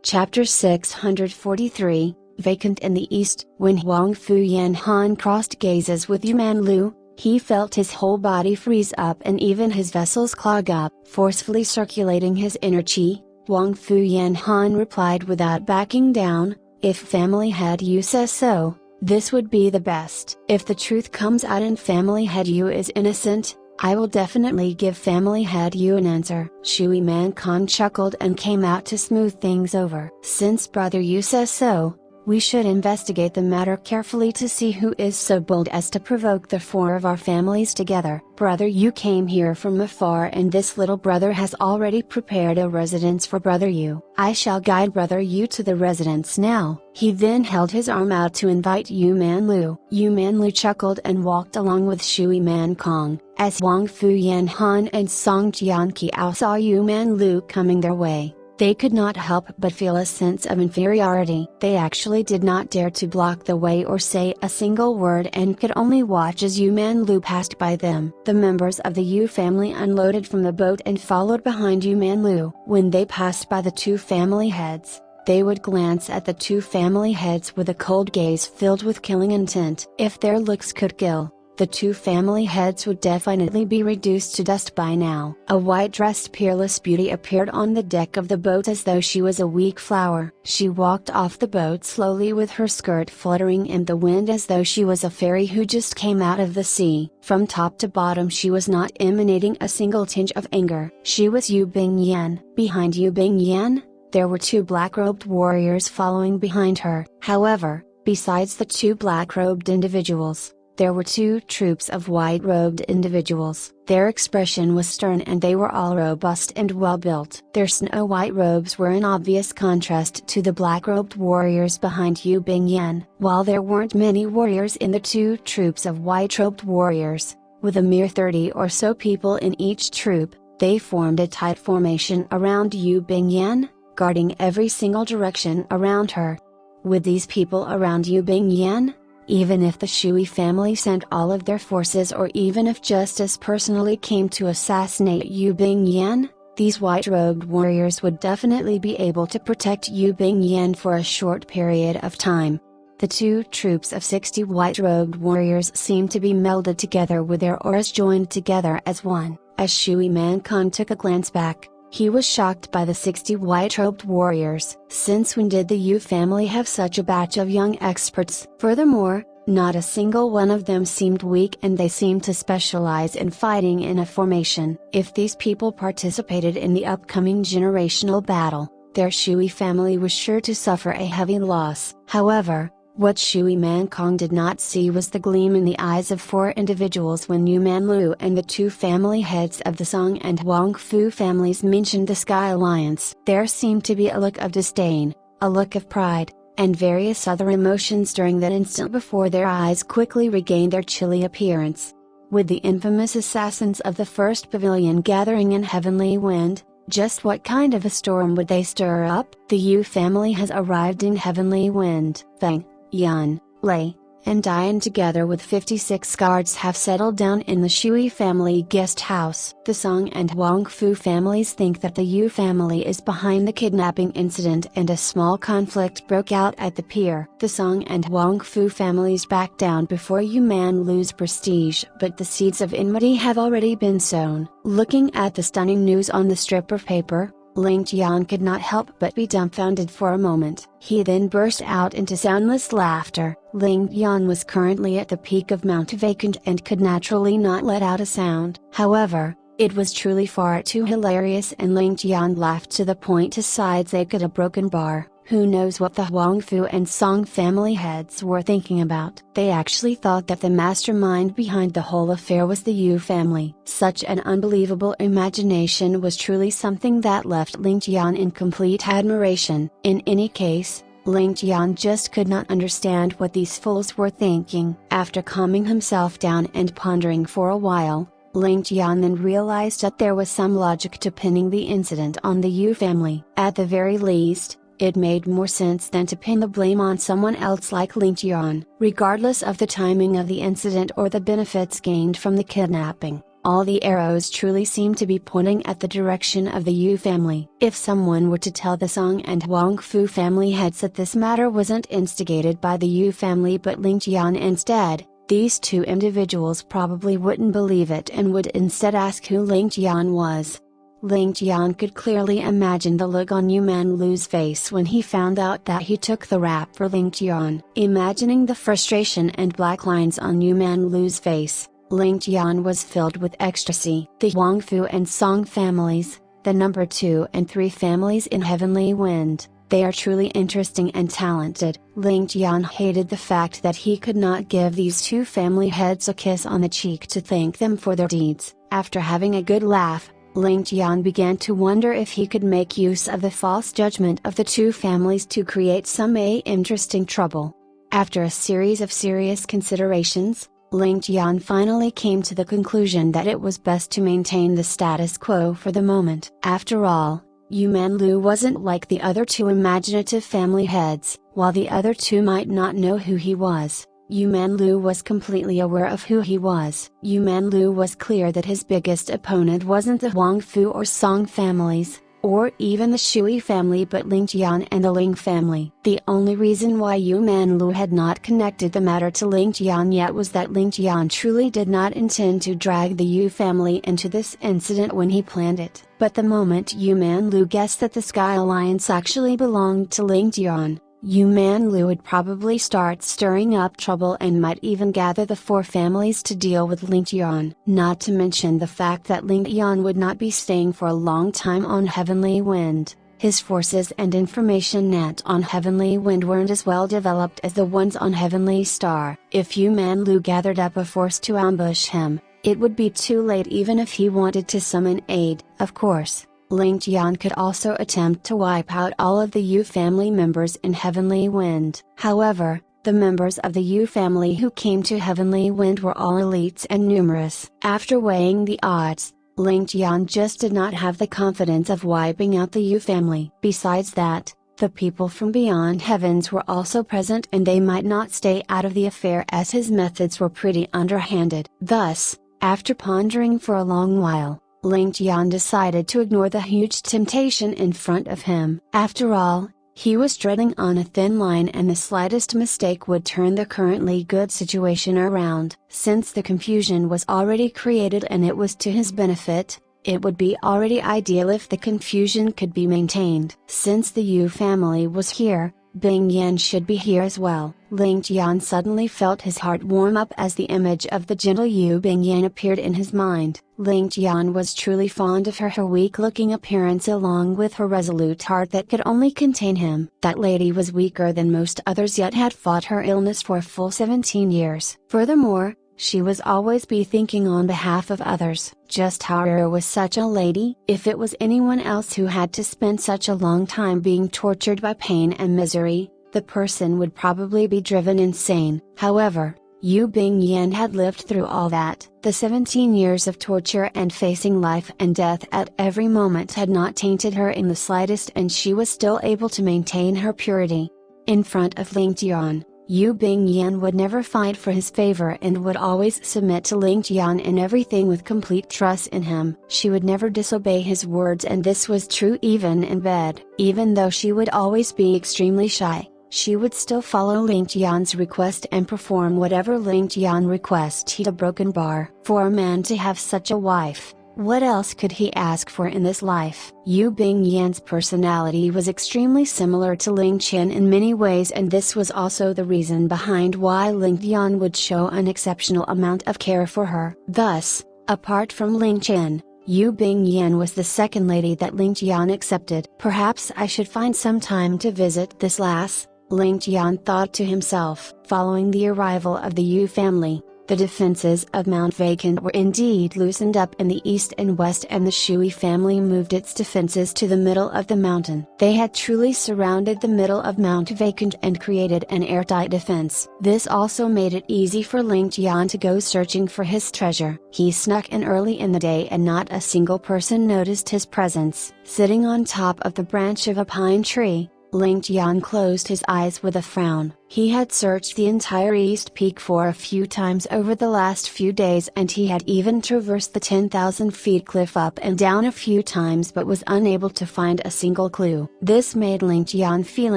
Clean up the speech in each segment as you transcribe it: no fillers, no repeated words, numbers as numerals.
Chapter 643, Vacant in the East. When Huang Fu Yan Han crossed gazes with Yuman Lu, he felt his whole body freeze up and even his vessels clog up, forcefully circulating his inner qi. Huang Fu Yan Han replied without backing down, "If family head Yu says so, this would be the best. If the truth comes out and family head Yu is innocent, I will definitely give family head Yu an answer." Shui Man Kong chuckled and came out to smooth things over. "Since brother Yu says so, we should investigate the matter carefully to see who is so bold as to provoke the four of our families together. Brother Yu came here from afar and this little brother has already prepared a residence for brother Yu. I shall guide brother Yu to the residence now." He then held his arm out to invite Yuman Lu. Yuman Lu chuckled and walked along with Shui Man Kong. As Huang Fu Yan Han and Song Jian Qiao saw Yuman Lu coming their way, they could not help but feel a sense of inferiority. They actually did not dare to block the way or say a single word and could only watch as Yuman Lu passed by them. The members of the Yu family unloaded from the boat and followed behind Yuman Lu. When they passed by the two family heads, they would glance at the two family heads with a cold gaze filled with killing intent. If their looks could kill, the two family heads would definitely be reduced to dust by now. A white-dressed peerless beauty appeared on the deck of the boat as though she was a weak flower. She walked off the boat slowly with her skirt fluttering in the wind as though she was a fairy who just came out of the sea. From top to bottom she was not emanating a single tinge of anger. She was Yu Bingyan. Behind Yu Bingyan, there were two black-robed warriors following behind her. However, besides the two black-robed individuals, there were two troops of white-robed individuals. Their expression was stern and they were all robust and well-built. Their snow-white robes were in obvious contrast to the black-robed warriors behind Yu Bingyan. While there weren't many warriors in the two troops of white-robed warriors, with a mere 30 or so people in each troop, they formed a tight formation around Yu Bingyan, guarding every single direction around her. With these people around Yu Bingyan, even if the Shui family sent all of their forces or even if justice personally came to assassinate Yu Bingyan, these white-robed warriors would definitely be able to protect Yu Bingyan for a short period of time. The two troops of 60 white-robed warriors seemed to be melded together with their auras joined together as one. As Shui Man Kong took a glance back, he was shocked by the 60 white-robed warriors. Since when did the Yu family have such a batch of young experts? Furthermore, not a single one of them seemed weak and they seemed to specialize in fighting in a formation. If these people participated in the upcoming generational battle, their Shui family was sure to suffer a heavy loss. However, what Shui Man Kong did not see was the gleam in the eyes of four individuals when Yuman Lu and the two family heads of the Song and Huang Fu families mentioned the Sky Alliance. There seemed to be a look of disdain, a look of pride, and various other emotions during that instant before their eyes quickly regained their chilly appearance. With the infamous assassins of the first pavilion gathering in Heavenly Wind, just what kind of a storm would they stir up? The Yu family has arrived in Heavenly Wind. Feng, Yan, Lei, and Dian together with 56 guards have settled down in the Shui family guest house. The Song and Huang Fu families think that the Yu family is behind the kidnapping incident and a small conflict broke out at the pier. The Song and Huang Fu families back down before Yuman Lu's prestige, but the seeds of enmity have already been sown. Looking at the stunning news on the strip of paper, Ling Tian could not help but be dumbfounded for a moment. He then burst out into soundless laughter. Ling Tian was currently at the peak of Mount Vacant and could naturally not let out a sound. However, it was truly far too hilarious and Ling Tian laughed to the point his sides ached at a broken bar. Who knows what the Huang Fu and Song family heads were thinking about? They actually thought that the mastermind behind the whole affair was the Yu family. Such an unbelievable imagination was truly something that left Ling Tian in complete admiration. In any case, Ling Tian just could not understand what these fools were thinking. After calming himself down and pondering for a while, Ling Tian then realized that there was some logic to pinning the incident on the Yu family. At the very least, it made more sense than to pin the blame on someone else like Ling Tian. Regardless of the timing of the incident or the benefits gained from the kidnapping, All the arrows truly seemed to be pointing at the direction of the Yu family. If someone were to tell the Song and Huang Fu family heads that this matter wasn't instigated by the Yu family but Ling Tian instead, these two individuals probably wouldn't believe it and would instead ask who Ling Tian was. Ling Tian could clearly imagine the look on Yu Manlu's face when he found out that he took the rap for Ling Tian. Imagining the frustration and black lines on Yu Manlu's face, Ling Tian was filled with ecstasy. The Huang Fu and Song families, the number 2 and 3 families in Heavenly Wind, they are truly interesting and talented. Ling Tian hated the fact that he could not give these two family heads a kiss on the cheek to thank them for their deeds. After having a good laugh, Ling Tian began to wonder if he could make use of the false judgment of the two families to create some interesting trouble. After a series of serious considerations, Ling Tian finally came to the conclusion that it was best to maintain the status quo for the moment. After all, Yu Manlu wasn't like the other two imaginative family heads. While the other two might not know who he was, Yu Manlu was completely aware of who he was. Yu Manlu was clear that his biggest opponent wasn't the Huang Fu or Song families, or even the Shui family but Ling Tian and the Ling family. The only reason why Yu Manlu had not connected the matter to Ling Tian yet was that Ling Tian truly did not intend to drag the Yu family into this incident when he planned it. But the moment Yu Manlu guessed that the Sky Alliance actually belonged to Ling Tian, Yu Manlu would probably start stirring up trouble and might even gather the 4 families to deal with Ling Tian. Not to mention the fact that Ling Tian would not be staying for a long time on Heavenly Wind. His forces and information net on Heavenly Wind weren't as well developed as the ones on Heavenly Star. If Yu Manlu gathered up a force to ambush him, it would be too late even if he wanted to summon aid. Of course, Ling Tian could also attempt to wipe out all of the Yu family members in Heavenly Wind. However, the members of the Yu family who came to Heavenly Wind were all elites and numerous. After weighing the odds, Ling Tian just did not have the confidence of wiping out the Yu family. Besides that, the people from beyond heavens were also present and they might not stay out of the affair as his methods were pretty underhanded. Thus, after pondering for a long while, Ling Tian decided to ignore the huge temptation in front of him. After all, he was treading on a thin line and the slightest mistake would turn the currently good situation around. Since the confusion was already created and it was to his benefit, it would be already ideal if the confusion could be maintained. Since the Yu family was here, Bing Yan should be here as well. Ling Tian suddenly felt his heart warm up as the image of the gentle Yu Bing Yan appeared in his mind. Ling Tian was truly fond of her weak-looking appearance along with her resolute heart that could only contain him. That lady was weaker than most others yet had fought her illness for a full 17 years. Furthermore, she was always be thinking on behalf of others. Just how rare was such a lady? If it was anyone else who had to spend such a long time being tortured by pain and misery, the person would probably be driven insane. However, Yu Bing Yan had lived through all that. The 17 years of torture and facing life and death at every moment had not tainted her in the slightest and she was still able to maintain her purity. In front of Ling Tian, Yu Bing Yan would never fight for his favor and would always submit to Ling Tian in everything with complete trust in him. She would never disobey his words and this was true even in bed. Even though she would always be extremely shy, she would still follow Ling Tian's request and perform whatever Ling Tian requested. A broken bar. For a man to have such a wife, what else could he ask for in this life? Yu Bing Yan's personality was extremely similar to Ling Tian in many ways and this was also the reason behind why Ling Tian would show an exceptional amount of care for her. Thus, apart from Ling Tian, Yu Bing Yan was the second lady that Ling Tian accepted. Perhaps I should find some time to visit this lass, Ling Tian thought to himself. Following the arrival of the Yu family, the defenses of Mount Vacant were indeed loosened up in the east and west and the Shui family moved its defenses to the middle of the mountain. They had truly surrounded the middle of Mount Vacant and created an airtight defense. This also made it easy for Ling Tian to go searching for his treasure. He snuck in early in the day and not a single person noticed his presence. Sitting on top of the branch of a pine tree, Ling Tian closed his eyes with a frown. He had searched the entire East Peak for a few times over the last few days, and he had even traversed the 10,000 feet cliff up and down a few times, but was unable to find a single clue. This made Ling Tian feel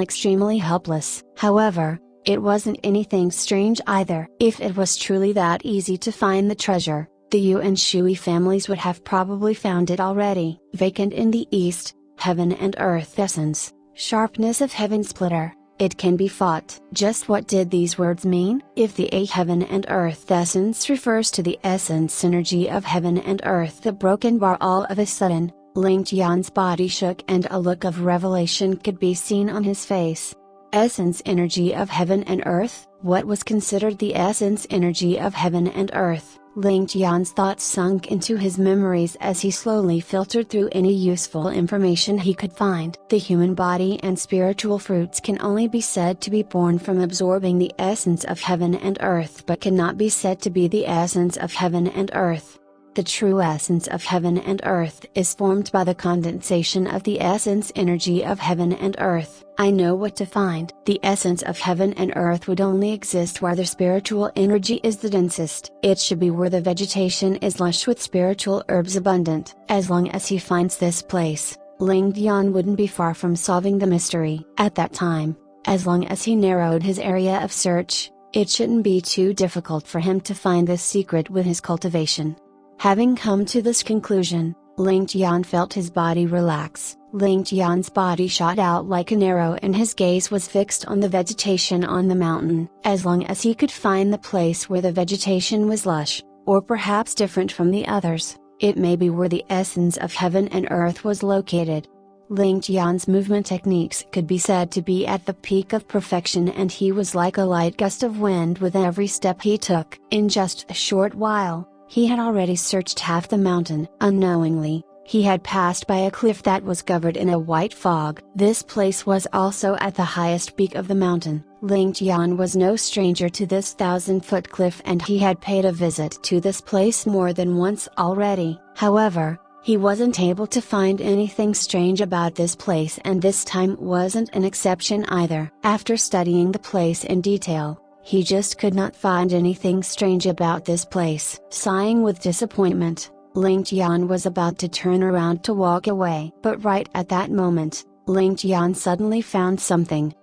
extremely helpless. However, it wasn't anything strange either. If it was truly that easy to find the treasure, the Yu and Shui families would have probably found it already. Vacant in the East, heaven and earth essence, sharpness of heaven splitter, it can be fought. Just what did these words mean? If the heaven and earth essence refers to the essence synergy of heaven and earth, the broken bar, all of a sudden, Ling Tian's body shook and a look of revelation could be seen on his face. Essence energy of heaven and earth? What was considered the essence energy of heaven and earth? Ling Tian's thoughts sunk into his memories as he slowly filtered through any useful information he could find. The human body and spiritual fruits can only be said to be born from absorbing the essence of heaven and earth, but cannot be said to be the essence of heaven and earth. The true essence of heaven and earth is formed by the condensation of the essence energy of heaven and earth. I know what to find. The essence of heaven and earth would only exist where the spiritual energy is the densest. It should be where the vegetation is lush with spiritual herbs abundant. As long as he finds this place, Ling Tian wouldn't be far from solving the mystery. At that time, as long as he narrowed his area of search, it shouldn't be too difficult for him to find this secret with his cultivation. Having come to this conclusion, Ling Tian felt his body relax. Ling Tian's body shot out like an arrow and his gaze was fixed on the vegetation on the mountain. As long as he could find the place where the vegetation was lush, or perhaps different from the others, it may be where the essence of heaven and earth was located. Ling Tian's movement techniques could be said to be at the peak of perfection, and he was like a light gust of wind with every step he took. In just a short while, he had already searched half the mountain. Unknowingly, he had passed by a cliff that was covered in a white fog. This place was also at the highest peak of the mountain. Ling Tian was no stranger to this 1,000-foot cliff, and he had paid a visit to this place more than once already. However, he wasn't able to find anything strange about this place, and this time wasn't an exception either. After studying the place in detail, he just could not find anything strange about this place. Sighing with disappointment, Ling Tian was about to turn around to walk away. But right at that moment, Ling Tian suddenly found something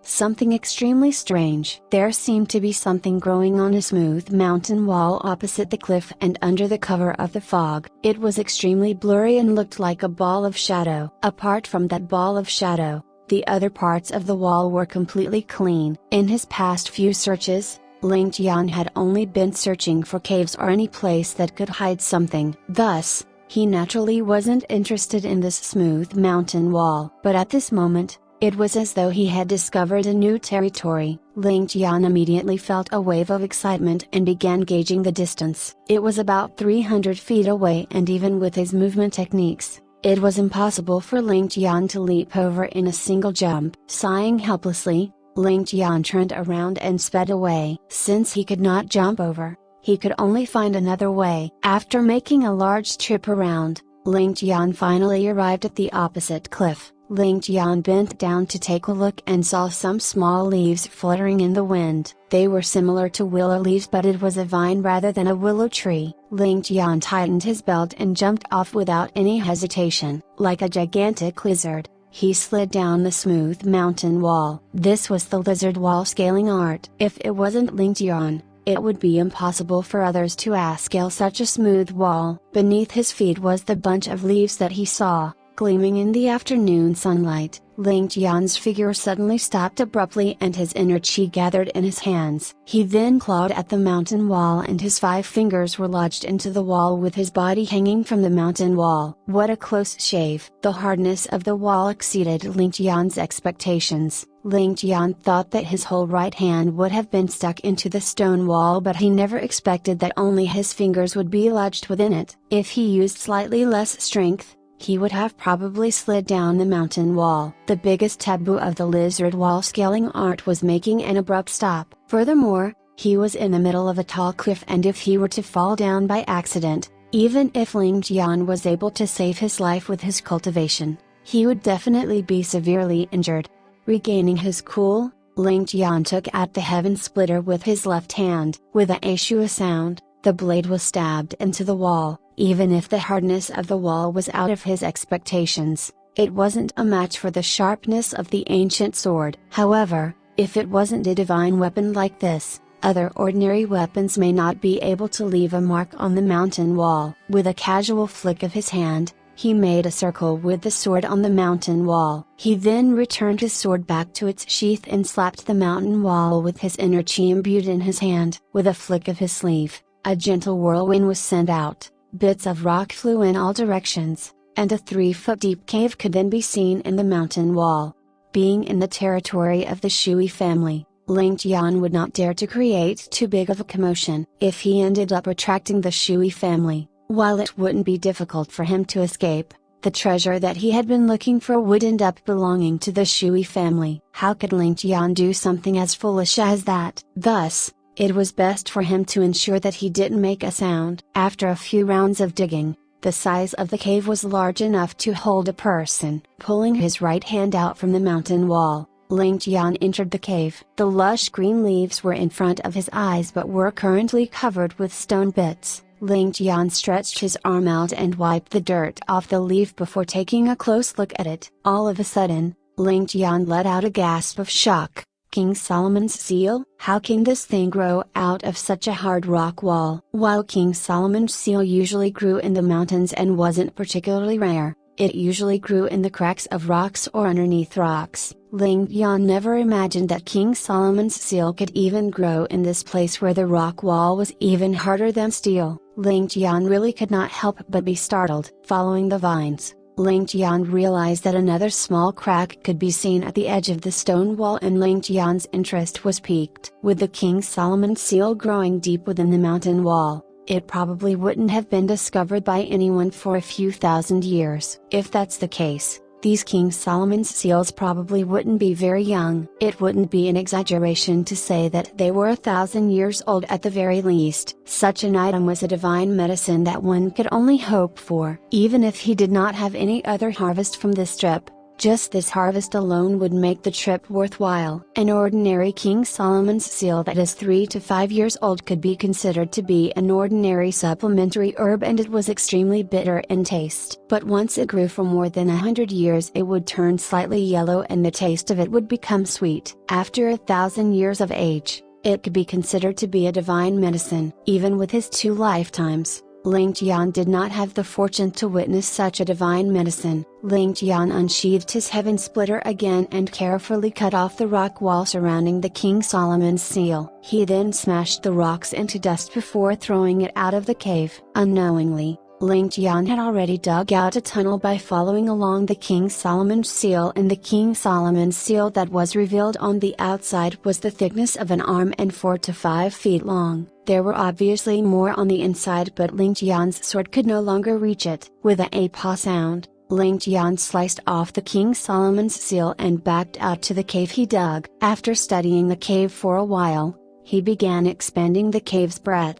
extremely strange. There seemed to be something growing on a smooth mountain wall opposite the cliff and under the cover of the fog. It was extremely blurry and looked like a ball of shadow. Apart from that ball of shadow, the other parts of the wall were completely clean. In his past few searches, Ling Tian had only been searching for caves or any place that could hide something. Thus, he naturally wasn't interested in this smooth mountain wall. But at this moment, it was as though he had discovered a new territory. Ling Tian immediately felt a wave of excitement and began gauging the distance. It was about 300 feet away, and even with his movement techniques, it was impossible for Ling Tian to leap over in a single jump. Sighing helplessly, Ling Tian turned around and sped away. Since he could not jump over, he could only find another way. After making a large trip around, Ling Tian finally arrived at the opposite cliff. Ling Tian bent down to take a look and saw some small leaves fluttering in the wind. They were similar to willow leaves, but it was a vine rather than a willow tree. Ling Tian tightened his belt and jumped off without any hesitation. Like a gigantic lizard, he slid down the smooth mountain wall. This was the lizard wall scaling art. If it wasn't Ling Tian, it would be impossible for others to scale such a smooth wall. Beneath his feet was the bunch of leaves that he saw, gleaming in the afternoon sunlight. Ling Tian's figure suddenly stopped abruptly and his inner chi gathered in his hands. He then clawed at the mountain wall and his 5 fingers were lodged into the wall with his body hanging from the mountain wall. What a close shave! The hardness of the wall exceeded Ling Tian's expectations. Ling Tian thought that his whole right hand would have been stuck into the stone wall, but he never expected that only his fingers would be lodged within it. If he used slightly less strength, he would have probably slid down the mountain wall. The biggest taboo of the lizard wall scaling art was making an abrupt stop. Furthermore, he was in the middle of a tall cliff, and if he were to fall down by accident, even if Ling Tian was able to save his life with his cultivation, he would definitely be severely injured. Regaining his cool, Ling Tian took out the heaven splitter with his left hand. With a shua sound, the blade was stabbed into the wall. Even if the hardness of the wall was out of his expectations, it wasn't a match for the sharpness of the ancient sword. However, if it wasn't a divine weapon like this, other ordinary weapons may not be able to leave a mark on the mountain wall. With a casual flick of his hand, he made a circle with the sword on the mountain wall. He then returned his sword back to its sheath and slapped the mountain wall with his inner chi imbued in his hand. With a flick of his sleeve, a gentle whirlwind was sent out, bits of rock flew in all directions, and a 3-foot deep cave could then be seen in the mountain wall. Being in the territory of the Shui family, Ling Tian would not dare to create too big of a commotion. If he ended up attracting the Shui family, while it wouldn't be difficult for him to escape, the treasure that he had been looking for would end up belonging to the Shui family. How could Ling Tian do something as foolish as that? Thus, it was best for him to ensure that he didn't make a sound. After a few rounds of digging, the size of the cave was large enough to hold a person. Pulling his right hand out from the mountain wall, Ling Tian entered the cave. The lush green leaves were in front of his eyes but were currently covered with stone bits. Ling Tian stretched his arm out and wiped the dirt off the leaf before taking a close look at it. All of a sudden, Ling Tian let out a gasp of shock. King Solomon's seal? How can this thing grow out of such a hard rock wall? While King Solomon's seal usually grew in the mountains and wasn't particularly rare, it usually grew in the cracks of rocks or underneath rocks. Ling Tian never imagined that King Solomon's seal could even grow in this place where the rock wall was even harder than steel. Ling Tian really could not help but be startled. Following the vines, Ling Tian realized that another small crack could be seen at the edge of the stone wall, and Ling Tian's interest was piqued. With the King Solomon seal growing deep within the mountain wall, it probably wouldn't have been discovered by anyone for a few thousand years. If that's the case, these King Solomon's seals probably wouldn't be very young. It wouldn't be an exaggeration to say that they were 1,000 years old at the very least. Such an item was a divine medicine that one could only hope for. Even if he did not have any other harvest from this trip, just this harvest alone would make the trip worthwhile. An ordinary King Solomon's seal that is 3 to 5 years old could be considered to be an ordinary supplementary herb, and it was extremely bitter in taste. But once it grew for more than 100 years, it would turn slightly yellow and the taste of it would become sweet. After 1,000 years of age, it could be considered to be a divine medicine. Even with his 2 lifetimes, Ling Tian did not have the fortune to witness such a divine medicine. Ling Tian unsheathed his heaven splitter again and carefully cut off the rock wall surrounding the King Solomon's seal. He then smashed the rocks into dust before throwing it out of the cave. Unknowingly, Ling Tian had already dug out a tunnel by following along the King Solomon's seal, and the King Solomon's seal that was revealed on the outside was the thickness of an arm and 4 to 5 feet long. There were obviously more on the inside, but Ling Tian's sword could no longer reach it. With a paw sound, Ling Tian sliced off the King Solomon's seal and backed out to the cave he dug. After studying the cave for a while, he began expanding the cave's breadth.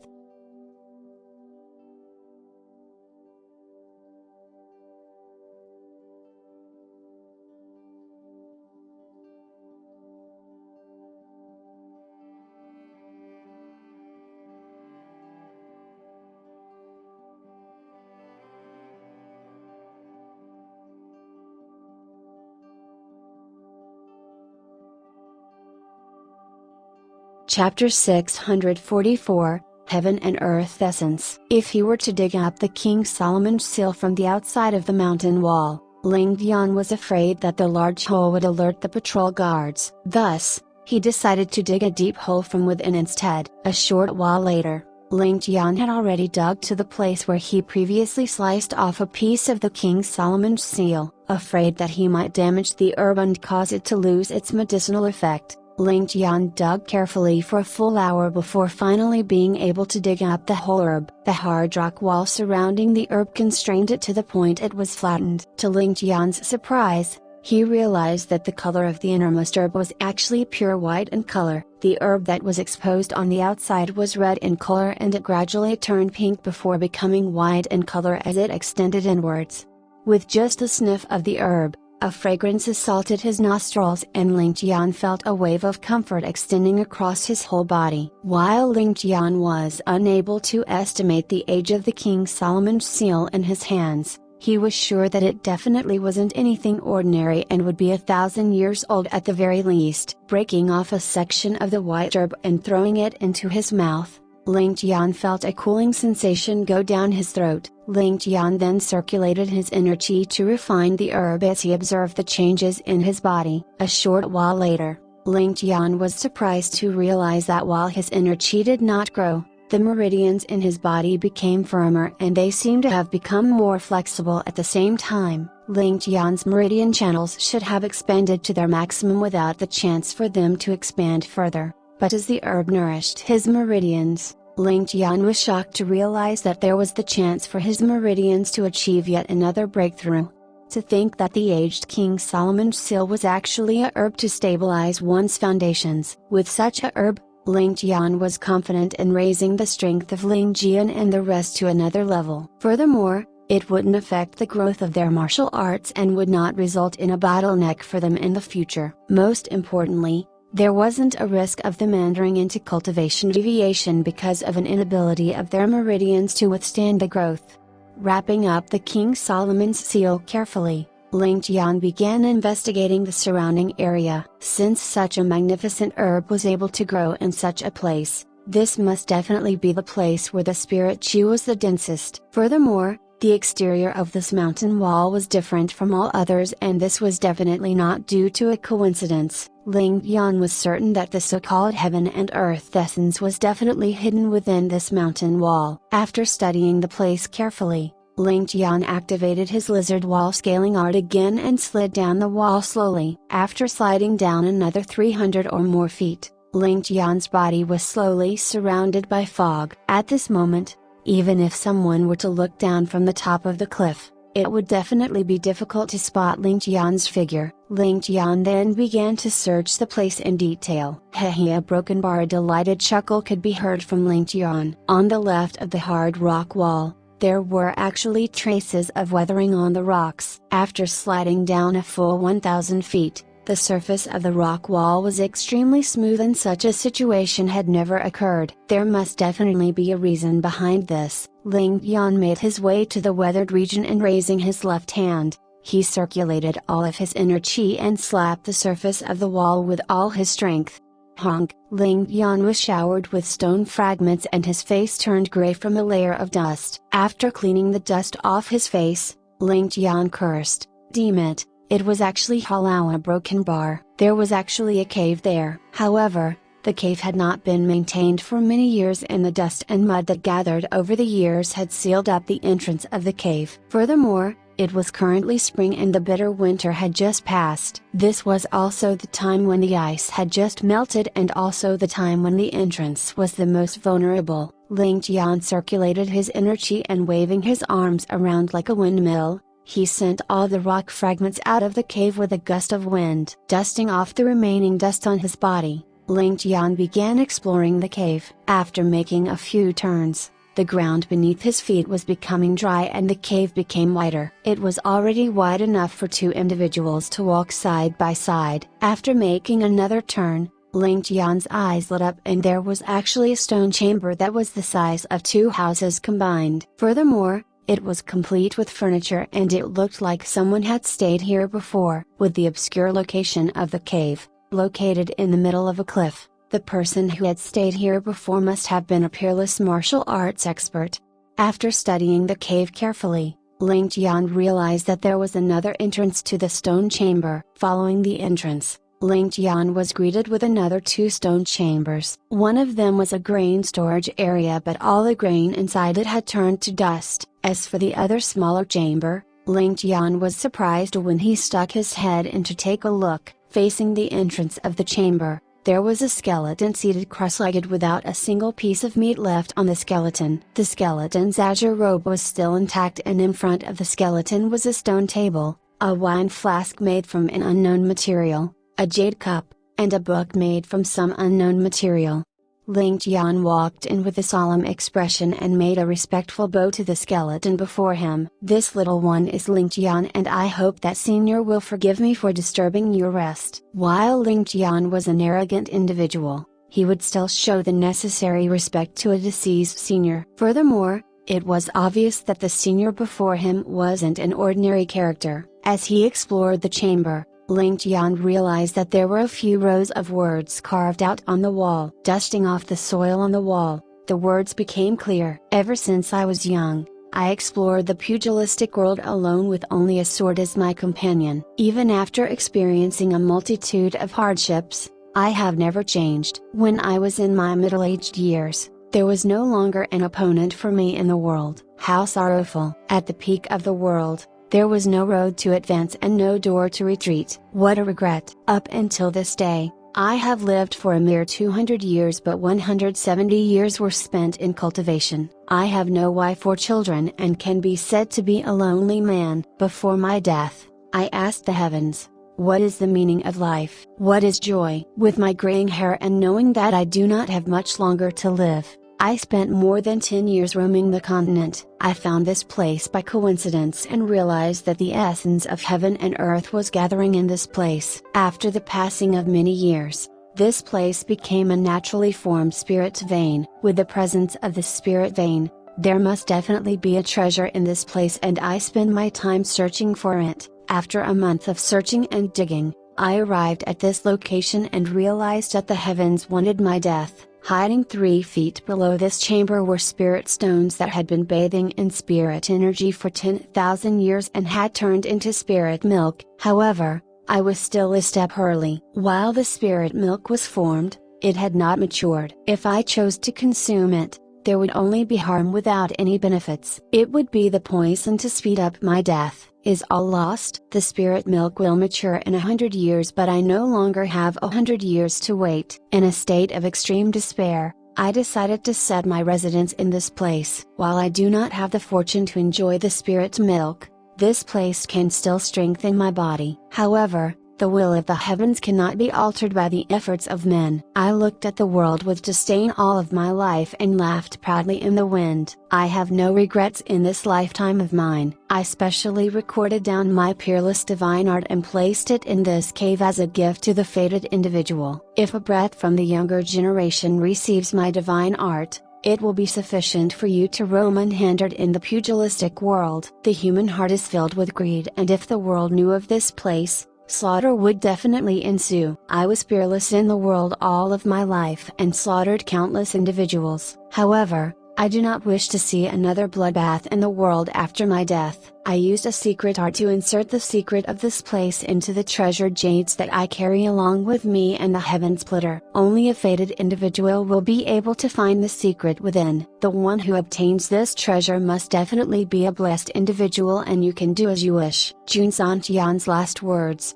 Chapter 644, Heaven and Earth Essence. If he were to dig up the King Solomon's seal from the outside of the mountain wall, Ling Tian was afraid that the large hole would alert the patrol guards. Thus, he decided to dig a deep hole from within instead. A short while later, Ling Tian had already dug to the place where he previously sliced off a piece of the King Solomon's seal. Afraid that he might damage the herb and cause it to lose its medicinal effect, Ling Tian dug carefully for a full hour before finally being able to dig up the whole herb. The hard rock wall surrounding the herb constrained it to the point it was flattened. To Ling Tian's surprise, he realized that the color of the innermost herb was actually pure white in color. The herb that was exposed on the outside was red in color, and it gradually turned pink before becoming white in color as it extended inwards. With just a sniff of the herb, A fragrance assaulted his nostrils and Ling Tian felt a wave of comfort extending across his whole body. While Ling Tian was unable to estimate the age of the King Solomon's seal in his hands, he was sure that it definitely wasn't anything ordinary and would be 1,000 years old at the very least. Breaking off a section of the white herb and throwing it into his mouth, Ling Tian felt a cooling sensation go down his throat. Ling Tian then circulated his inner chi to refine the herb as he observed the changes in his body. A short while later, Ling Tian was surprised to realize that while his inner chi did not grow, the meridians in his body became firmer and they seemed to have become more flexible at the same time. Ling Tian's meridian channels should have expanded to their maximum without the chance for them to expand further. But as the herb nourished his meridians, Ling Tian was shocked to realize that there was the chance for his meridians to achieve yet another breakthrough. To think that the aged King Solomon's seal was actually a herb to stabilize one's foundations. With such a herb, Ling Tian was confident in raising the strength of Ling Jian and the rest to another level. Furthermore, it wouldn't affect the growth of their martial arts and would not result in a bottleneck for them in the future. Most importantly, there wasn't a risk of them entering into cultivation deviation because of an inability of their meridians to withstand the growth. Wrapping up the King Solomon's seal carefully, Ling Tian began investigating the surrounding area. Since such a magnificent herb was able to grow in such a place, this must definitely be the place where the spirit chi was the densest. Furthermore, the exterior of this mountain wall was different from all others and this was definitely not due to a coincidence. Ling Tian was certain that the so-called heaven and earth essence was definitely hidden within this mountain wall. After studying the place carefully, Ling Tian activated his lizard wall scaling art again and slid down the wall slowly. After sliding down another 300 or more feet, Ling Tian's body was slowly surrounded by fog. At this moment, even if someone were to look down from the top of the cliff, it would definitely be difficult to spot Ling Tian's figure. Ling Tian then began to search the place in detail. Hehe, a broken bar. A delighted chuckle could be heard from Ling Tian. On the left of the hard rock wall, there were actually traces of weathering on the rocks. After sliding down a full 1,000 feet, the surface of the rock wall was extremely smooth and such a situation had never occurred. There must definitely be a reason behind this. Ling Tian made his way to the weathered region and raising his left hand, he circulated all of his inner chi and slapped the surface of the wall with all his strength. Honk! Ling Tian was showered with stone fragments and his face turned gray from a layer of dust. After cleaning the dust off his face, Ling Tian cursed, "Damn it! It was actually hollow, a broken bar." There was actually a cave there. However, the cave had not been maintained for many years and the dust and mud that gathered over the years had sealed up the entrance of the cave. Furthermore, it was currently spring and the bitter winter had just passed. This was also the time when the ice had just melted and also the time when the entrance was the most vulnerable. Ling Tian circulated his inner chi and waving his arms around like a windmill, he sent all the rock fragments out of the cave with a gust of wind. Dusting off the remaining dust on his body, Ling Tian began exploring the cave. After making a few turns, the ground beneath his feet was becoming dry and the cave became wider. It was already wide enough for two individuals to walk side by side. After making another turn, Ling Tian's eyes lit up and there was actually a stone chamber that was the size of two houses combined. Furthermore, it was complete with furniture and it looked like someone had stayed here before. With the obscure location of the cave, located in the middle of a cliff, the person who had stayed here before must have been a peerless martial arts expert. After studying the cave carefully, Ling Tian realized that there was another entrance to the stone chamber. Following the entrance, Ling Tian was greeted with another two stone chambers. One of them was a grain storage area, but all the grain inside it had turned to dust. As for the other smaller chamber, Ling Tian was surprised when he stuck his head in to take a look. Facing the entrance of the chamber, there was a skeleton seated cross-legged without a single piece of meat left on the skeleton. The skeleton's azure robe was still intact and in front of the skeleton was a stone table, a wine flask made from an unknown material, a jade cup, and a book made from some unknown material. Ling Tian walked in with a solemn expression and made a respectful bow to the skeleton before him. "This little one is Ling Tian, and I hope that senior will forgive me for disturbing your rest." While Ling Tian was an arrogant individual, he would still show the necessary respect to a deceased senior. Furthermore, it was obvious that the senior before him wasn't an ordinary character. As he explored the chamber, Ling Tian realized that there were a few rows of words carved out on the wall. Dusting off the soil on the wall, the words became clear. "Ever since I was young, I explored the pugilistic world alone with only a sword as my companion. Even after experiencing a multitude of hardships, I have never changed. When I was in my middle-aged years, there was no longer an opponent for me in the world. How sorrowful! At the peak of the world, there was no road to advance and no door to retreat. What a regret! Up until this day, I have lived for a mere 200 years, but 170 years were spent in cultivation. I have no wife or children and can be said to be a lonely man. Before my death, I asked the heavens, what is the meaning of life? What is joy?" With my graying hair and knowing that I do not have much longer to live, I spent more than 10 years roaming the continent. I found this place by coincidence and realized that the essence of heaven and earth was gathering in this place. After the passing of many years, this place became a naturally formed spirit vein. With the presence of the spirit vein, there must definitely be a treasure in this place, and I spend my time searching for it. After a month of searching and digging, I arrived at this location and realized that the heavens wanted my death. Hiding 3 feet below this chamber were spirit stones that had been bathing in spirit energy for 10,000 years and had turned into spirit milk. However, I was still a step early. While the spirit milk was formed, it had not matured. If I chose to consume it, there would only be harm without any benefits. It would be the poison to speed up my death. Is all lost? The spirit milk will mature in 100 years, but I no longer have 100 years to wait. In a state of extreme despair, I decided to set my residence in this place. While I do not have the fortune to enjoy the spirit milk, this place can still strengthen my body. However, the will of the heavens cannot be altered by the efforts of men. I looked at the world with disdain all of my life and laughed proudly in the wind. I have no regrets in this lifetime of mine. I specially recorded down my peerless divine art and placed it in this cave as a gift to the fated individual. If a breath from the younger generation receives my divine art, it will be sufficient for you to roam unhindered in the pugilistic world. The human heart is filled with greed, and if the world knew of this place, slaughter would definitely ensue. I was fearless in the world all of my life and slaughtered countless individuals. However, I do not wish to see another bloodbath in the world after my death. I used a secret art to insert the secret of this place into the treasured jades that I carry along with me and the heaven splitter. Only a fated individual will be able to find the secret within. The one who obtains this treasure must definitely be a blessed individual, and you can do as you wish. Junsan Tian's last words.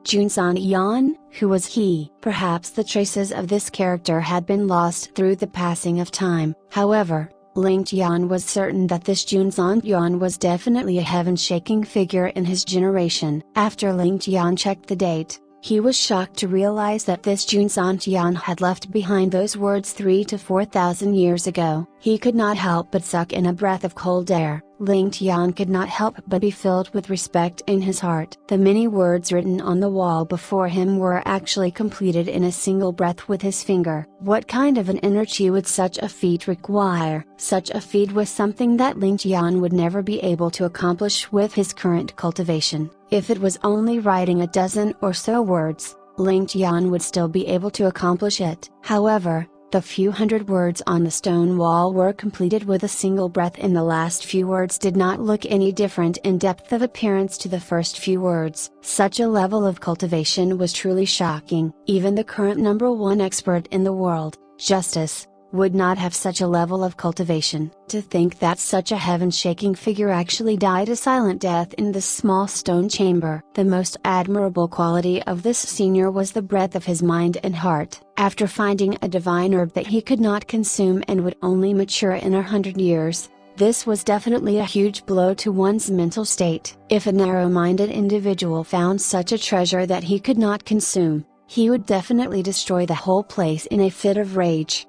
Junsan Yan, who was he? Perhaps the traces of this character had been lost through the passing of time. However, Ling Tian was certain that this Junsan Yan was definitely a heaven-shaking figure in his generation. After Ling Tian checked the date, he was shocked to realize that this Junsan Tian had left behind those words 3,000 to 4,000 years ago. He could not help but suck in a breath of cold air. Ling Tian could not help but be filled with respect in his heart. The many words written on the wall before him were actually completed in a single breath with his finger. What kind of an energy would such a feat require? Such a feat was something that Ling Tian would never be able to accomplish with his current cultivation. If it was only writing a dozen or so words, Ling Tian would still be able to accomplish it. However, the few hundred words on the stone wall were completed with a single breath, and the last few words did not look any different in depth of appearance to the first few words. Such a level of cultivation was truly shocking. Even the current #1 expert in the world, Justice, would not have such a level of cultivation. To think that such a heaven-shaking figure actually died a silent death in this small stone chamber. The most admirable quality of this senior was the breadth of his mind and heart. After finding a divine herb that he could not consume and would only mature in 100 years, this was definitely a huge blow to one's mental state. If a narrow-minded individual found such a treasure that he could not consume, He would definitely destroy the whole place in a fit of rage.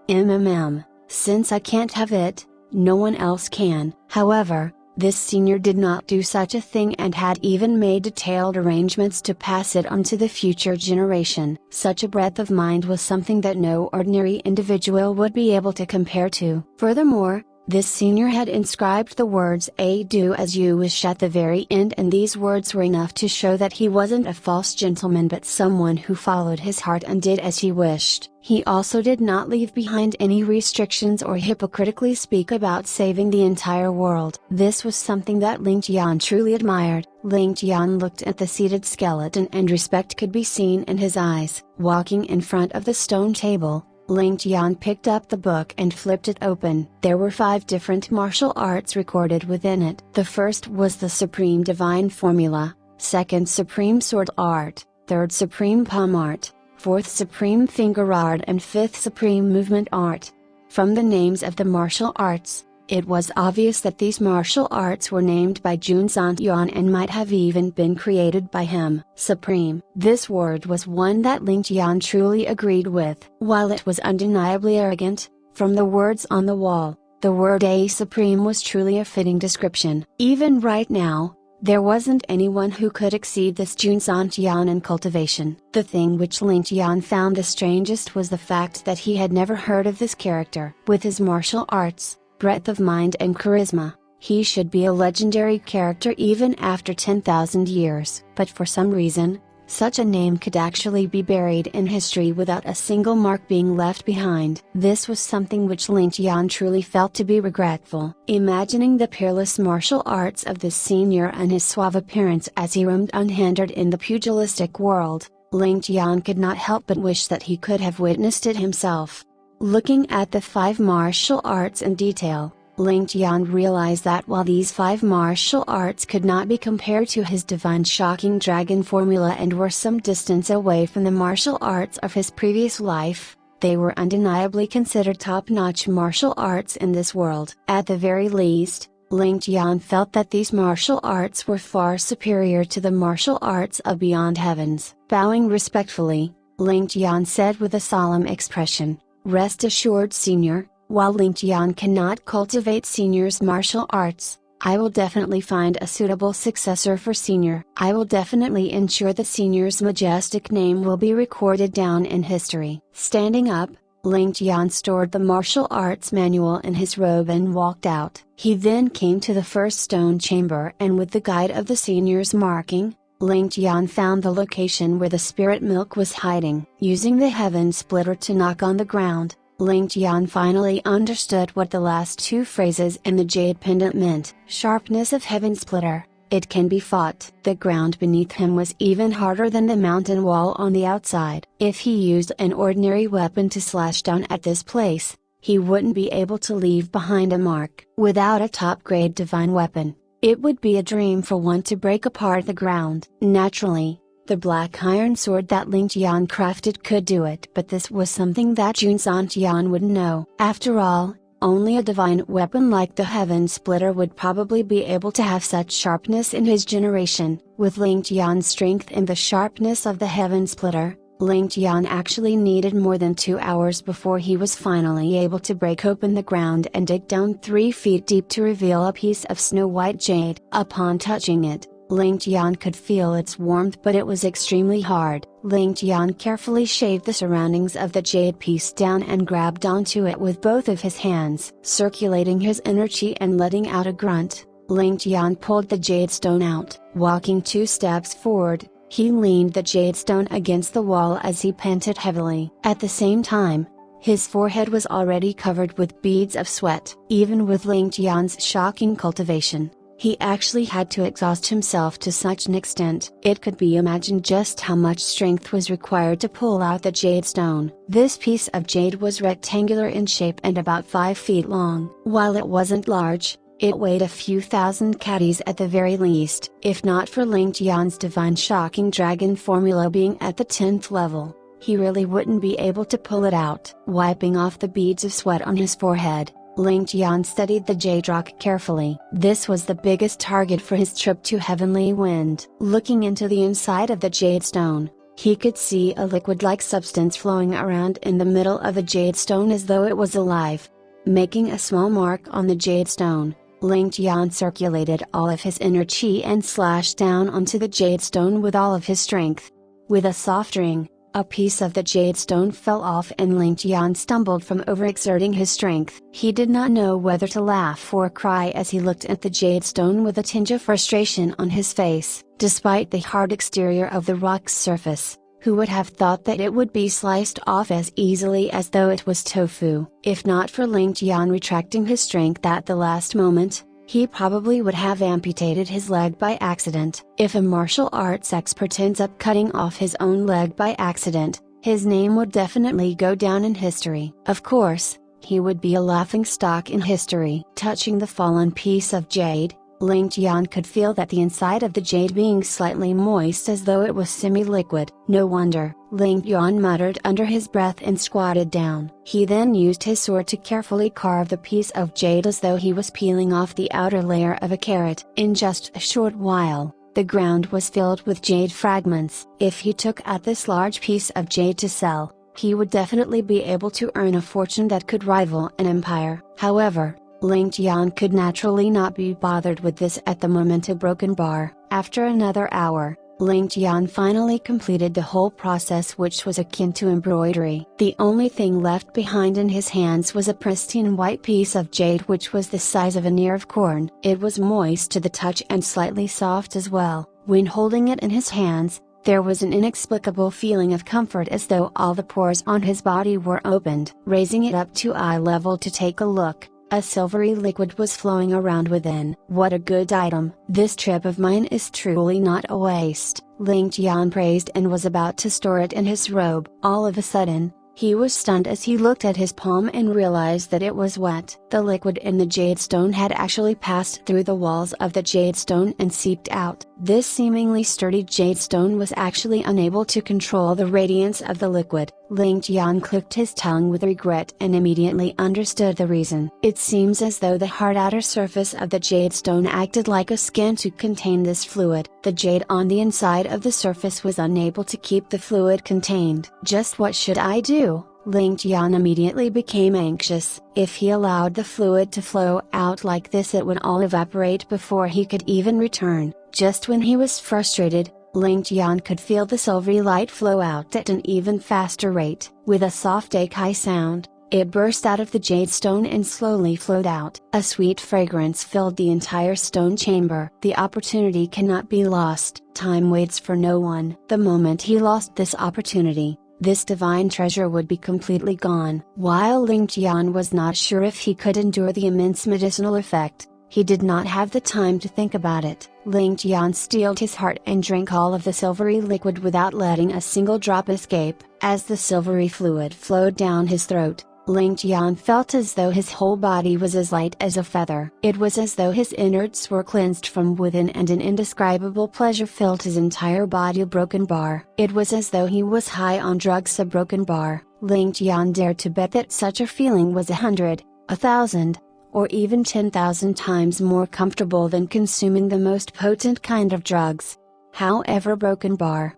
Since I can't have it, no one else can. However, this senior did not do such a thing and had even made detailed arrangements to pass it on to the future generation. Such a breadth of mind was something that no ordinary individual would be able to compare to. Furthermore, this senior had inscribed the words "A do as you wish" at the very end, and these words were enough to show that he wasn't a false gentleman but someone who followed his heart and did as he wished. He also did not leave behind any restrictions or hypocritically speak about saving the entire world. This was something that Ling Tian truly admired. Ling Tian looked at the seated skeleton and respect could be seen in his eyes. Walking in front of the stone table, Ling Tian picked up the book and flipped it open. There were 5 different martial arts recorded within it. The first was the Supreme Divine Formula, second Supreme Sword Art, third Supreme Palm Art, fourth Supreme Finger Art and fifth Supreme Movement Art. From the names of the martial arts, it was obvious that these martial arts were named by Junzan Yuan and might have even been created by him. Supreme. This word was one that Ling Tian truly agreed with. While it was undeniably arrogant, from the words on the wall, the word "A Supreme" was truly a fitting description. Even right now, there wasn't anyone who could exceed this Junzan Tian in cultivation. The thing which Ling Tian found the strangest was the fact that he had never heard of this character. With his martial arts, breadth of mind and charisma, he should be a legendary character even after 10,000 years. But for some reason, such a name could actually be buried in history without a single mark being left behind. This was something which Ling Tian truly felt to be regretful. Imagining the peerless martial arts of this senior and his suave appearance as he roamed unhindered in the pugilistic world, Ling Tian could not help but wish that he could have witnessed it himself. Looking at the 5 martial arts in detail, Ling Tian realized that while these 5 martial arts could not be compared to his divine shocking dragon formula and were some distance away from the martial arts of his previous life, they were undeniably considered top-notch martial arts in this world. At the very least, Ling Tian felt that these martial arts were far superior to the martial arts of Beyond Heavens. Bowing respectfully, Ling Tian said with a solemn expression, "Rest assured, Senior, while Ling Tian cannot cultivate Senior's martial arts, I will definitely find a suitable successor for Senior. I will definitely ensure that Senior's majestic name will be recorded down in history." Standing up, Ling Tian stored the martial arts manual in his robe and walked out. He then came to the first stone chamber and with the guide of the Senior's marking, Ling Tian found the location where the spirit milk was hiding. Using the heaven splitter to knock on the ground, Ling Tian finally understood what the last 2 phrases in the jade pendant meant. Sharpness of heaven splitter, it can be fought. The ground beneath him was even harder than the mountain wall on the outside. If he used an ordinary weapon to slash down at this place, he wouldn't be able to leave behind a mark. Without a top-grade divine weapon, it would be a dream for one to break apart the ground. Naturally, the black iron sword that Ling Tian crafted could do it, but this was something that Junzan Tian wouldn't know. After all, only a divine weapon like the Heaven Splitter would probably be able to have such sharpness in his generation. With Ling Tian's strength and the sharpness of the Heaven Splitter, Ling Tian actually needed more than 2 hours before he was finally able to break open the ground and dig down 3 feet deep to reveal a piece of snow-white jade. Upon touching it, Ling Tian could feel its warmth, but it was extremely hard. Ling Tian carefully shaved the surroundings of the jade piece down and grabbed onto it with both of his hands. Circulating his energy and letting out a grunt, Ling Tian pulled the jade stone out. Walking 2 steps forward, he leaned the jade stone against the wall as he panted heavily. At the same time, his forehead was already covered with beads of sweat. Even with Ling Tian's shocking cultivation, he actually had to exhaust himself to such an extent. It could be imagined just how much strength was required to pull out the jade stone. This piece of jade was rectangular in shape and about 5 feet long. While it wasn't large, it weighed a few thousand catties at the very least. If not for Ling Tian's divine shocking dragon formula being at the 10th level, he really wouldn't be able to pull it out. Wiping off the beads of sweat on his forehead, Ling Tian studied the jade rock carefully. This was the biggest target for his trip to Heavenly Wind. Looking into the inside of the jade stone, He could see a liquid-like substance flowing around in the middle of the jade stone as though it was alive. Making a small mark on the jade stone, Ling Tian circulated all of his inner chi and slashed down onto the jade stone with all of his strength. With a soft ring, a piece of the jade stone fell off and Ling Tian stumbled from overexerting his strength. He did not know whether to laugh or cry as he looked at the jade stone with a tinge of frustration on his face. Despite the hard exterior of the rock's surface, who would have thought that it would be sliced off as easily as though it was tofu? If not for Ling Tian retracting his strength at the last moment, he probably would have amputated his leg by accident. If a martial arts expert ends up cutting off his own leg by accident, his name would definitely go down in history. Of course, he would be a laughingstock in history. Touching the fallen piece of jade, Ling Tian could feel that the inside of the jade being slightly moist as though it was semi-liquid. No wonder, Ling Tian muttered under his breath and squatted down. He then used his sword to carefully carve the piece of jade as though he was peeling off the outer layer of a carrot. In just a short while, the ground was filled with jade fragments. If he took out this large piece of jade to sell, he would definitely be able to earn a fortune that could rival an empire. However, Ling Tian could naturally not be bothered with this at the moment. A broken bar. After another hour, Ling Tian finally completed the whole process, which was akin to embroidery. The only thing left behind in his hands was a pristine white piece of jade which was the size of an ear of corn. It was moist to the touch and slightly soft as well. When holding it in his hands, there was an inexplicable feeling of comfort as though all the pores on his body were opened. Raising it up to eye level to take a look, a silvery liquid was flowing around within. What a good item! This trip of mine is truly not a waste, Ling Tian praised and was about to store it in his robe. All of a sudden, he was stunned as he looked at his palm and realized that it was wet. The liquid in the jade stone had actually passed through the walls of the jade stone and seeped out. This seemingly sturdy jade stone was actually unable to control the radiance of the liquid. Ling Tian clicked his tongue with regret and immediately understood the reason. It seems as though the hard outer surface of the jade stone acted like a skin to contain this fluid. The jade on the inside of the surface was unable to keep the fluid contained. Just what should I do? Ling Tian immediately became anxious. If he allowed the fluid to flow out like this, it would all evaporate before he could even return. Just when he was frustrated, Ling Tian could feel the silvery light flow out at an even faster rate. With a soft "kai" sound, it burst out of the jade stone and slowly flowed out. A sweet fragrance filled the entire stone chamber. The opportunity cannot be lost. Time waits for no one. The moment he lost this opportunity, this divine treasure would be completely gone. While Ling Tian was not sure if he could endure the immense medicinal effect, he did not have the time to think about it. Ling Tian steeled his heart and drank all of the silvery liquid without letting a single drop escape. As the silvery fluid flowed down his throat, Ling Tian felt as though his whole body was as light as a feather. It was as though his innards were cleansed from within and an indescribable pleasure filled his entire body. A broken bar. It was as though he was high on drugs. A broken bar. Ling Tian dared to bet that such a feeling was 100, 1,000, or even 10,000 times more comfortable than consuming the most potent kind of drugs. However, broken bar.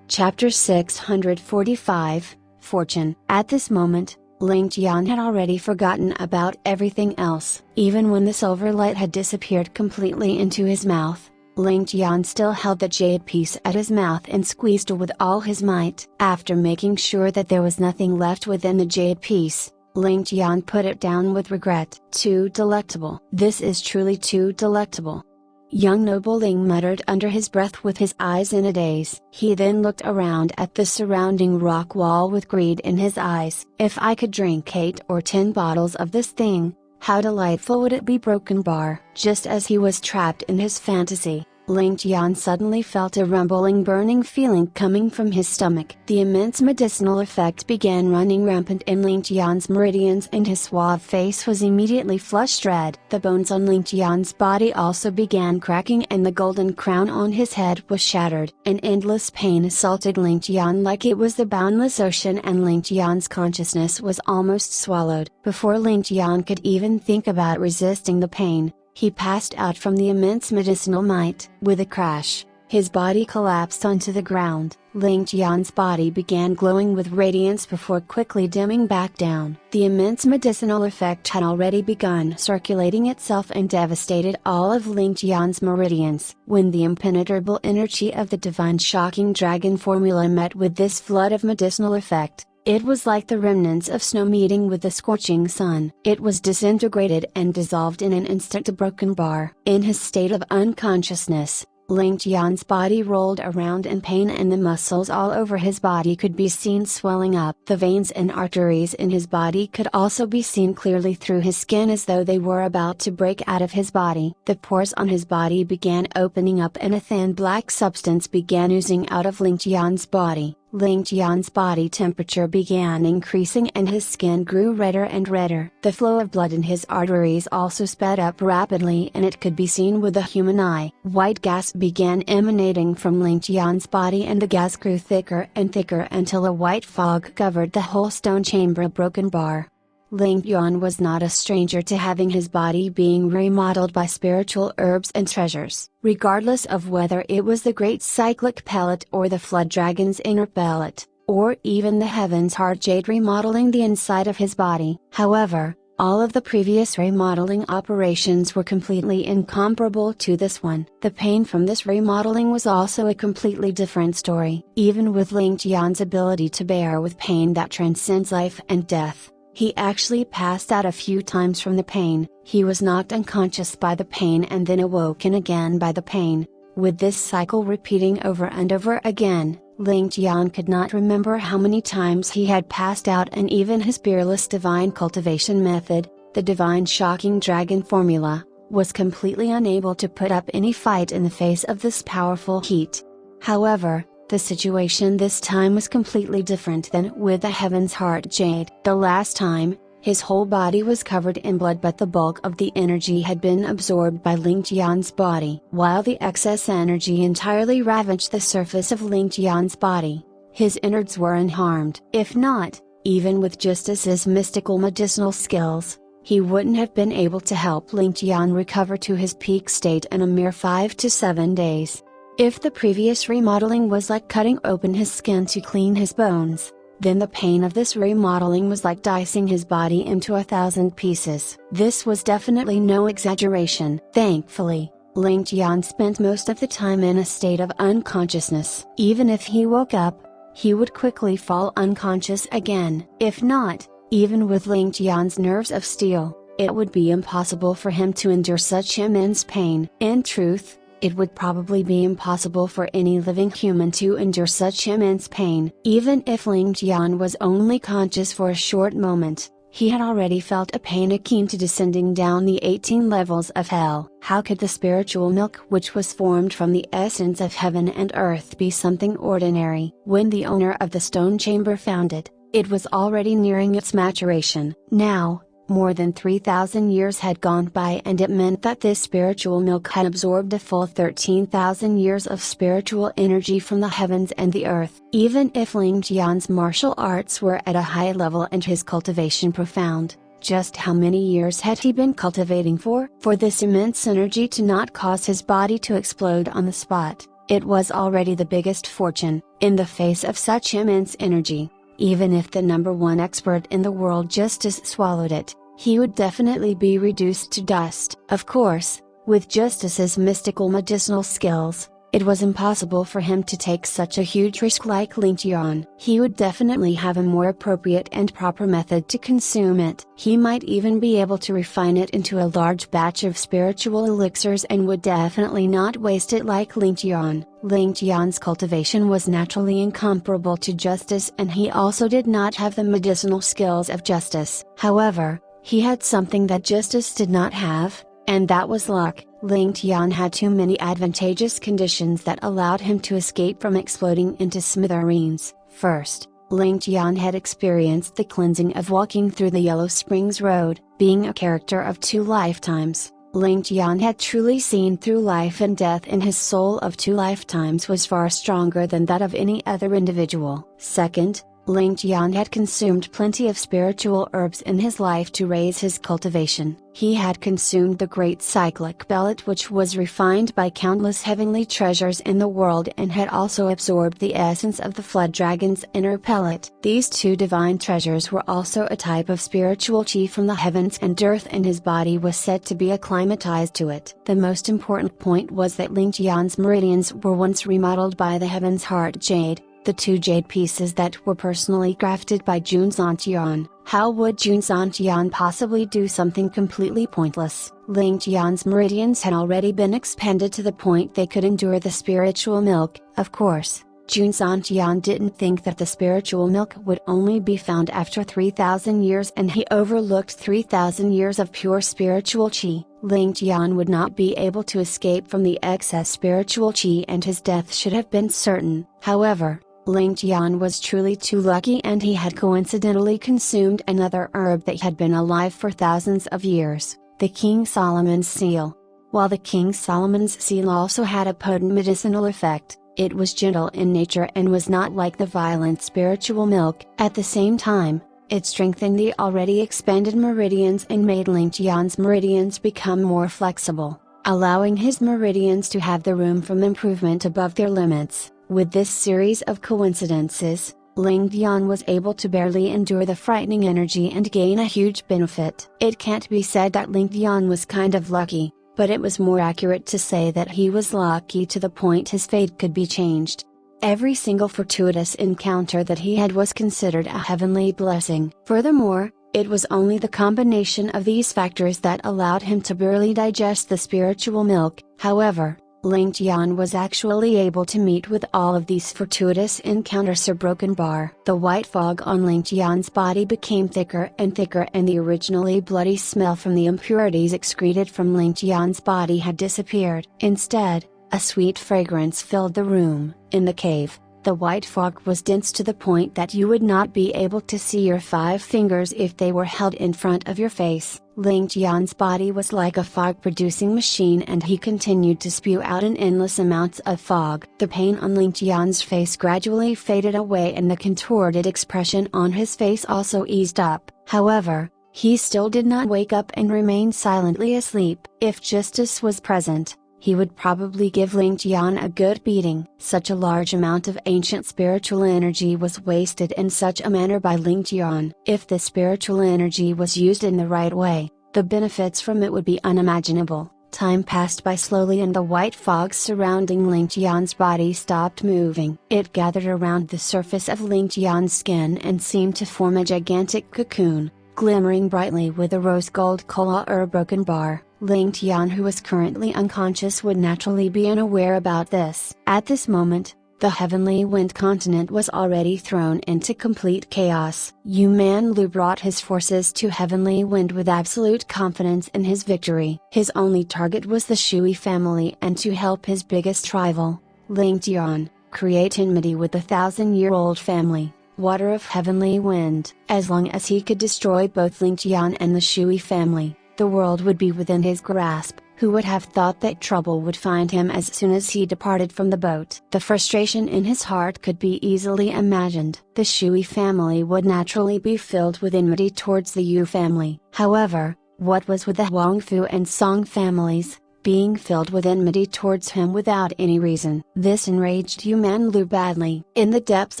Chapter 645, Fortune. At this moment, Ling Tian had already forgotten about everything else. Even when the silver light had disappeared completely into his mouth, Ling Tian still held the jade piece at his mouth and squeezed it with all his might. After making sure that there was nothing left within the jade piece, Ling Tian put it down with regret. Too delectable. This is truly too delectable. Young noble Ling muttered under his breath with his eyes in a daze. He then looked around at the surrounding rock wall with greed in his eyes. If I could drink 8 or 10 bottles of this thing, how delightful would it be. Broken bar. Just as he was trapped in his fantasy, Ling Tian suddenly felt a rumbling burning feeling coming from his stomach. The immense medicinal effect began running rampant in Ling Tian's meridians and his suave face was immediately flushed red. The bones on Ling Tian's body also began cracking and the golden crown on his head was shattered. An endless pain assaulted Ling Tian like it was the boundless ocean and Ling Tian's consciousness was almost swallowed. Before Ling Tian could even think about resisting the pain, he passed out from the immense medicinal might. With a crash, his body collapsed onto the ground. Ling Tian's body began glowing with radiance before quickly dimming back down. The immense medicinal effect had already begun circulating itself and devastated all of Ling Tian's meridians. When the impenetrable energy of the divine shocking dragon formula met with this flood of medicinal effect, it was like the remnants of snow meeting with the scorching sun. It was disintegrated and dissolved in an instant, a broken bar. In his state of unconsciousness, Ling Tian's body rolled around in pain and the muscles all over his body could be seen swelling up. The veins and arteries in his body could also be seen clearly through his skin as though they were about to break out of his body. The pores on his body began opening up and a thin black substance began oozing out of Ling Tian's body. Ling Tian's body temperature began increasing and his skin grew redder and redder. The flow of blood in his arteries also sped up rapidly and it could be seen with the human eye. White gas began emanating from Ling Tian's body and the gas grew thicker and thicker until a white fog covered the whole stone chamber, a broken bar. Ling Tian was not a stranger to having his body being remodeled by spiritual herbs and treasures. Regardless of whether it was the great cyclic pellet or the flood dragon's inner pellet, or even the heaven's heart jade remodeling the inside of his body. However, all of the previous remodeling operations were completely incomparable to this one. The pain from this remodeling was also a completely different story. Even with Ling Tian's ability to bear with pain that transcends life and death, he actually passed out a few times from the pain. He was knocked unconscious by the pain and then awoken again by the pain. With this cycle repeating over and over again, Ling Tian could not remember how many times he had passed out, and even his fearless divine cultivation method, the divine shocking dragon formula, was completely unable to put up any fight in the face of this powerful heat. However, the situation this time was completely different than with the Heaven's Heart Jade. The last time, his whole body was covered in blood, but the bulk of the energy had been absorbed by Ling Tian's body. While the excess energy entirely ravaged the surface of Ling Tian's body, his innards were unharmed. If not, even with Justice's mystical medicinal skills, he wouldn't have been able to help Ling Tian recover to his peak state in a mere 5 to 7 days. If the previous remodeling was like cutting open his skin to clean his bones, then the pain of this remodeling was like dicing his body into 1,000 pieces. This was definitely no exaggeration. Thankfully, Ling Tian spent most of the time in a state of unconsciousness. Even if he woke up, he would quickly fall unconscious again. If not, even with Ling Tian's nerves of steel, it would be impossible for him to endure such immense pain. In truth, it would probably be impossible for any living human to endure such immense pain. Even if Ling Tian was only conscious for a short moment, he had already felt a pain akin to descending down the 18 levels of hell. How could the spiritual milk which was formed from the essence of heaven and earth be something ordinary? When the owner of the stone chamber found it, it was already nearing its maturation. Now, more than 3,000 years had gone by, and it meant that this spiritual milk had absorbed a full 13,000 years of spiritual energy from the heavens and the earth. Even if Ling Tian's martial arts were at a high level and his cultivation profound, just how many years had he been cultivating for? For this immense energy to not cause his body to explode on the spot, it was already the biggest fortune. In the face of such immense energy, even if the #1 expert in the world Justice swallowed it, he would definitely be reduced to dust. Of course, with Justice's mystical medicinal skills, it was impossible for him to take such a huge risk like Ling Tian. He would definitely have a more appropriate and proper method to consume it. He might even be able to refine it into a large batch of spiritual elixirs and would definitely not waste it like Ling Tian. Ling Tian's cultivation was naturally incomparable to Justice, and he also did not have the medicinal skills of Justice. However, he had something that Justice did not have, and that was luck. Ling Tian had too many advantageous conditions that allowed him to escape from exploding into smithereens. First, Ling Tian had experienced the cleansing of walking through the Yellow Springs Road. Being a character of 2 lifetimes, Ling Tian had truly seen through life and death, and his soul of 2 lifetimes was far stronger than that of any other individual. Second, Ling Tian had consumed plenty of spiritual herbs in his life to raise his cultivation. He had consumed the great cyclic pellet, which was refined by countless heavenly treasures in the world, and had also absorbed the essence of the flood dragon's inner pellet. These 2 divine treasures were also a type of spiritual chi from the heavens and earth, and his body was said to be acclimatized to it. The most important point was that Ling Tian's meridians were once remodeled by the Heaven's Heart Jade, the 2 jade pieces that were personally crafted by Jun Tian. How would Jun Tian possibly do something completely pointless? Ling Tian's meridians had already been expanded to the point they could endure the spiritual milk. Of course, Jun Tian didn't think that the spiritual milk would only be found after 3,000 years, and he overlooked 3,000 years of pure spiritual chi. Ling Tian would not be able to escape from the excess spiritual chi, and his death should have been certain. However, Ling Tian was truly too lucky, and he had coincidentally consumed another herb that had been alive for thousands of years, the King Solomon's seal. While the King Solomon's seal also had a potent medicinal effect, it was gentle in nature and was not like the violent spiritual milk. At the same time, it strengthened the already expanded meridians and made Ling Tian's meridians become more flexible, allowing his meridians to have the room for improvement above their limits. With this series of coincidences, Ling Tian was able to barely endure the frightening energy and gain a huge benefit. It can't be said that Ling Tian was kind of lucky, but it was more accurate to say that he was lucky to the point his fate could be changed. Every single fortuitous encounter that he had was considered a heavenly blessing. Furthermore, it was only the combination of these factors that allowed him to barely digest the spiritual milk. However, Ling Tian was actually able to meet with all of these fortuitous encounters a broken bar. The white fog on Ling Tian's body became thicker, and the originally bloody smell from the impurities excreted from Ling Tian's body had disappeared. Instead, a sweet fragrance filled the room. In the cave, the white fog was dense to the point that you would not be able to see your 5 fingers if they were held in front of your face. Ling Tian's body was like a fog-producing machine, and he continued to spew out in endless amounts of fog. The pain on Ling Tian's face gradually faded away, and the contorted expression on his face also eased up. However, he still did not wake up and remained silently asleep. If justice was present, he would probably give Ling Tian a good beating. Such a large amount of ancient spiritual energy was wasted in such a manner by Ling Tian. If the spiritual energy was used in the right way, the benefits from it would be unimaginable. Time passed by slowly, and the white fog surrounding Ling Tian's body stopped moving. It gathered around the surface of Ling Tian's skin and seemed to form a gigantic cocoon, glimmering brightly with a rose gold color or a broken bar. Ling Tian, who was currently unconscious, would naturally be unaware about this. At this moment, the heavenly wind continent was already thrown into complete chaos. Yu Manlu brought his forces to heavenly wind with absolute confidence in his victory. His only target was the Shui family, and to help his biggest rival, Ling Tian, create enmity with the 1,000-year-old family, Water of Heavenly Wind. As long as he could destroy both Ling Tian and the Shui family, the world would be within his grasp. Who would have thought that trouble would find him as soon as he departed from the boat? The frustration in his heart could be easily imagined. The Shui family would naturally be filled with enmity towards the Yu family. However, what was with the Huangfu and Song families, being filled with enmity towards him without any reason? This enraged Yu Manlu badly. In the depths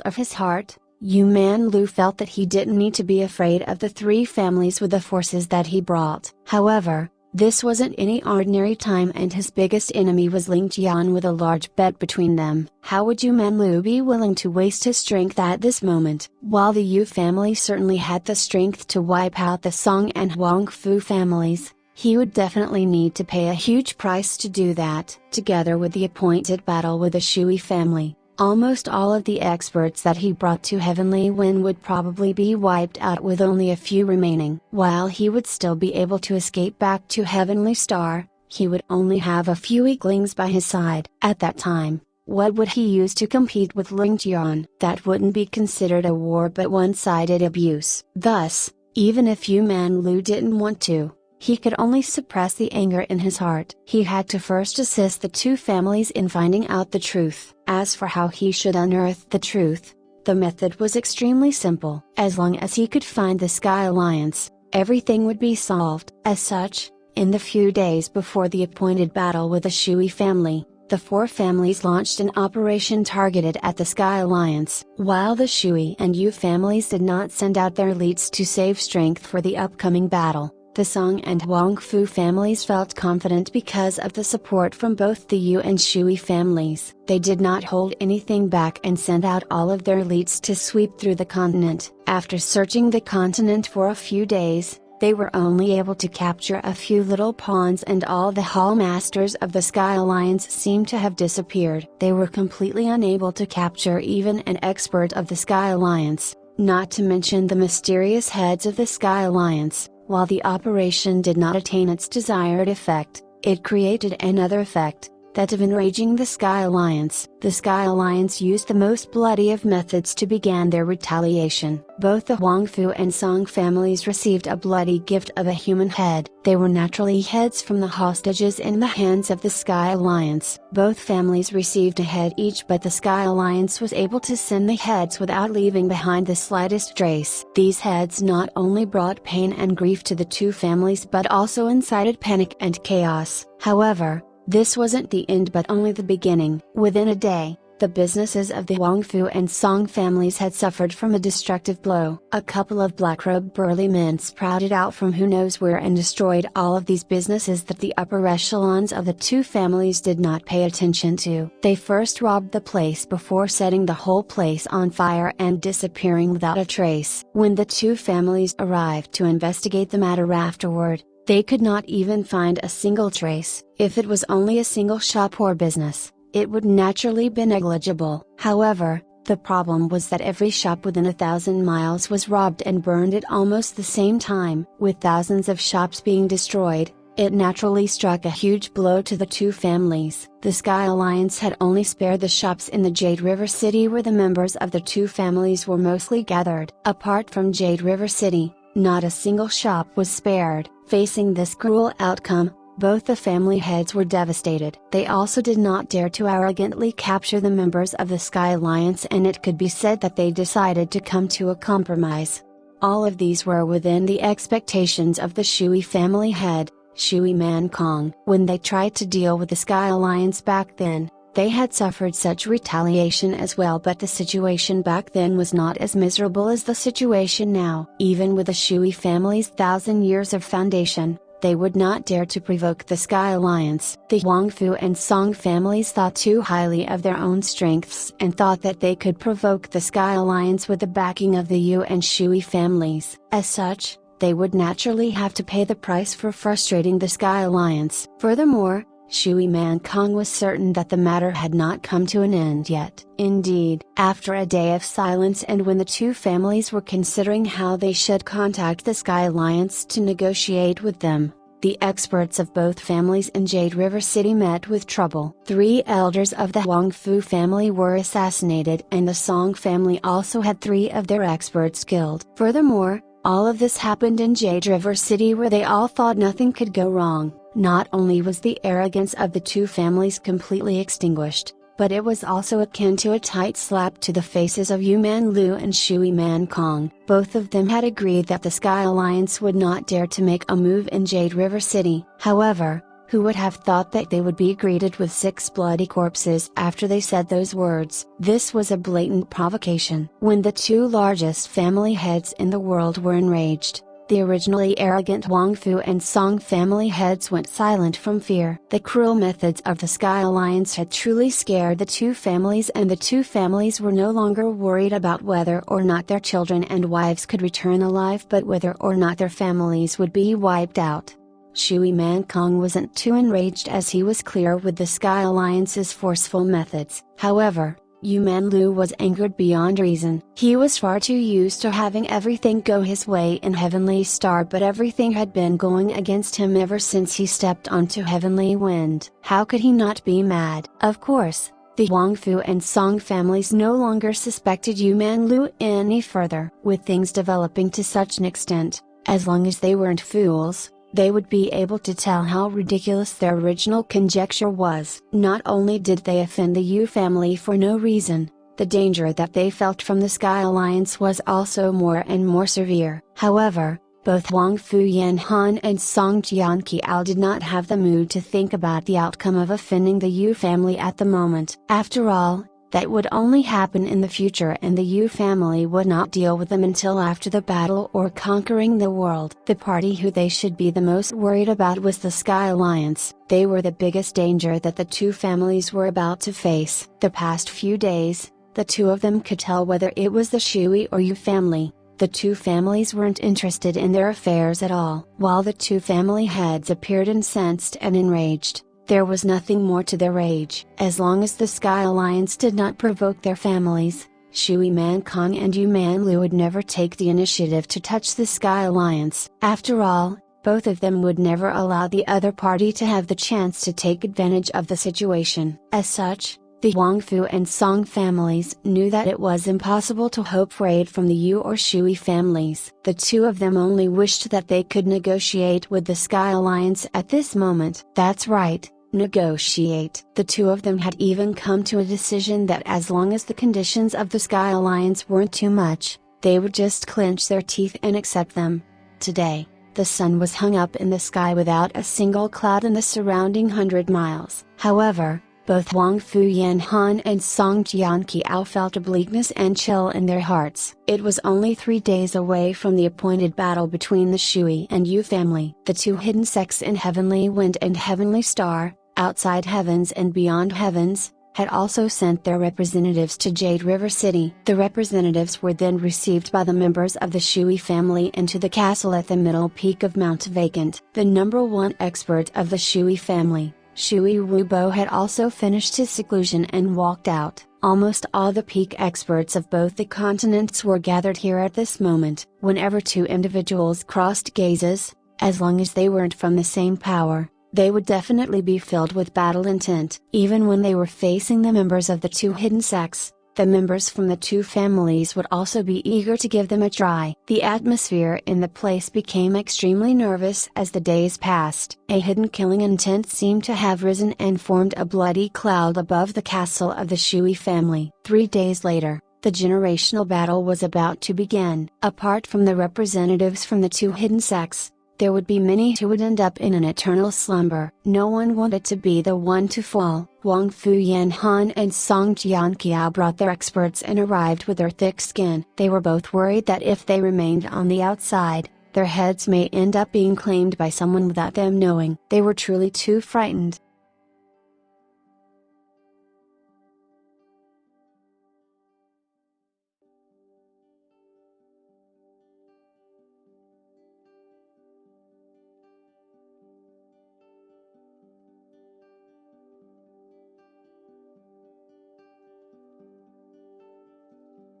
of his heart, Yu Manlu felt that he didn't need to be afraid of the 3 families with the forces that he brought. However, this wasn't any ordinary time, and his biggest enemy was Ling Tian with a large bet between them. How would Yu Manlu be willing to waste his strength at this moment? While the Yu family certainly had the strength to wipe out the Song and Huangfu families, he would definitely need to pay a huge price to do that. Together with the appointed battle with the Shui family, almost all of the experts that he brought to Heavenly Wind would probably be wiped out, with only a few remaining. While he would still be able to escape back to Heavenly Star, he would only have a few weaklings by his side. At that time, what would he use to compete with Ling Tian? That wouldn't be considered a war but one-sided abuse. Thus, even if Yu Man Lu didn't want to, he could only suppress the anger in his heart. He had to first assist the two families in finding out the truth. As for how he should unearth the truth, the method was extremely simple. As long as he could find the Sky Alliance, everything would be solved. As such, in the few days before the appointed battle with the Shui family, the four families launched an operation targeted at the Sky Alliance. While the Shui and Yu families did not send out their elites to save strength for the upcoming battle, the Song and Huang Fu families felt confident because of the support from both the Yu and Shui families. They did not hold anything back and sent out all of their elites to sweep through the continent. After searching the continent for a few days, they were only able to capture a few little pawns, and all the hall masters of the Sky Alliance seemed to have disappeared. They were completely unable to capture even an expert of the Sky Alliance, not to mention the mysterious heads of the Sky Alliance. While the operation did not attain its desired effect, it created another effect, that of enraging the Sky Alliance. The Sky Alliance used the most bloody of methods to begin their retaliation. Both the Huang Fu and Song families received a bloody gift of a human head. They were naturally heads from the hostages in the hands of the Sky Alliance. Both families received a head each, but the Sky Alliance was able to send the heads without leaving behind the slightest trace. These heads not only brought pain and grief to the two families but also incited panic and chaos. However, this wasn't the end but only the beginning. Within a day, the businesses of the Huang Fu and Song families had suffered from a destructive blow. A couple of black-robed burly men sprouted out from who knows where and destroyed all of these businesses that the upper echelons of the two families did not pay attention to. They first robbed the place before setting the whole place on fire and disappearing without a trace. When the two families arrived to investigate the matter afterward, they could not even find a single trace. If it was only a single shop or business, it would naturally be negligible. However, the problem was that every shop within 1,000 miles was robbed and burned at almost the same time. With thousands of shops being destroyed, it naturally struck a huge blow to the two families. The Sky Alliance had only spared the shops in the Jade River City where the members of the two families were mostly gathered. Apart from Jade River City, not a single shop was spared. Facing this cruel outcome, both the family heads were devastated. They also did not dare to arrogantly capture the members of the Sky Alliance, and it could be said that they decided to come to a compromise. All of these were within the expectations of the Shui family head, Shui Man Kong. When they tried to deal with the Sky Alliance back then, they had suffered such retaliation as well, but the situation back then was not as miserable as the situation now. Even with the Shui family's 1,000 years of foundation, they would not dare to provoke the Sky Alliance. The Huang Fu and Song families thought too highly of their own strengths and thought that they could provoke the Sky Alliance with the backing of the Yu and Shui families. As such, they would naturally have to pay the price for frustrating the Sky Alliance. Furthermore, Shui Man Kong was certain that the matter had not come to an end yet. Indeed, after a day of silence and when the two families were considering how they should contact the Sky Alliance to negotiate with them, the experts of both families in Jade River City met with trouble. 3 elders of the Huang Fu family were assassinated, and the Song family also had 3 of their experts killed. Furthermore, all of this happened in Jade River City where they all thought nothing could go wrong. Not only was the arrogance of the two families completely extinguished, but it was also akin to a tight slap to the faces of Yu Man Lu and Shui Man Kong. Both of them had agreed that the Sky Alliance would not dare to make a move in Jade River City. However, who would have thought that they would be greeted with 6 bloody corpses after they said those words? This was a blatant provocation. When the 2 largest family heads in the world were enraged, the originally arrogant Huang Fu and Song family heads went silent from fear. The cruel methods of the Sky Alliance had truly scared the 2 families, and the 2 families were no longer worried about whether or not their children and wives could return alive, but whether or not their families would be wiped out. Shui Man Kong wasn't too enraged as he was clear with the Sky Alliance's forceful methods. However, Yu Manlu was angered beyond reason. He was far too used to having everything go his way in Heavenly Star, but everything had been going against him ever since he stepped onto Heavenly Wind. How could he not be mad? Of course, the Huangfu and Song families no longer suspected Yu Manlu any further. With things developing to such an extent, as long as they weren't fools, they would be able to tell how ridiculous their original conjecture was. Not only did they offend the Yu family for no reason, the danger that they felt from the Sky Alliance was also more and more severe. However, both Wang Fu Yanhan and Song Jianqiao did not have the mood to think about the outcome of offending the Yu family at the moment. After all, that would only happen in the future, and the Yu family would not deal with them until after the battle or conquering the world. The party who they should be the most worried about was the Sky Alliance. They were the biggest danger that the two families were about to face. The past few days, the two of them could tell whether it was the Shui or Yu family. The two families weren't interested in their affairs at all. While the two family heads appeared incensed and enraged, there was nothing more to their rage. As long as the Sky Alliance did not provoke their families, Shui Mankang and Yu Manlu would never take the initiative to touch the Sky Alliance. After all, both of them would never allow the other party to have the chance to take advantage of the situation. As such, the Huangfu and Song families knew that it was impossible to hope for aid from the Yu or Shui families. The two of them only wished that they could negotiate with the Sky Alliance at this moment. That's right. Negotiate. The two of them had even come to a decision that as long as the conditions of the Sky Alliance weren't too much, they would just clench their teeth and accept them. Today, the sun was hung up in the sky without a single cloud in the surrounding 100 miles. However, both Wang Fu Yanhan and Song Jianqiao felt a bleakness and chill in their hearts. It was only 3 days away from the appointed battle between the Shui and Yu family. The two hidden sects in Heavenly Wind and Heavenly Star, outside heavens and beyond heavens, had also sent their representatives to Jade River City. The representatives were then received by the members of the Shui family into the castle at the middle peak of Mount Vacant. The #1 expert of the Shui family, Shui Wubo, had also finished his seclusion and walked out. Almost all the peak experts of both the continents were gathered here at this moment. Whenever two individuals crossed gazes, as long as they weren't from the same power, they would definitely be filled with battle intent. Even when they were facing the members of the two hidden sects, the members from the two families would also be eager to give them a try. The atmosphere in the place became extremely nervous as the days passed. A hidden killing intent seemed to have risen and formed a bloody cloud above the castle of the Shui family. 3 days later, the generational battle was about to begin. Apart from the representatives from the two hidden sects, there would be many who would end up in an eternal slumber. No one wanted to be the one to fall. Wang Fu Yanhan and Song Jianqiao brought their experts and arrived with their thick skin. They were both worried that if they remained on the outside, their heads may end up being claimed by someone without them knowing. They were truly too frightened.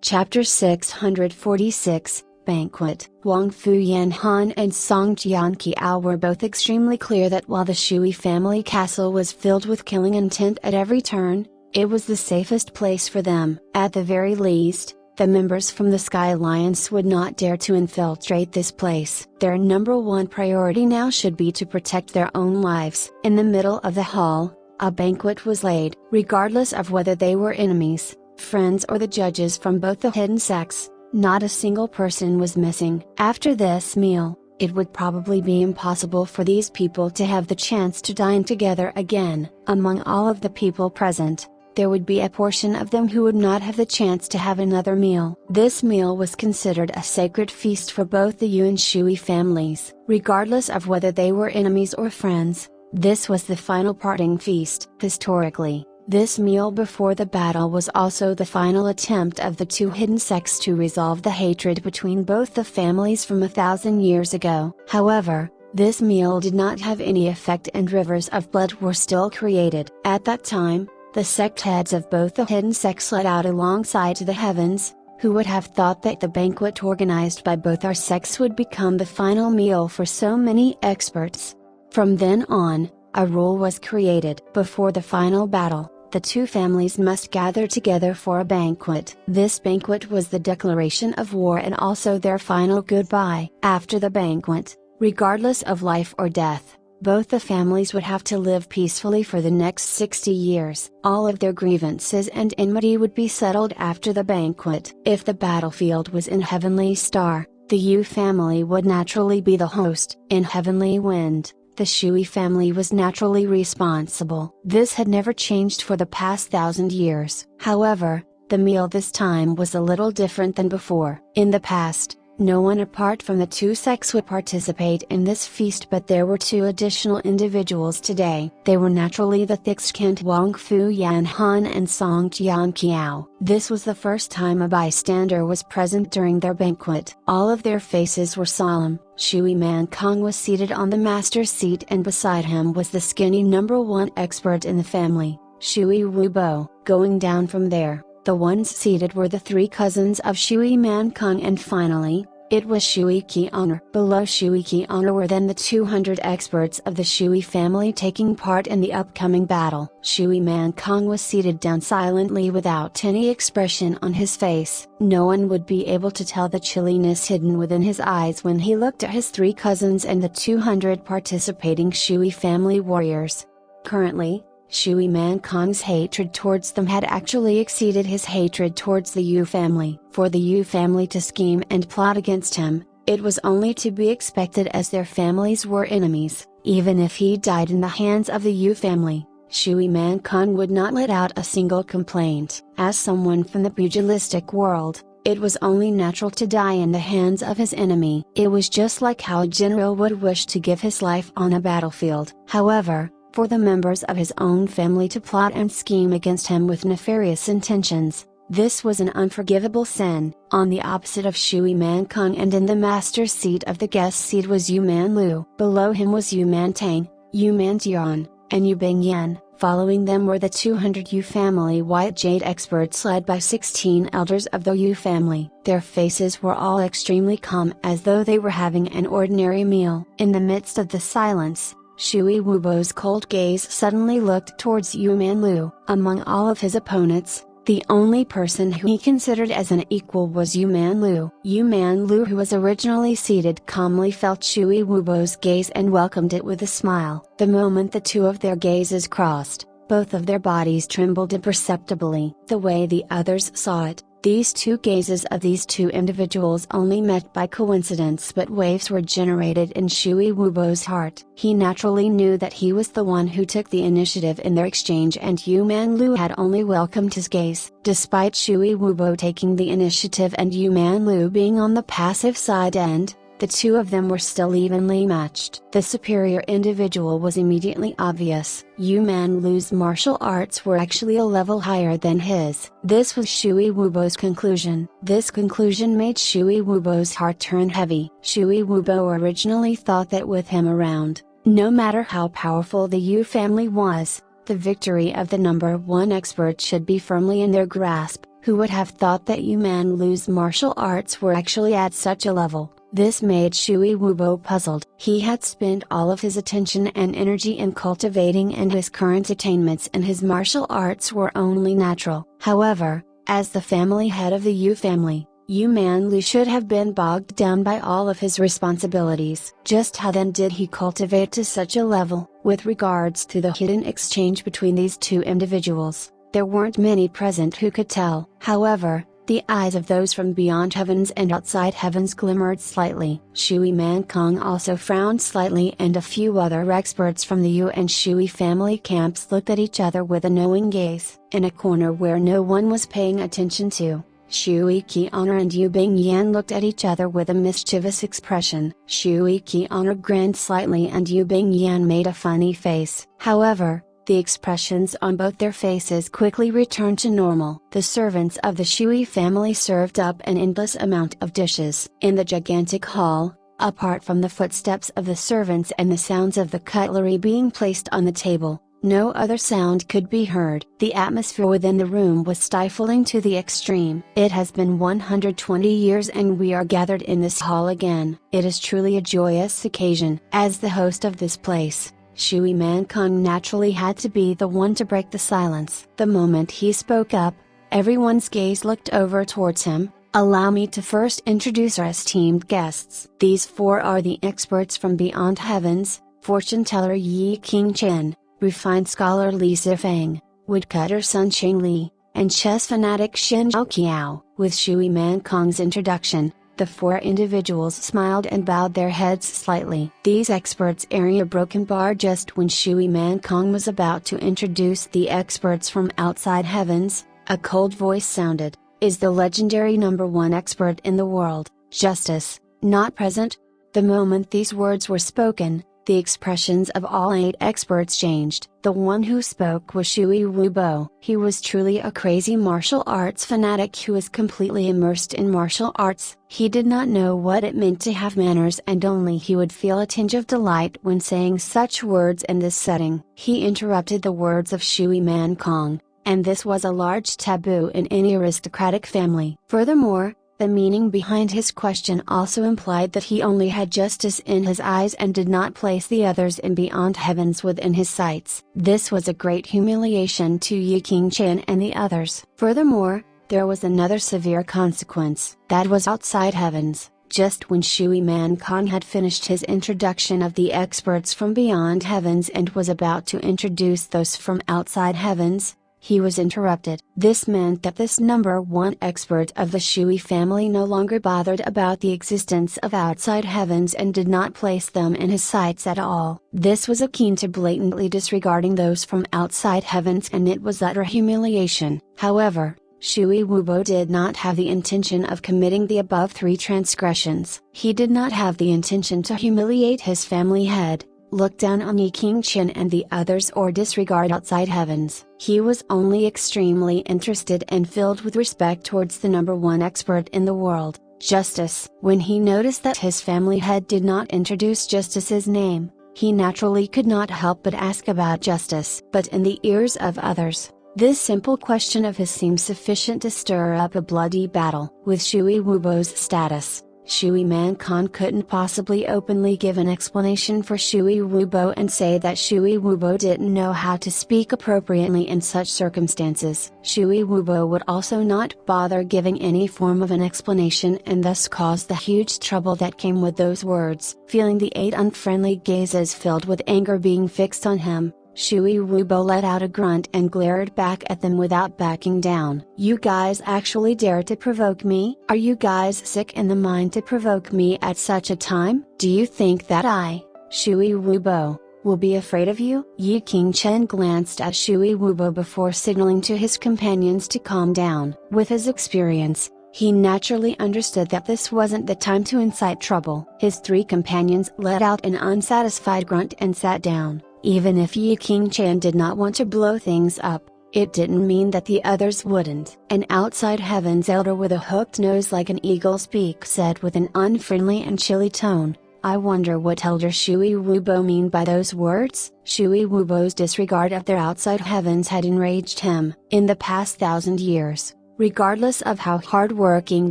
Chapter 646, Banquet. Wang Fu Yanhan and Song Jianqiao were both extremely clear that while the Shui family castle was filled with killing intent at every turn, it was the safest place for them. At the very least, the members from the Sky Alliance would not dare to infiltrate this place. Their #1 priority now should be to protect their own lives. In the middle of the hall, a banquet was laid. Regardless of whether they were enemies, friends or the judges from both the hidden sects, not a single person was missing. After this meal, it would probably be impossible for these people to have the chance to dine together again. Among all of the people present, there would be a portion of them who would not have the chance to have another meal. This meal was considered a sacred feast for both the Yu and Shui families. Regardless of whether they were enemies or friends, this was the final parting feast. Historically, this meal before the battle was also the final attempt of the two hidden sects to resolve the hatred between both the families from 1,000 years ago. However, this meal did not have any effect and rivers of blood were still created. At that time, The sect heads of both the hidden sects led out alongside to the heavens. Who would have thought that the banquet organized by both our sects would become the final meal for so many experts? From then on, a rule was created. Before the final battle, the two families must gather together for a banquet. This banquet was the declaration of war and also their final goodbye. After the banquet, regardless of life or death, both the families would have to live peacefully for the next 60 years. All of their grievances and enmity would be settled after the banquet. If the battlefield was in Heavenly Star, the Yu family would naturally be the host. In Heavenly Wind, the Shui family was naturally responsible. This had never changed for the past 1,000 years. However, the meal this time was a little different than before. In the past, no one apart from the two sects would participate in this feast, but there were two additional individuals today. They were naturally the thick-skinned Wang Fu Yan Han and Song Jian Qiao. This was the first time a bystander was present during their banquet. All of their faces were solemn. Shui Man Kong was seated on the master's seat, and beside him was the skinny number one expert in the family, Shui Wubo. Going down from there, the ones seated were the three cousins of Shui Man Kong, and finally, it was Shui Qi Honor. Below Shui Qi Honor were then the 200 experts of the Shui family taking part in the upcoming battle. Shui Man Kong was seated down silently without any expression on his face. No one would be able to tell the chilliness hidden within his eyes when he looked at his three cousins and the 200 participating Shui family warriors. Currently, Shui Man Kong's hatred towards them had actually exceeded his hatred towards the Yu family. For the Yu family to scheme and plot against him, it was only to be expected, as their families were enemies. Even if he died in the hands of the Yu family, Shui Man Kong would not let out a single complaint. As someone from the pugilistic world, it was only natural to die in the hands of his enemy. It was just like how a general would wish to give his life on a battlefield. However, for the members of his own family to plot and scheme against him with nefarious intentions, this was an unforgivable sin. On the opposite of Shui Man Kong and in the master's seat of the guest seat was Yu Man Lu. Below him was Yu Man Tang, Yu Man Tian, and Yu Bing Yan. Following them were the 200 Yu family white jade experts led by 16 elders of the Yu family. Their faces were all extremely calm, as though they were having an ordinary meal. In the midst of the silence, Shui Wubo's cold gaze suddenly looked towards Yu Man Lu. Among all of his opponents, the only person who he considered as an equal was Yu Man Lu. Yu Man Lu, who was originally seated calmly, felt Shui Wubo's gaze and welcomed it with a smile. The moment the two of their gazes crossed, both of their bodies trembled imperceptibly. The way the others saw it, these two gazes of these two individuals only met by coincidence, but waves were generated in Shui Wubo's heart. He naturally knew that he was the one who took the initiative in their exchange, and Yu Man Lu had only welcomed his gaze. Despite Shui Wubo taking the initiative and Yu Man Lu being on the passive side end, the two of them were still evenly matched. The superior individual was immediately obvious. Yu Man Lu's martial arts were actually a level higher than his. This was Shui Wubo's conclusion. This conclusion made Shui Wubo's heart turn heavy. Shui Wubo originally thought that with him around, no matter how powerful the Yu family was, the victory of the number one expert should be firmly in their grasp. Who would have thought that Yu Man Lu's martial arts were actually at such a level? This made Shui Wubo puzzled. He had spent all of his attention and energy in cultivating, and his current attainments in his martial arts were only natural. However, as the family head of the Yu family, Yu Man Lu should have been bogged down by all of his responsibilities. Just how then did he cultivate to such a level? With regards to the hidden exchange between these two individuals, there weren't many present who could tell. However, the eyes of those from beyond heavens and outside heavens glimmered slightly. Shui Man Kong also frowned slightly, and a few other experts from the Yu and Shui family camps looked at each other with a knowing gaze. In a corner where no one was paying attention to, Shui Qi Honor and Yu Bing Yan looked at each other with a mischievous expression. Shui Qi Honor grinned slightly and Yu Bing Yan made a funny face. However, the expressions on both their faces quickly returned to normal. The servants of the Shui family served up an endless amount of dishes. In the gigantic hall, apart from the footsteps of the servants and the sounds of the cutlery being placed on the table, No other sound could be heard. The atmosphere within the room was stifling to the extreme. It has been 120 years and we are gathered in this hall again. It is truly a joyous occasion. As the host of this place, Shui Man Kong naturally had to be the one to break the silence. The moment he spoke up, everyone's gaze looked over towards him. Allow me to first introduce our esteemed guests. These four are the experts from beyond heavens: fortune teller Yi Qingchen, refined scholar Li Zifeng, woodcutter Sun Ching Li, and chess fanatic Shen Zhaoqiao. With Shui Man Kong's introduction, the four individuals smiled and bowed their heads slightly. These experts area a broken bar just when Shui Man Kong was about to introduce the experts from outside heavens. A cold voice sounded. Is the legendary #1 expert in the world, Justice, not present? The moment these words were spoken, the expressions of all 8 experts changed. The one who spoke was Shui Wubo. He was truly a crazy martial arts fanatic who was completely immersed in martial arts. He did not know what it meant to have manners, and only he would feel a tinge of delight when saying such words in this setting. He interrupted the words of Shui Man Kong, and this was a large taboo in any aristocratic family. Furthermore, the meaning behind his question also implied that he only had justice in his eyes and did not place the others in beyond heavens within his sights. This was a great humiliation to Yi Qingchen and the others. Furthermore, there was another severe consequence. That was outside heavens. Just when Shui Man Kong had finished his introduction of the experts from beyond heavens and was about to introduce those from outside heavens, he was interrupted. This meant that this #1 expert of the Shui family no longer bothered about the existence of outside heavens and did not place them in his sights at all. This was akin to blatantly disregarding those from outside heavens, and it was utter humiliation. However, Shui Wubo did not have the intention of committing the above 3 transgressions. He did not have the intention to humiliate his family head, look down on Yi Qingchen and the others, or disregard outside heavens. He was only extremely interested and filled with respect towards the #1 expert in the world, Justice. When he noticed that his family head did not introduce Justice's name, he naturally could not help but ask about Justice. But in the ears of others, this simple question of his seemed sufficient to stir up a bloody battle. With Shui Wubo's status, Shui Man Kong couldn't possibly openly give an explanation for Shui Wubo and say that Shui Wubo didn't know how to speak appropriately in such circumstances. Shui Wubo would also not bother giving any form of an explanation and thus caused the huge trouble that came with those words. Feeling the 8 unfriendly gazes filled with anger being fixed on him, Shui Wubo let out a grunt and glared back at them without backing down. You guys actually dare to provoke me? Are you guys sick in the mind to provoke me at such a time? Do you think that I, Shui Wubo, will be afraid of you? Yi Qingchen glanced at Shui Wubo before signaling to his companions to calm down. With his experience, he naturally understood that this wasn't the time to incite trouble. His 3 companions let out an unsatisfied grunt and sat down. Even if Yi Qingchen did not want to blow things up, it didn't mean that the others wouldn't. An outside heavens elder with a hooked nose like an eagle's beak said with an unfriendly and chilly tone, I wonder what Elder Shui Wubo mean by those words? Shui Wubo's disregard of their outside heavens had enraged him. In the past 1,000 years, regardless of how hard-working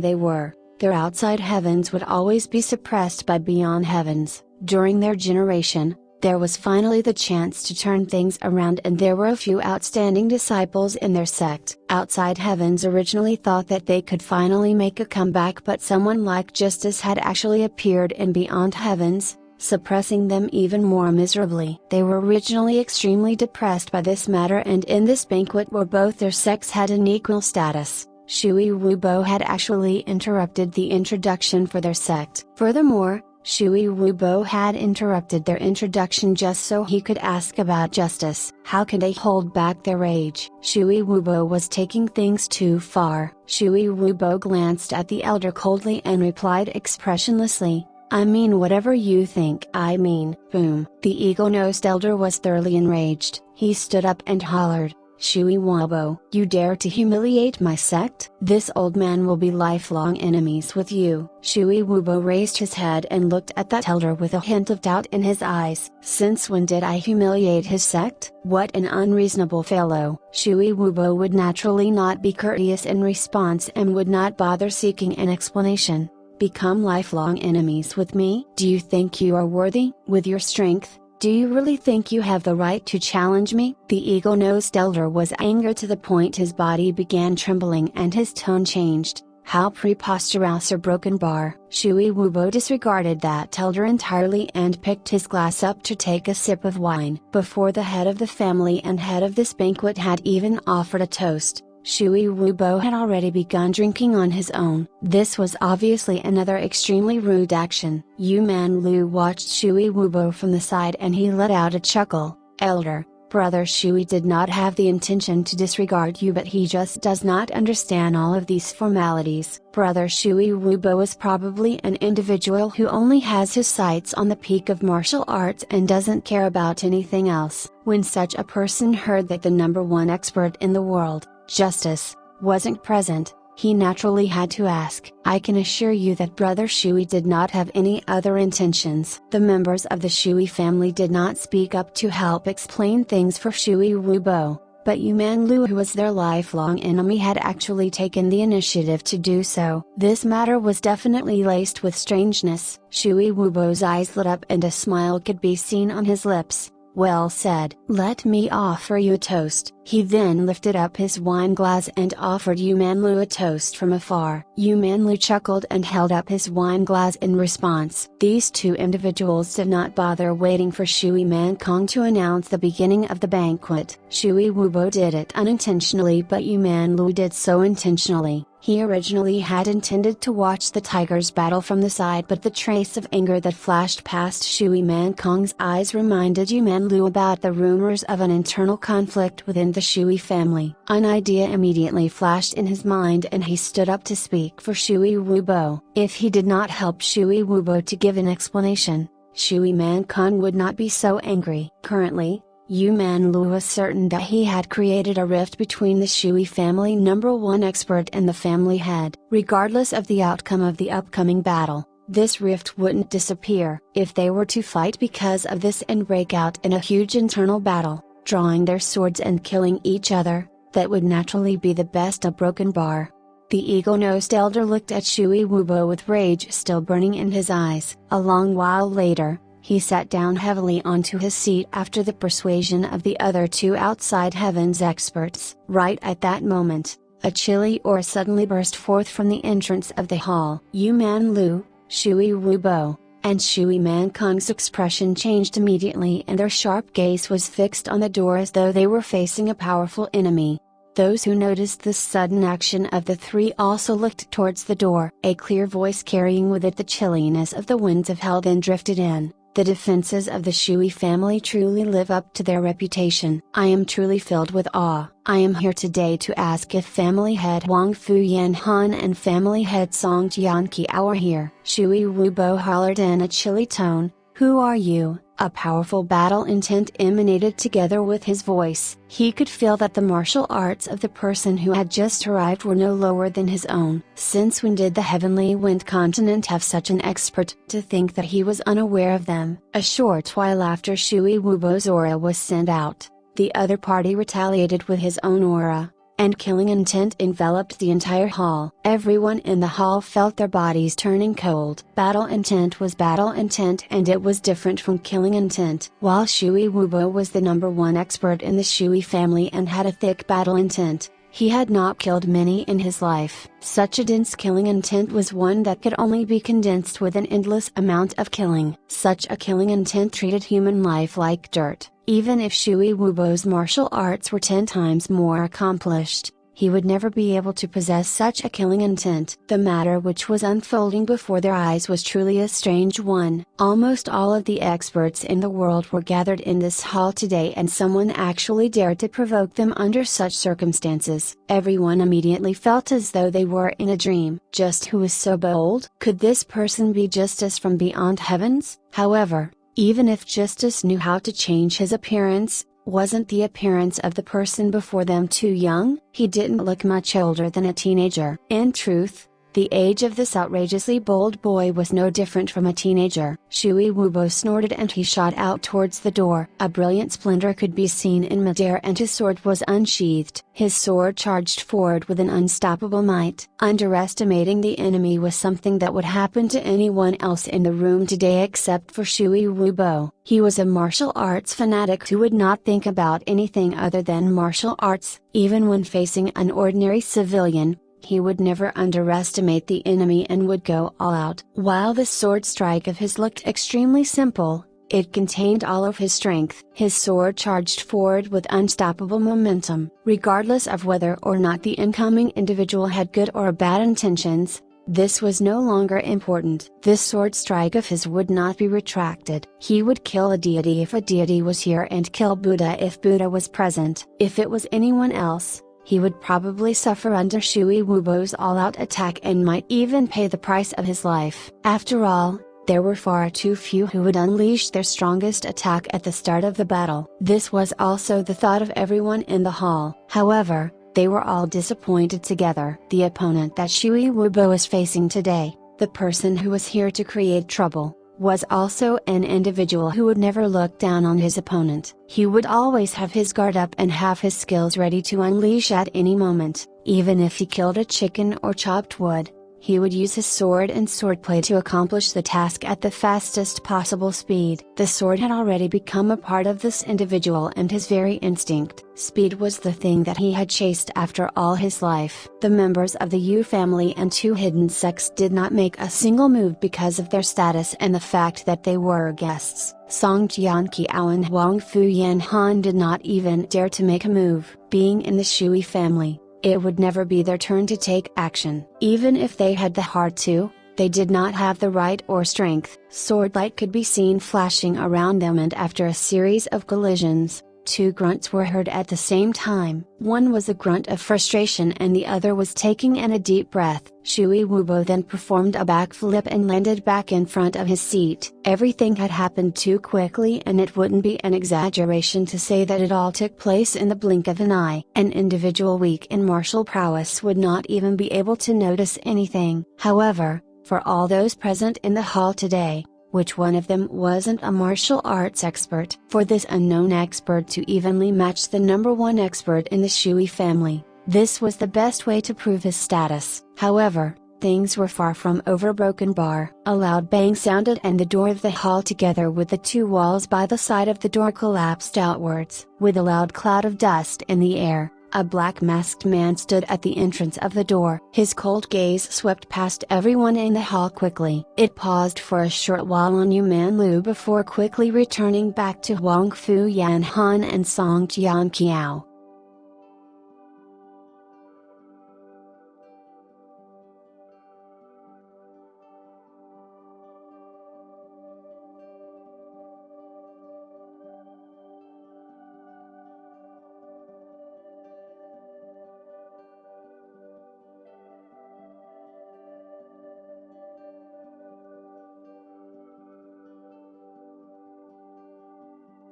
they were, their outside heavens would always be suppressed by beyond heavens. During their generation, there was finally the chance to turn things around, and there were a few outstanding disciples in their sect. Outside heavens originally thought that they could finally make a comeback, but someone like Justice had actually appeared in beyond heavens, suppressing them even more miserably. They were originally extremely depressed by this matter, and in this banquet where both their sects had an equal status, Shui Wubo had actually interrupted the introduction for their sect. Furthermore, Shui Wubo had interrupted their introduction just so he could ask about Justice. How could they hold back their rage? Shui Wubo was taking things too far. Shui Wubo glanced at the elder coldly and replied expressionlessly, I mean whatever you think I mean. Boom. The eagle-nosed elder was thoroughly enraged. He stood up and hollered, Shui Wubo, you dare to humiliate my sect? This old man will be lifelong enemies with you. Shui Wubo raised his head and looked at that elder with a hint of doubt in his eyes. Since when did I humiliate his sect? What an unreasonable fellow. Shui Wubo would naturally not be courteous in response and would not bother seeking an explanation. Become lifelong enemies with me? Do you think you are worthy? With your strength, do you really think you have the right to challenge me? The eagle-nosed elder was angered to the point his body began trembling and his tone changed. How preposterous, or broken bar. Shui Wubo disregarded that elder entirely and picked his glass up to take a sip of wine. Before the head of the family and head of this banquet had even offered a toast, Shui Wubo had already begun drinking on his own. This was obviously another extremely rude action. Yu Man Lu watched Shui Wubo from the side and he let out a chuckle. Elder, brother Shui did not have the intention to disregard you, but he just does not understand all of these formalities. Brother Shui Wubo is probably an individual who only has his sights on the peak of martial arts and doesn't care about anything else. When such a person heard that the #1 expert in the world, Justice, wasn't present, he naturally had to ask. I can assure you that Brother Shui did not have any other intentions. The members of the Shui family did not speak up to help explain things for Shui Wubo, but Yu Man Lu, who was their lifelong enemy, had actually taken the initiative to do so. This matter was definitely laced with strangeness. Shui Wubo's eyes lit up and a smile could be seen on his lips. Well said. Let me offer you a toast. He then lifted up his wine glass and offered Yu Man Lu a toast from afar. Yu Man Lu chuckled and held up his wine glass in response. These two individuals did not bother waiting for Shui Man Kong to announce the beginning of the banquet. Shui Wubo did it unintentionally, but Yu Man Lu did so intentionally. He originally had intended to watch the tigers battle from the side, but the trace of anger that flashed past Shui Man Kong's eyes reminded Yu Man Lu about the rumors of an internal conflict within the Shui family. An idea immediately flashed in his mind and he stood up to speak for Shui Wubo. If he did not help Shui Wubo to give an explanation, Shui Man Kong would not be so angry. Currently, Yu Man Lu was certain that he had created a rift between the Shui family #1 expert and the family head. Regardless of the outcome of the upcoming battle, this rift wouldn't disappear. If they were to fight because of this and break out in a huge internal battle, drawing their swords and killing each other, that would naturally be the best a broken bar. The eagle-nosed elder looked at Shui Wubo with rage still burning in his eyes. A long while later, he sat down heavily onto his seat after the persuasion of the other two outside heaven's experts. Right at that moment, a chilly aura suddenly burst forth from the entrance of the hall. Yu Man Lu, Shui Wubo, and Shui Man Kong's expression changed immediately and their sharp gaze was fixed on the door as though they were facing a powerful enemy. Those who noticed this sudden action of the three also looked towards the door. A clear voice carrying with it the chilliness of the winds of hell then drifted in. The defenses of the Shui family truly live up to their reputation. I am truly filled with awe. I am here today to ask if family head Wang Fu Yan Han and family head Song Jian Qiao are here. Shui Wubo hollered in a chilly tone, "Who are you?" A powerful battle intent emanated together with his voice. He could feel that the martial arts of the person who had just arrived were no lower than his own. Since when did the heavenly wind continent have such an expert? To think that he was unaware of them. A short while after Shui Wubo's aura was sent out, the other party retaliated with his own aura, and killing intent enveloped the entire hall. Everyone in the hall felt their bodies turning cold. Battle intent was battle intent and it was different from killing intent. While Shui Wubo was the #1 expert in the Shui family and had a thick battle intent, he had not killed many in his life. Such a dense killing intent was one that could only be condensed with an endless amount of killing. Such a killing intent treated human life like dirt. Even if Shui Wubo's martial arts were 10 times more accomplished, he would never be able to possess such a killing intent. The matter which was unfolding before their eyes was truly a strange one. Almost all of the experts in the world were gathered in this hall today and someone actually dared to provoke them under such circumstances. Everyone immediately felt as though they were in a dream. Just who was so bold? Could this person be Justice from beyond heavens? However, even if Justice knew how to change his appearance, Wasn't the appearance of the person before them too young? He didn't look much older than a teenager. In truth, the age of this outrageously bold boy was no different from a teenager. Shui Wubo snorted and he shot out towards the door. A brilliant splendor could be seen in midair and his sword was unsheathed. His sword charged forward with an unstoppable might. Underestimating the enemy was something that would happen to anyone else in the room today except for Shui Wubo. He was a martial arts fanatic who would not think about anything other than martial arts. Even when facing an ordinary civilian, he would never underestimate the enemy and would go all out. While the sword strike of his looked extremely simple, it contained all of his strength. His sword charged forward with unstoppable momentum. Regardless of whether or not the incoming individual had good or bad intentions, this was no longer important. This sword strike of his would not be retracted. He would kill a deity if a deity was here and kill Buddha if Buddha was present. If it was anyone else, he would probably suffer under Shui Wubo's all-out attack and might even pay the price of his life. After all, there were far too few who would unleash their strongest attack at the start of the battle. This was also the thought of everyone in the hall. However, they were all disappointed together. The opponent that Shui Wubo is facing today, the person who was here to create trouble, was also an individual who would never look down on his opponent. He would always have his guard up and have his skills ready to unleash at any moment. Even if he killed a chicken or chopped wood, he would use his sword and swordplay to accomplish the task at the fastest possible speed. The sword had already become a part of this individual and his very instinct. Speed was the thing that he had chased after all his life. The members of the Yu family and two hidden sects did not make a single move because of their status and the fact that they were guests. Song Jianqiao and Huang Fu Yanhan did not even dare to make a move. Being in the Shui family, it would never be their turn to take action. Even if they had the heart to, they did not have the right or strength. Sword light could be seen flashing around them and after a series of collisions, two grunts were heard at the same time. One was a grunt of frustration and the other was taking in a deep breath. Shui Wubo then performed a backflip and landed back in front of his seat. Everything had happened too quickly and it wouldn't be an exaggeration to say that it all took place in the blink of an eye. An individual weak in martial prowess would not even be able to notice anything. However, for all those present in the hall today, which one of them wasn't a martial arts expert? For this unknown expert to evenly match the number one expert in the Shui family, this was the best way to prove his status. However, things were far from over. Broken bar. A loud bang sounded and the door of the hall together with the two walls by the side of the door collapsed outwards. With a loud cloud of dust in the air, a black masked man stood at the entrance of the door. His cold gaze swept past everyone in the hall quickly. It paused for a short while on Yu Manlu before quickly returning back to Huang Fu Yanhan and Song Jianqiao.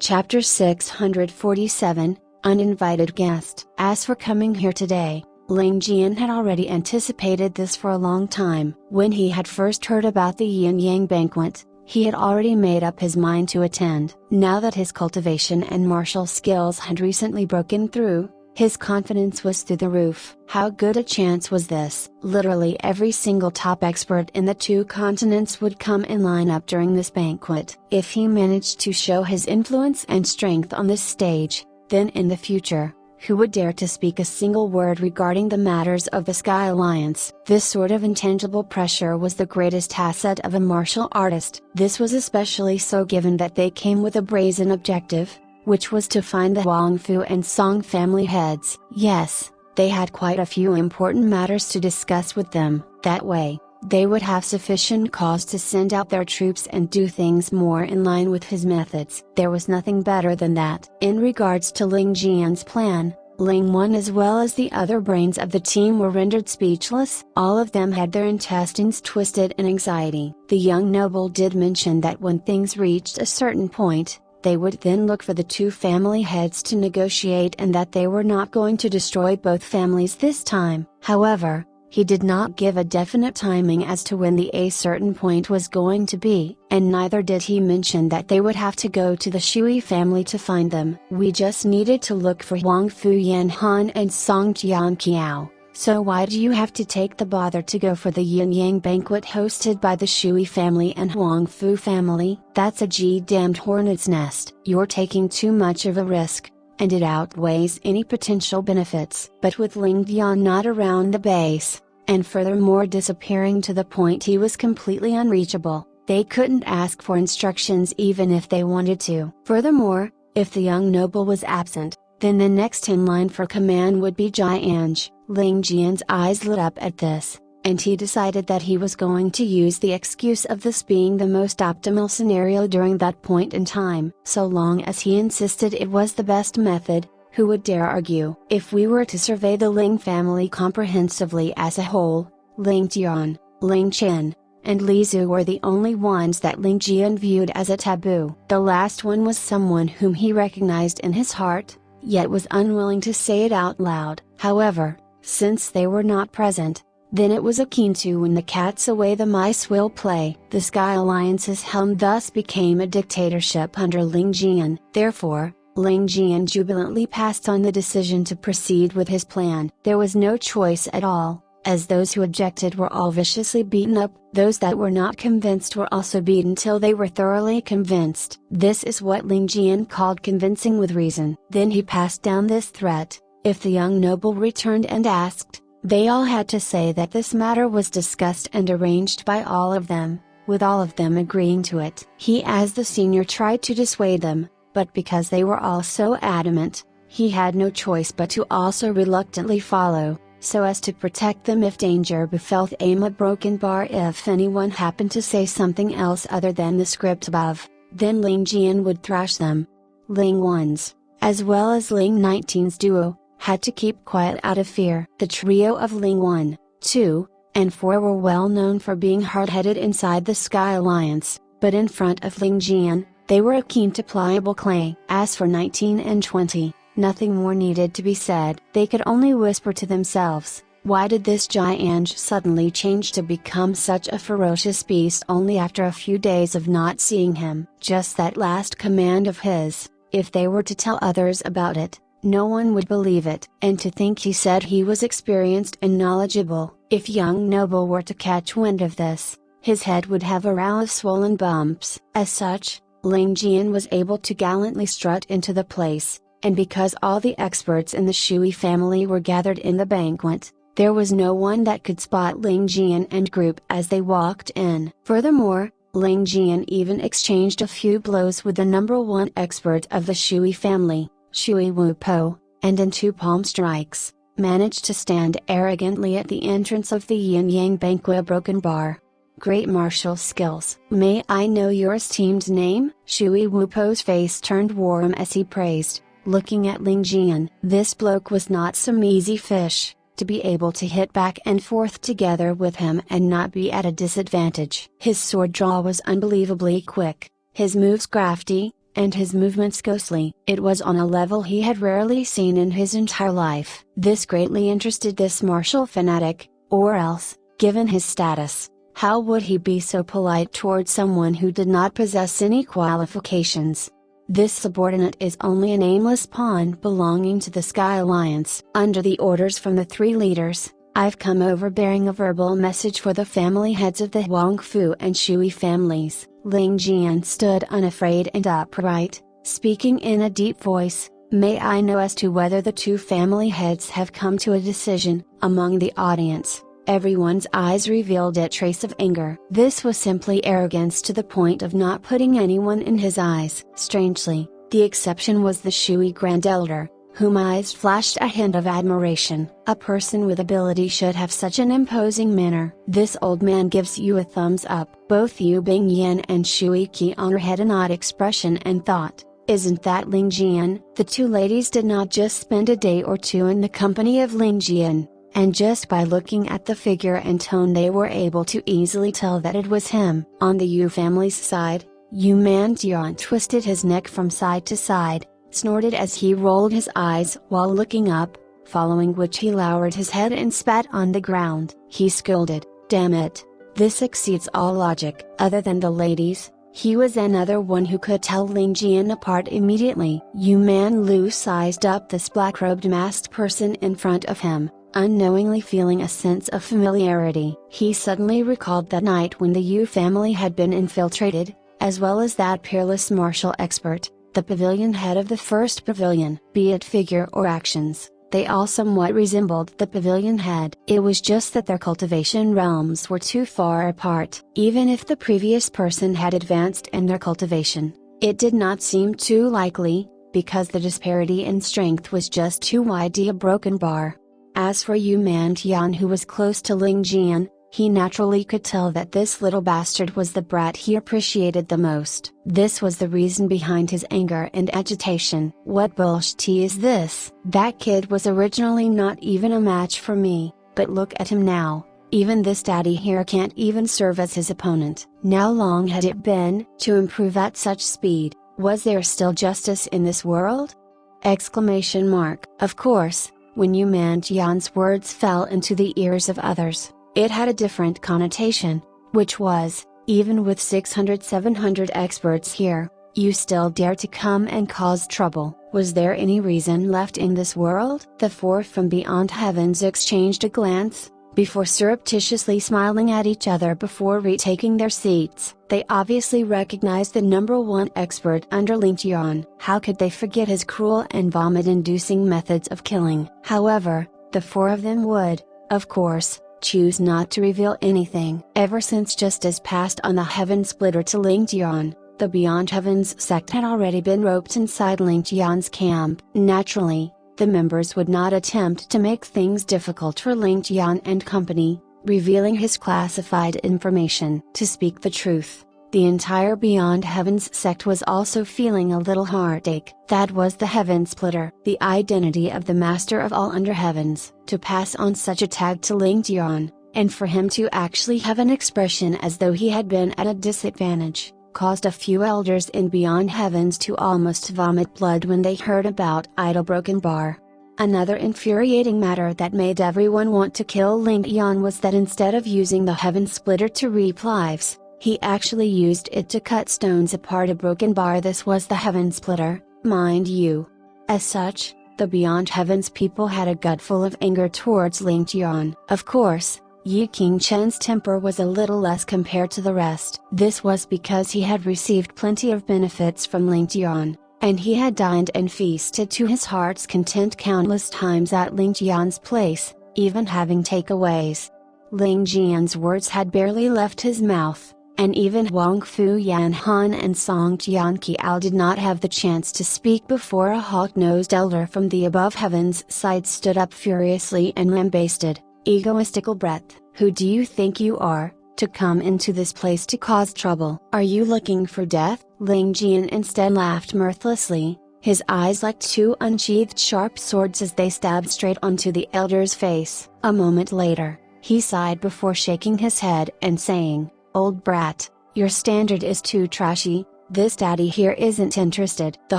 Chapter 647, Uninvited Guest. As for coming here today, Ling Tian had already anticipated this for a long time. When he had first heard about the Yin Yang banquet, he had already made up his mind to attend. Now that his cultivation and martial skills had recently broken through, his confidence was through the roof. How good a chance was this? Literally every single top expert in the two continents would come in line up during this banquet. If he managed to show his influence and strength on this stage, then in the future, who would dare to speak a single word regarding the matters of the Sky Alliance? This sort of intangible pressure was the greatest asset of a martial artist. This was especially so given that they came with a brazen objective, which was to find the Huang Fu and Song family heads. Yes, they had quite a few important matters to discuss with them. That way, they would have sufficient cause to send out their troops and do things more in line with his methods. There was nothing better than that. In regards to Ling Jian's plan, Ling Wan as well as the other brains of the team were rendered speechless. All of them had their intestines twisted in anxiety. The young noble did mention that when things reached a certain point, They would then look for the two family heads to negotiate, and that they were not going to destroy both families this time. However, he did not give a definite timing as to when a certain point was going to be, and neither did he mention that they would have to go to the Shui family to find them. We just needed to look for Huang Fu Yan Han and Song Jian Kiao. So why do you have to take the bother to go for the yin yang banquet hosted by the Shui family and Huang Fu family? That's a damned hornet's nest. You're taking too much of a risk, and it outweighs any potential benefits. But with Ling Tian not around the base, and furthermore disappearing to the point he was completely unreachable, they couldn't ask for instructions even if they wanted to. Furthermore, if the young noble was absent, then the next in line for command would be Jianj. Ling Jian's eyes lit up at this, and he decided that he was going to use the excuse of this being the most optimal scenario during that point in time. So long as he insisted it was the best method, who would dare argue? If we were to survey the Ling family comprehensively as a whole, Ling Tian, Ling Chen, and Li Zhu were the only ones that Ling Jian viewed as a taboo. The last one was someone whom he recognized in his heart, yet was unwilling to say it out loud. However, since they were not present, then it was akin to when the cat's away the mice will play. The Sky Alliance's helm thus became a dictatorship under Ling Jian. Therefore, Ling Jian jubilantly passed on the decision to proceed with his plan. There was no choice at all, as those who objected were all viciously beaten up. Those that were not convinced were also beaten till they were thoroughly convinced. This is what Ling Jian called convincing with reason. Then he passed down this threat: if the young noble returned and asked, they all had to say that this matter was discussed and arranged by all of them, with all of them agreeing to it. He as the senior tried to dissuade them, but because they were all so adamant, he had no choice but to also reluctantly follow, so as to protect them if danger befell them. A broken bar: if anyone happened to say something else other than the script above, then Ling Jian would thrash them. Ling 1's, as well as Ling 19's duo, had to keep quiet out of fear. The trio of Ling 1, 2, and 4 were well known for being hard-headed inside the Sky Alliance, but in front of Ling Jian, they were akin to pliable clay. As for 19 and 20, nothing more needed to be said. They could only whisper to themselves, why did this Jianj suddenly change to become such a ferocious beast only after a few days of not seeing him? Just that last command of his, if they were to tell others about it, no one would believe it. And to think he said he was experienced and knowledgeable. If young noble were to catch wind of this, his head would have a row of swollen bumps. As such, Ling Jian was able to gallantly strut into the place, and because all the experts in the Shui family were gathered in the banquet, there was no one that could spot Ling Jian and group as they walked in. Furthermore, Ling Jian even exchanged a few blows with the number 1 expert of the Shui family, Shui Wupo, and in 2 palm strikes, managed to stand arrogantly at the entrance of the Yin Yang banquet broken bar. Great martial skills. May I know your esteemed name? Shui Wupo's face turned warm as he praised, looking at Ling Jian. This bloke was not some easy fish, to be able to hit back and forth together with him and not be at a disadvantage. His sword draw was unbelievably quick, his moves crafty, and his movements ghostly. It was on a level he had rarely seen in his entire life. This greatly interested this martial fanatic, or else, given his status, how would he be so polite toward someone who did not possess any qualifications? This subordinate is only an aimless pawn belonging to the Sky Alliance. Under the orders from the 3 leaders, I've come over bearing a verbal message for the family heads of the Huang Fu and Shui families. Ling Jian stood unafraid and upright, speaking in a deep voice. May I know as to whether the 2 family heads have come to a decision? Among the audience, everyone's eyes revealed a trace of anger. This was simply arrogance to the point of not putting anyone in his eyes. Strangely, the exception was the Shui Grand Elder, whom eyes flashed a hint of admiration. A person with ability should have such an imposing manner. This old man gives you a thumbs up. Both Yu Bingyan and Shui Qian had an odd expression and thought, isn't that Ling Jian? The 2 ladies did not just spend a day or 2 in the company of Ling Jian, and just by looking at the figure and tone they were able to easily tell that it was him. On the Yu family's side, Yu Mantian twisted his neck from side to side, snorted as he rolled his eyes while looking up, following which he lowered his head and spat on the ground. He scolded, "Damn it! This exceeds all logic." Other than the ladies, he was another one who could tell Ling Tian apart immediately. Yu Manlu sized up this black-robed masked person in front of him, unknowingly feeling a sense of familiarity. He suddenly recalled that night when the Yu family had been infiltrated, as well as that peerless martial expert, the pavilion head of the first pavilion. Be it figure or actions, they all somewhat resembled the pavilion head. It was just that their cultivation realms were too far apart. Even if the previous person had advanced in their cultivation, it did not seem too likely, because the disparity in strength was just too wide a broken bar. As for Yu Mantian, who was close to Ling Tian, he naturally could tell that this little bastard was the brat he appreciated the most. This was the reason behind his anger and agitation. "What bullshit is this? That kid was originally not even a match for me, but look at him now. Even this daddy here can't even serve as his opponent." How long had it been to improve at such speed? Was there still justice in this world? Exclamation mark. Of course, when Yu Mantian's words fell into the ears of others, it had a different connotation, which was, even with 600-700 experts here, you still dare to come and cause trouble. Was there any reason left in this world? The four from beyond heavens exchanged a glance, before surreptitiously smiling at each other before retaking their seats. They obviously recognized the number one expert under Ling Tian. How could they forget his cruel and vomit-inducing methods of killing? However, the four of them would, of course, choose not to reveal anything. Ever since justice passed on the Heaven Splitter to Ling Tian, the Beyond Heavens sect had already been roped inside Ling Tian's camp. Naturally, the members would not attempt to make things difficult for Ling Tian and company, revealing his classified information. To speak the truth, the entire Beyond Heavens sect was also feeling a little heartache. That was the Heaven Splitter, the identity of the Master of all under heavens. To pass on such a tag to Ling Tian, and for him to actually have an expression as though he had been at a disadvantage, caused a few elders in Beyond Heavens to almost vomit blood when they heard about Idle Broken Bar. Another infuriating matter that made everyone want to kill Ling Tian was that instead of using the Heaven Splitter to reap lives, he actually used it to cut stones apart a broken bar. This was the Heaven Splitter, mind you. As such, the Beyond Heavens people had a gut full of anger towards Ling Tian. Of course, Yi Qingchen's temper was a little less compared to the rest. This was because he had received plenty of benefits from Ling Tian, and he had dined and feasted to his heart's content countless times at Ling Tian's place, even having takeaways. Ling Tian's words had barely left his mouth, and even Huang Fu Yanhan and Song Tianqiao did not have the chance to speak before a hawk-nosed elder from the above heavens side stood up furiously and lambasted, "Egoistical brat, who do you think you are, to come into this place to cause trouble? Are you looking for death?" Ling Tian instead laughed mirthlessly, his eyes like two unsheathed sharp swords as they stabbed straight onto the elder's face. A moment later, he sighed before shaking his head and saying, "Old brat, your standard is too trashy, this daddy here isn't interested." The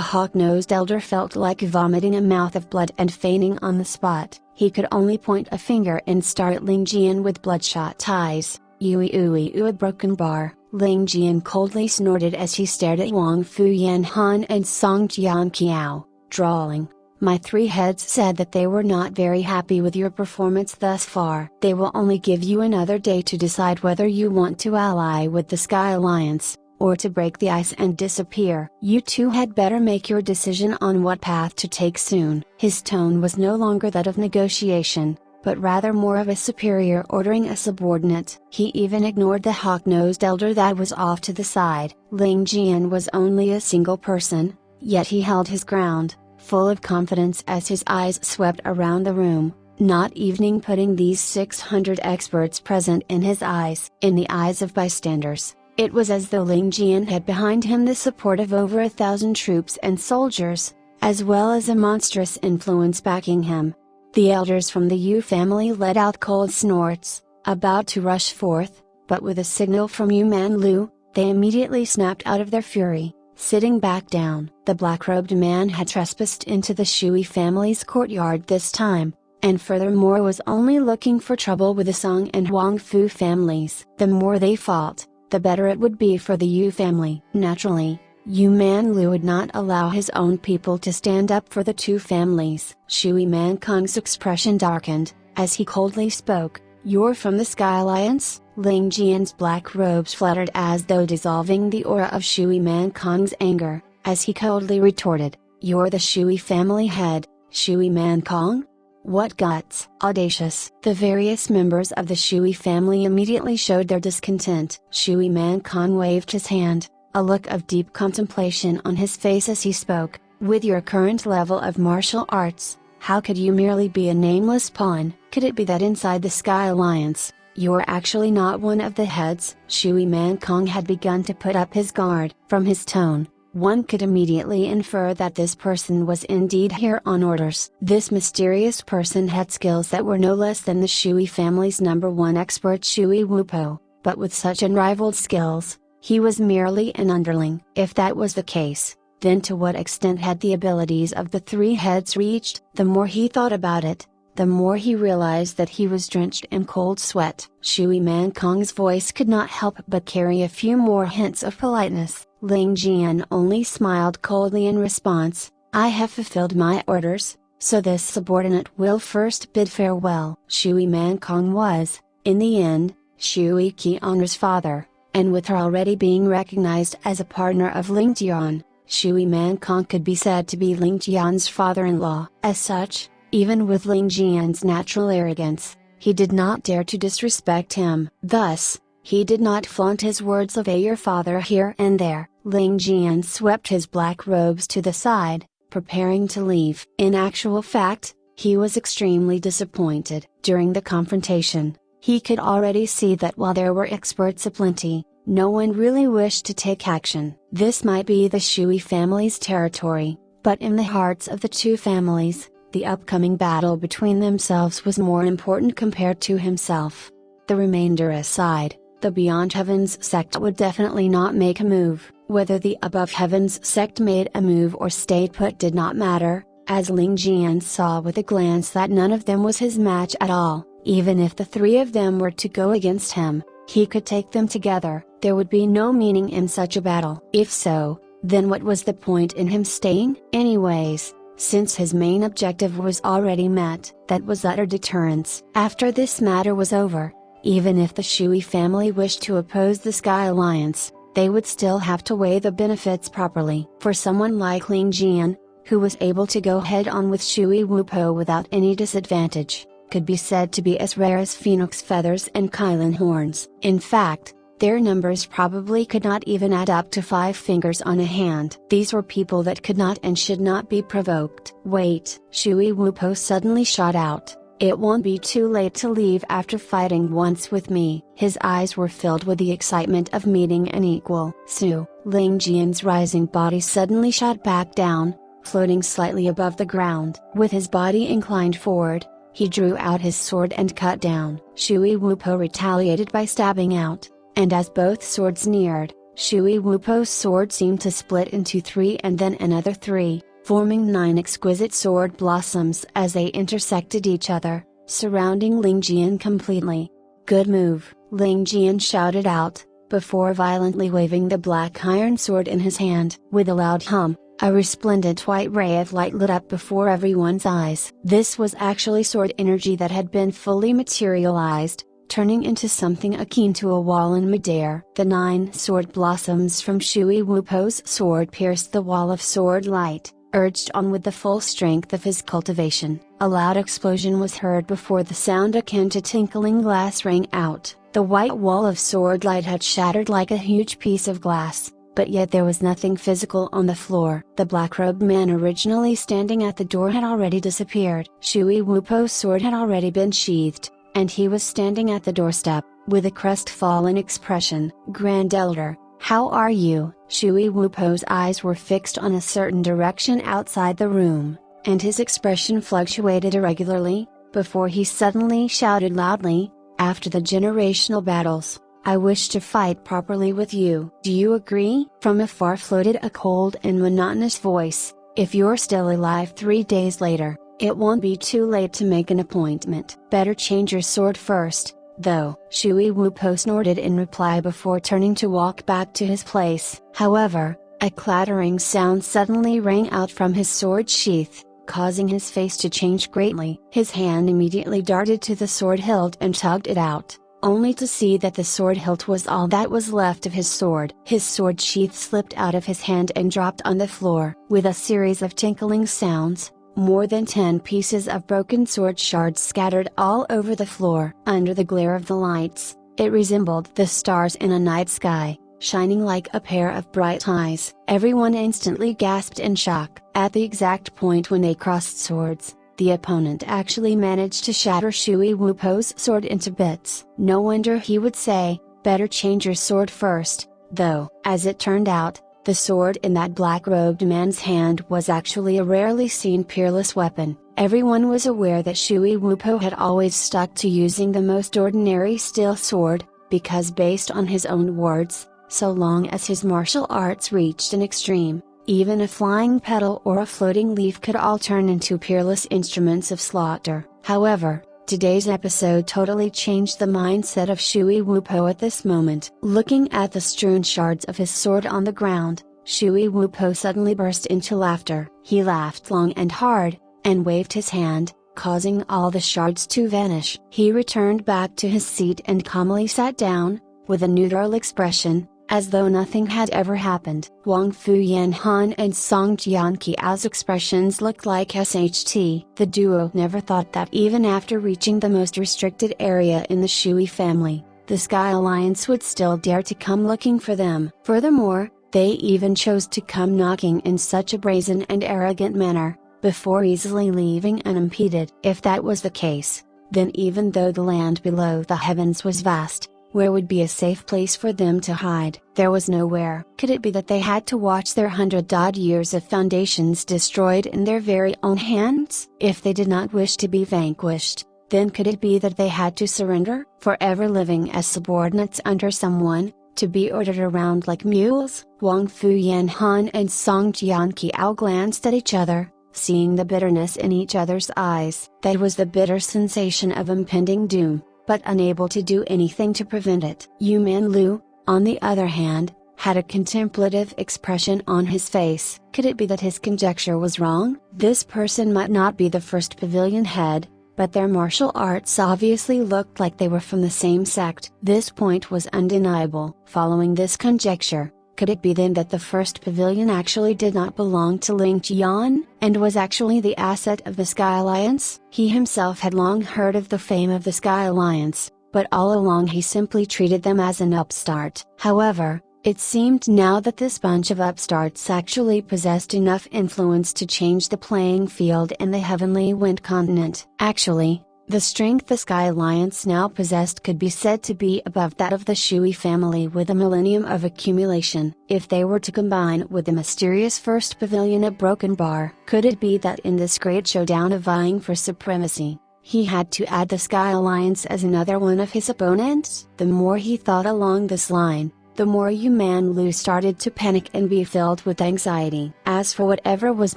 hawk-nosed elder felt like vomiting a mouth of blood and fainting on the spot. He could only point a finger and stare at Ling Tian with bloodshot eyes. "Yui a broken bar." Ling Tian coldly snorted as he stared at Wang Fu Yanhan and Song Tianqiao, drawling, "My three heads said that they were not very happy with your performance thus far. They will only give you another day to decide whether you want to ally with the Sky Alliance, or to break the ice and disappear. You two had better make your decision on what path to take soon." His tone was no longer that of negotiation, but rather more of a superior ordering a subordinate. He even ignored the hawk-nosed elder that was off to the side. Ling Tian was only a single person, yet he held his ground, full of confidence as his eyes swept around the room, not even putting these 600 experts present in his eyes. In the eyes of bystanders, it was as though Ling Tian had behind him the support of over 1,000 troops and soldiers, as well as a monstrous influence backing him. The elders from the Yu family let out cold snorts, about to rush forth, but with a signal from Yu Manlu, They immediately snapped out of their fury, sitting back down. The black-robed man had trespassed into the Shui family's courtyard this time, and furthermore was only looking for trouble with the Song and Huang Fu families. The more they fought, the better it would be for the Yu family. Naturally, Yu Man Lu would not allow his own people to stand up for the two families. Shui Man Kong's expression darkened, as he coldly spoke. "You're from the Sky Alliance?" Ling Jian's black robes fluttered as though dissolving the aura of Shui Man Kong's anger, as he coldly retorted, "You're the Shui family head, Shui Man Kong? What guts!" Audacious. The various members of the Shui family immediately showed their discontent. Shui Man Kong waved his hand, a look of deep contemplation on his face as he spoke. "With your current level of martial arts, how could you merely be a nameless pawn? Could it be that inside the Sky Alliance, you're actually not one of the heads?" Shui Man Kong had begun to put up his guard. From his tone, one could immediately infer that this person was indeed here on orders. This mysterious person had skills that were no less than the Shui family's #1 expert Shui Wupo, but with such unrivaled skills, he was merely an underling. If that was the case, then to what extent had the abilities of the three heads reached? The more he thought about it, the more he realized that he was drenched in cold sweat. Shui Man Kong's voice could not help but carry a few more hints of politeness. Ling Jian only smiled coldly in response. "I have fulfilled my orders, so this subordinate will first bid farewell." Shui Man Kong was, in the end, Shui Qian's father, and with her already being recognized as a partner of Ling Tian, Shui Man Kong could be said to be Ling Tian's father-in-law. As such, even with Ling Jian's natural arrogance, he did not dare to disrespect him. Thus, he did not flaunt his words of your father here and there. Ling Jian swept his black robes to the side, preparing to leave. In actual fact, he was extremely disappointed. During the confrontation, he could already see that while there were experts aplenty, no one really wished to take action. This might be the Shui family's territory, but in the hearts of the two families, the upcoming battle between themselves was more important compared to himself. The remainder aside, the Beyond Heavens sect would definitely not make a move. Whether the Above Heavens sect made a move or stayed put did not matter, as Ling Jian saw with a glance that none of them was his match at all. Even if the three of them were to go against him, he could take them together. There would be no meaning in such a battle. If so, then what was the point in him staying? Anyways, since his main objective was already met, that was utter deterrence. After this matter was over, even if the Shui family wished to oppose the Sky Alliance, they would still have to weigh the benefits properly. For someone like Ling Jian, who was able to go head-on with Shui Wupo without any disadvantage, could be said to be as rare as phoenix feathers and Kylin horns. In fact, their numbers probably could not even add up to 5 fingers on a hand. These were people that could not and should not be provoked. "Wait!" Shui Wupo suddenly shot out. "It won't be too late to leave after fighting once with me." His eyes were filled with the excitement of meeting an equal. Su, Ling Jian's rising body suddenly shot back down, floating slightly above the ground. With his body inclined forward, he drew out his sword and cut down. Shui Wupo retaliated by stabbing out, and as both swords neared, Shui Wupo's sword seemed to split into 3 and then another 3, forming 9 exquisite sword blossoms as they intersected each other, surrounding Ling Jian completely. "Good move!" Ling Jian shouted out, before violently waving the black iron sword in his hand. With a loud hum, a resplendent white ray of light lit up before everyone's eyes. This was actually sword energy that had been fully materialized, turning into something akin to a wall in midair. The 9 sword blossoms from Shui Wupo's sword pierced the wall of sword light, urged on with the full strength of his cultivation. A loud explosion was heard before the sound akin to tinkling glass rang out. The white wall of sword light had shattered like a huge piece of glass, but yet there was nothing physical on the floor. The black-robed man originally standing at the door had already disappeared. Shui Wupo's sword had already been sheathed, and he was standing at the doorstep, with a crestfallen expression. "Grand Elder, how are you?" Shui Wupo's eyes were fixed on a certain direction outside the room, and his expression fluctuated irregularly, before he suddenly shouted loudly, "After the generational battles, I wish to fight properly with you. Do you agree?" From afar floated a cold and monotonous voice. "If you're still alive 3 days later, it won't be too late to make an appointment. Better change your sword first, though." Shui Wupo snorted in reply before turning to walk back to his place. However, a clattering sound suddenly rang out from his sword sheath, causing his face to change greatly. His hand immediately darted to the sword hilt and tugged it out, only to see that the sword hilt was all that was left of his sword. His sword sheath slipped out of his hand and dropped on the floor. With a series of tinkling sounds, more than 10 pieces of broken sword shards scattered all over the floor. Under the glare of the lights, it resembled the stars in a night sky, shining like a pair of bright eyes. Everyone instantly gasped in shock. At the exact point when they crossed swords, the opponent actually managed to shatter Shui Wupo's sword into bits. No wonder he would say, "Better change your sword first," though. As it turned out, the sword in that black-robed man's hand was actually a rarely seen peerless weapon. Everyone was aware that Shui Wupo had always stuck to using the most ordinary steel sword, because based on his own words, so long as his martial arts reached an extreme, even a flying petal or a floating leaf could all turn into peerless instruments of slaughter. However, today's episode totally changed the mindset of Shui Wupo at this moment. Looking at the strewn shards of his sword on the ground, Shui Wupo suddenly burst into laughter. He laughed long and hard, and waved his hand, causing all the shards to vanish. He returned back to his seat and calmly sat down, with a neutral expression, as though nothing had ever happened. Wang Fuyan Han and Song Jianqiao's expressions looked like SHT. The duo never thought that even after reaching the most restricted area in the Shui family, the Sky Alliance would still dare to come looking for them. Furthermore, they even chose to come knocking in such a brazen and arrogant manner, before easily leaving unimpeded. If that was the case, then even though the land below the heavens was vast, where would be a safe place for them to hide? There was nowhere. Could it be that they had to watch their 100-odd years of foundations destroyed in their very own hands? If they did not wish to be vanquished, then could it be that they had to surrender, forever living as subordinates under someone, to be ordered around like mules? Wang Fuyan Han and Song Jianqiao glanced at each other, seeing the bitterness in each other's eyes. That was the bitter sensation of impending doom, but unable to do anything to prevent it. Yu Manlu, on the other hand, had a contemplative expression on his face. Could it be that his conjecture was wrong? This person might not be the first pavilion head, but their martial arts obviously looked like they were from the same sect. This point was undeniable. Following this conjecture, could it be then that the first pavilion actually did not belong to Ling Tian, and was actually the asset of the Sky Alliance? He himself had long heard of the fame of the Sky Alliance, but all along he simply treated them as an upstart. However, it seemed now that this bunch of upstarts actually possessed enough influence to change the playing field in the heavenly wind continent. Actually, the strength the Sky Alliance now possessed could be said to be above that of the Shui family with a millennium of accumulation. If they were to combine with the mysterious first pavilion of Broken Bar, could it be that in this great showdown of vying for supremacy, he had to add the Sky Alliance as another one of his opponents? The more he thought along this line, the more Yu Manlu started to panic and be filled with anxiety. As for whatever was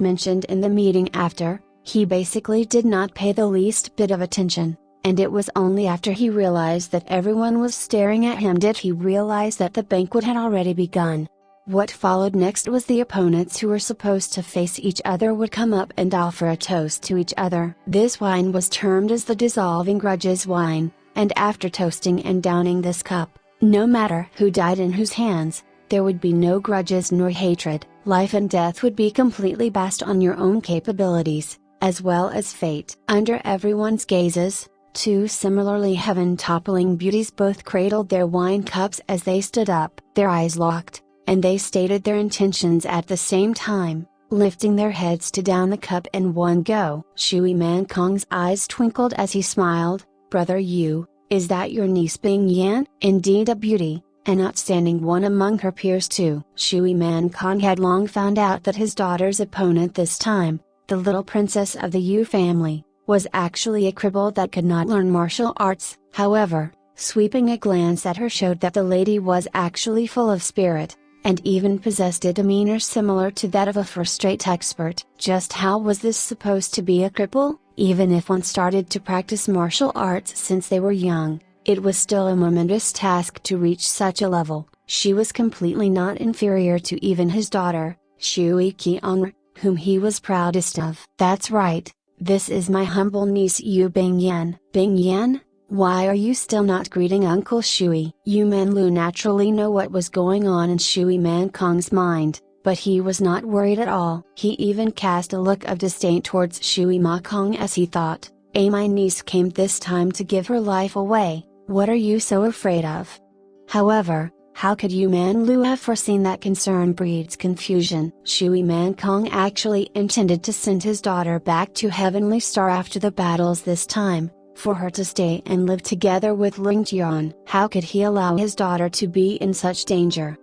mentioned in the meeting after, he basically did not pay the least bit of attention, and it was only after he realized that everyone was staring at him did he realize that the banquet had already begun. What followed next was the opponents who were supposed to face each other would come up and offer a toast to each other. This wine was termed as the dissolving grudges wine, and after toasting and downing this cup, no matter who died in whose hands, there would be no grudges nor hatred. Life and death would be completely based on your own capabilities, as well as fate. Under everyone's gazes, two similarly heaven-toppling beauties both cradled their wine cups as they stood up. Their eyes locked, and they stated their intentions at the same time, lifting their heads to down the cup in one go. Shui Mankong's eyes twinkled as he smiled. "Brother Yu, is that your niece Bing Yan?" Indeed a beauty, an outstanding one among her peers too. Shui Mankong had long found out that his daughter's opponent this time, the little princess of the Yu family, was actually a cripple that could not learn martial arts. However, Sweeping a glance at her showed that the lady was actually full of spirit, and even possessed a demeanor similar to that of a first-rate expert. Just how was this supposed to be a cripple? Even if one started to practice martial arts since they were young, it was still a momentous task to reach such a level. She was completely not inferior to even his daughter, Shui Qian'er, whom he was proudest of. "That's right, this is my humble niece Yu Bingyan." "Bingyan? Why are you still not greeting Uncle Shui?" Yu Manlu naturally knew what was going on in Shui Mankong's mind, but he was not worried at all. He even cast a look of disdain towards Shui Makong as he thought, my niece came this time to give her life away, what are you so afraid of?" However, how could Yu Manlu have foreseen that concern breeds confusion? Shui Mankong actually intended to send his daughter back to Heavenly Star after the battles this time, for her to stay and live together with Ling Tian. How could he allow his daughter to be in such danger?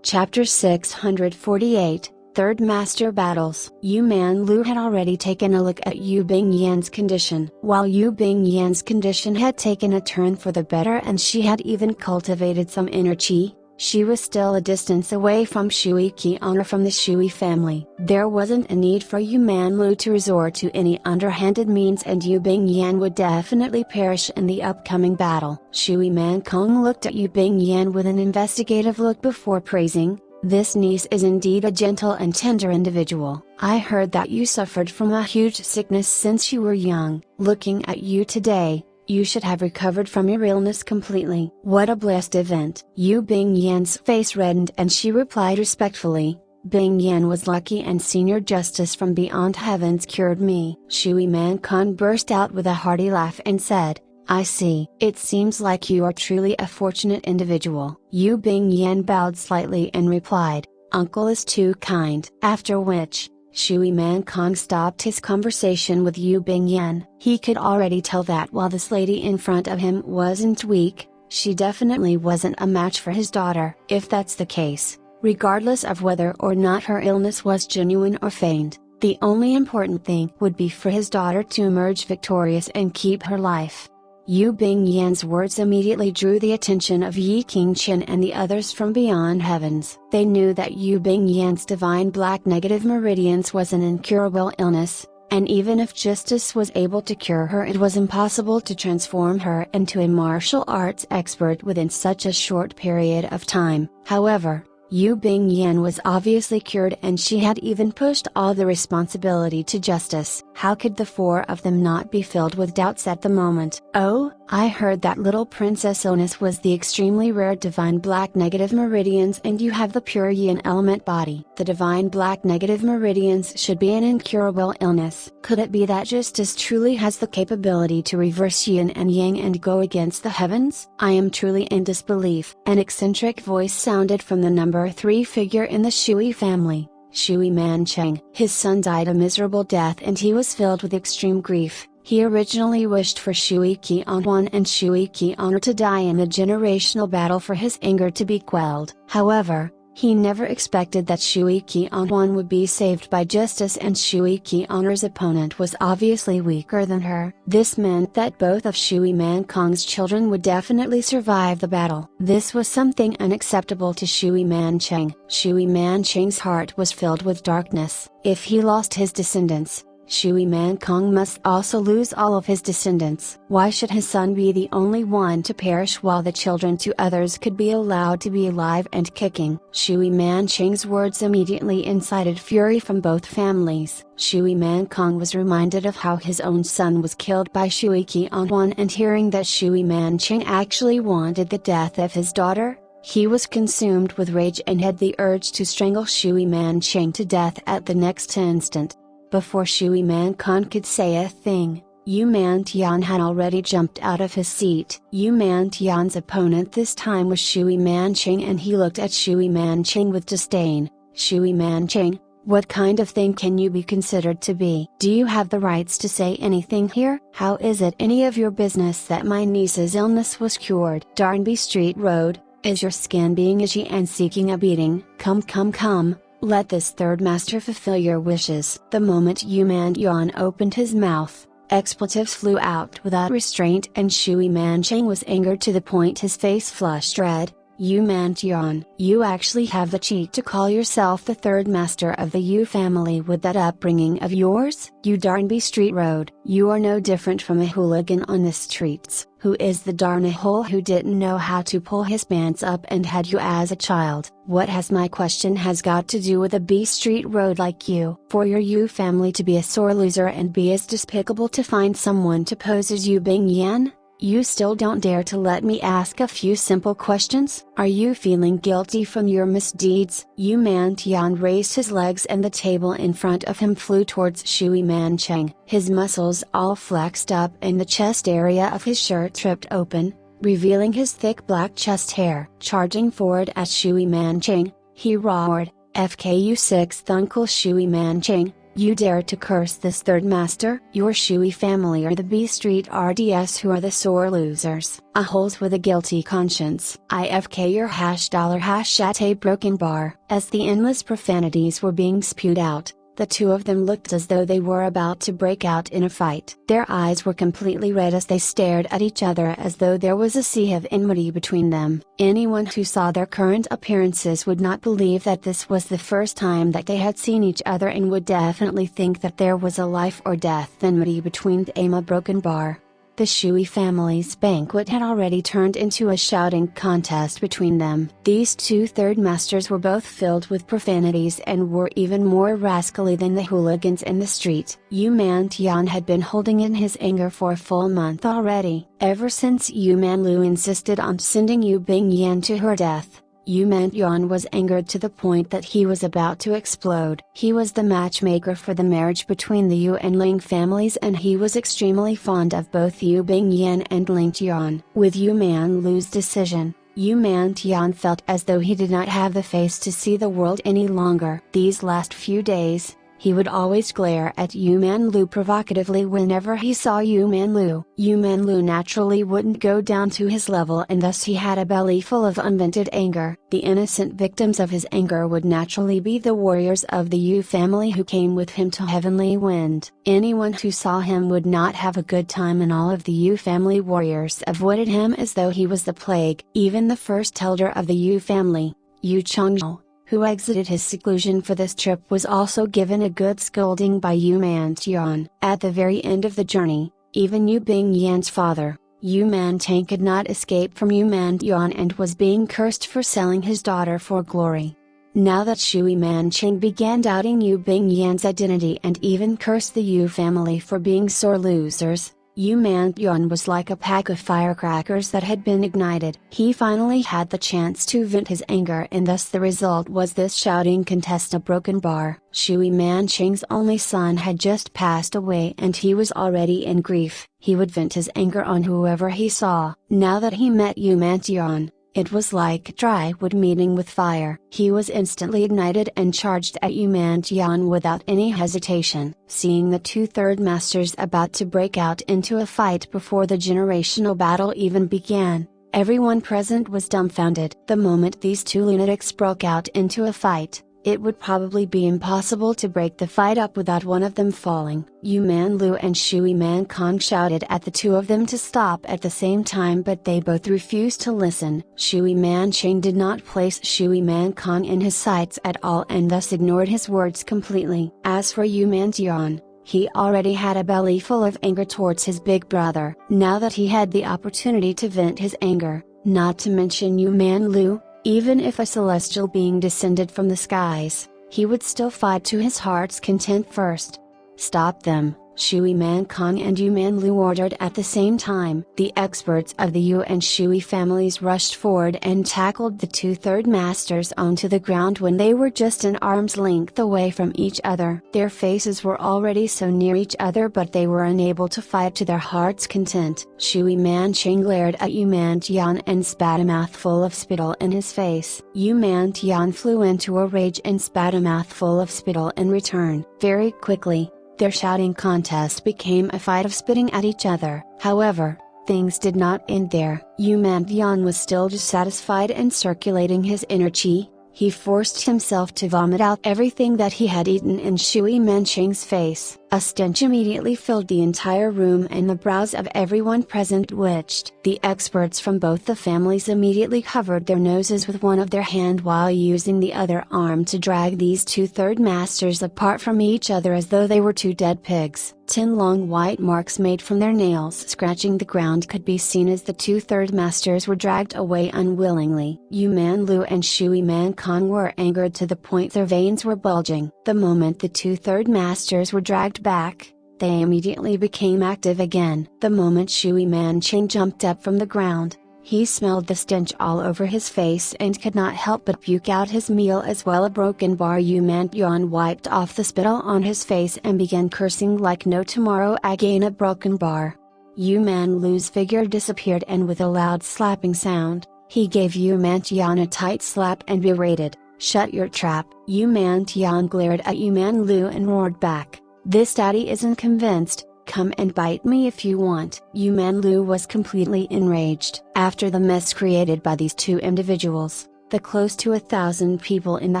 Chapter 648, Third Master Battles. Yu Manlu had already taken a look at Yu Bingyan's condition. While Yu Bingyan's condition had taken a turn for the better and she had even cultivated some inner qi, she was still a distance away from Shui Qian'er from the Shui family. There wasn't a need for Yu Manlu to resort to any underhanded means and Yu Bingyan would definitely perish in the upcoming battle. Shui Mankong looked at Yu Bingyan with an investigative look before praising, "This niece is indeed a gentle and tender individual. I heard that you suffered from a huge sickness since you were young. Looking at you today, you should have recovered from your illness completely. What a blessed event." Yu Bingyan's face reddened and she replied respectfully, "Bingyan was lucky and Senior Justice from beyond heavens cured me." Shui Mankong burst out with a hearty laugh and said, "I see. It seems like you are truly a fortunate individual." Yu Bingyan bowed slightly and replied, "Uncle is too kind." After which, Shui Mankong stopped his conversation with Yu Bingyan. He could already tell that while this lady in front of him wasn't weak, she definitely wasn't a match for his daughter. If that's the case, regardless of whether or not her illness was genuine or feigned, the only important thing would be for his daughter to emerge victorious and keep her life. Yu Bingyan's words immediately drew the attention of Yi Qingqian and the others from beyond heavens. They knew that Yu Bingyan's divine black negative meridians was an incurable illness, and even if justice was able to cure her, it was impossible to transform her into a martial arts expert within such a short period of time. However, Yu Bingyan was obviously cured and she had even pushed all the responsibility to justice. How could the four of them not be filled with doubts at the moment? "Oh, I heard that little Princess illness was the extremely rare divine black negative meridians and you have the pure yin element body. The divine black negative meridians should be an incurable illness. Could it be that justice truly has the capability to reverse yin and yang and go against the heavens? I am truly in disbelief." An eccentric voice sounded from the number 3 figure in the Shui family, Shui Mancheng. His son died a miserable death and he was filled with extreme grief. He originally wished for Shui Qian'er and Shui Qian'er to die in the generational battle for his anger to be quelled. However, he never expected that Shui Qian'er would be saved by justice and Shui Qian'er's opponent was obviously weaker than her. This meant that both of Shui Mankong's children would definitely survive the battle. This was something unacceptable to Shui Mancheng. Shui Mancheng's heart was filled with darkness. If he lost his descendants, Shui Mankong must also lose all of his descendants. Why should his son be the only one to perish while the children to others could be allowed to be alive and kicking? Shui Mancheng's words immediately incited fury from both families. Shui Mankong was reminded of how his own son was killed by Shui Qian'er and hearing that Shui Mancheng actually wanted the death of his daughter, he was consumed with rage and had the urge to strangle Shui Mancheng to death at the next instant. Before Shui Mankong could say a thing, Yu Mantian had already jumped out of his seat. Yu Mantian's opponent this time was Shui Mancheng, and he looked at Shui Mancheng with disdain. Shui Mancheng, what kind of thing can you be considered to be? Do you have the rights to say anything here? How is it any of your business that my niece's illness was cured? Darnby Street Road, is your skin being itchy and seeking a beating? Come, let this third master fulfill your wishes. The moment Yu Mantian opened his mouth, expletives flew out without restraint, and Shui Mancheng was angered to the point his face flushed red. Yu Mantian, you actually have the cheek to call yourself the third master of the Yu family with that upbringing of yours? You Darnby Street Road, you are no different from a hooligan on the streets. Who is the darn a-hole who didn't know how to pull his pants up and had you as a child? What has my question has got to do with a B Street Road like you? For your Yu family to be a sore loser and be as despicable to find someone to pose as Yu Bingyan? You still don't dare to let me ask a few simple questions? Are you feeling guilty from your misdeeds? Yu Mantian raised his legs and the table in front of him flew towards Shui Mancheng. His muscles all flexed up and the chest area of his shirt tripped open, revealing his thick black chest hair. Charging forward at Shui Mancheng, he roared, "FKU 6th Uncle Shui Mancheng, you dare to curse this third master? Your Shui family are the B Street RDS who are the sore losers. A-holes with a guilty conscience. IFK your $# at a broken bar." As the endless profanities were being spewed out, the two of them looked as though they were about to break out in a fight. Their eyes were completely red as they stared at each other as though there was a sea of enmity between them. Anyone who saw their current appearances would not believe that this was the first time that they had seen each other, and would definitely think that there was a life or death enmity between them. A broken bar. The Shui family's banquet had already turned into a shouting contest between them. These two third masters were both filled with profanities and were even more rascally than the hooligans in the street. Yu Mantian had been holding in his anger for a full month already. Ever since Yu Manlu insisted on sending Yu Bingyan to her death, Yu Mantian was angered to the point that he was about to explode. He was the matchmaker for the marriage between the Yu and Ling families, and he was extremely fond of both Yu Bingyan and Ling Tian. With Yu Manlu's decision, Yu Mantian felt as though he did not have the face to see the world any longer. These last few days, he would always glare at Yu Manlu provocatively whenever he saw Yu Manlu. Yu Manlu naturally wouldn't go down to his level, and thus he had a belly full of unvented anger. The innocent victims of his anger would naturally be the warriors of the Yu family who came with him to Heavenly Wind. Anyone who saw him would not have a good time, and all of the Yu family warriors avoided him as though he was the plague. Even the first elder of the Yu family, Yu Chengzhou, who exited his seclusion for this trip, was also given a good scolding by Yu Mantian. At the very end of the journey, even Yu Bingyan's father, Yu Mancheng, could not escape from Yu Mantian and was being cursed for selling his daughter for glory. Now that Shui Mancheng began doubting Yu Bingyan's identity and even cursed the Yu family for being sore losers, Yu Mantian was like a pack of firecrackers that had been ignited. He finally had the chance to vent his anger, and thus the result was this shouting contest. A broken bar. Shui Mancheng's only son had just passed away and he was already in grief. He would vent his anger on whoever he saw. Now that he met Yu Mantian, it was like dry wood meeting with fire. He was instantly ignited and charged at Yu Mantian without any hesitation. Seeing the two third masters about to break out into a fight before the generational battle even began, everyone present was dumbfounded. The moment these two lunatics broke out into a fight, it would probably be impossible to break the fight up without one of them falling. Yu Manlu and Shui Mancheng shouted at the two of them to stop at the same time, but they both refused to listen. Shui Mancheng did not place Shui Mancheng in his sights at all and thus ignored his words completely. As for Yu Mantian, he already had a belly full of anger towards his big brother. Now that he had the opportunity to vent his anger, not to mention Yu Manlu, even if a celestial being descended from the skies, he would still fight to his heart's content first. Stop them, Shui Man Kong and Yu Man Lu ordered at the same time. The experts of the Yu and Shui families rushed forward and tackled the two third masters onto the ground when they were just an arm's length away from each other. Their faces were already so near each other, but they were unable to fight to their heart's content. Shui Man Ching glared at Yu Man Tian and spat a mouthful of spittle in his face. Yu Man Tian flew into a rage and spat a mouthful of spittle in return. Very quickly, their shouting contest became a fight of spitting at each other. However, things did not end there. Yu Man Tian was still dissatisfied and circulating his inner qi. He forced himself to vomit out everything that he had eaten in Shui Manching's face. A stench immediately filled the entire room and the brows of everyone present twitched. The experts from both the families immediately covered their noses with one of their hand while using the other arm to drag these two third masters apart from each other as though they were two dead pigs. 10 long white marks made from their nails scratching the ground could be seen as the two third masters were dragged away unwillingly. Yu Man Lu and Shui Man Kong were angered to the point their veins were bulging. The moment the two third masters were dragged back, they immediately became active again. The moment Shui Man Ching jumped up from the ground, he smelled the stench all over his face and could not help but puke out his meal as well. A broken bar. Yu Man Tian wiped off the spittle on his face and began cursing like no tomorrow. Again a broken bar. Yu Man Lu's figure disappeared and with a loud slapping sound, he gave Yu Man Tian a tight slap and berated, "Shut your trap." Yu Man Tian glared at Yu Man Lu and roared back, "This daddy isn't convinced. Come and bite me if you want." Yu Man Lu was completely enraged. After the mess created by these two individuals, the close to 1,000 people in the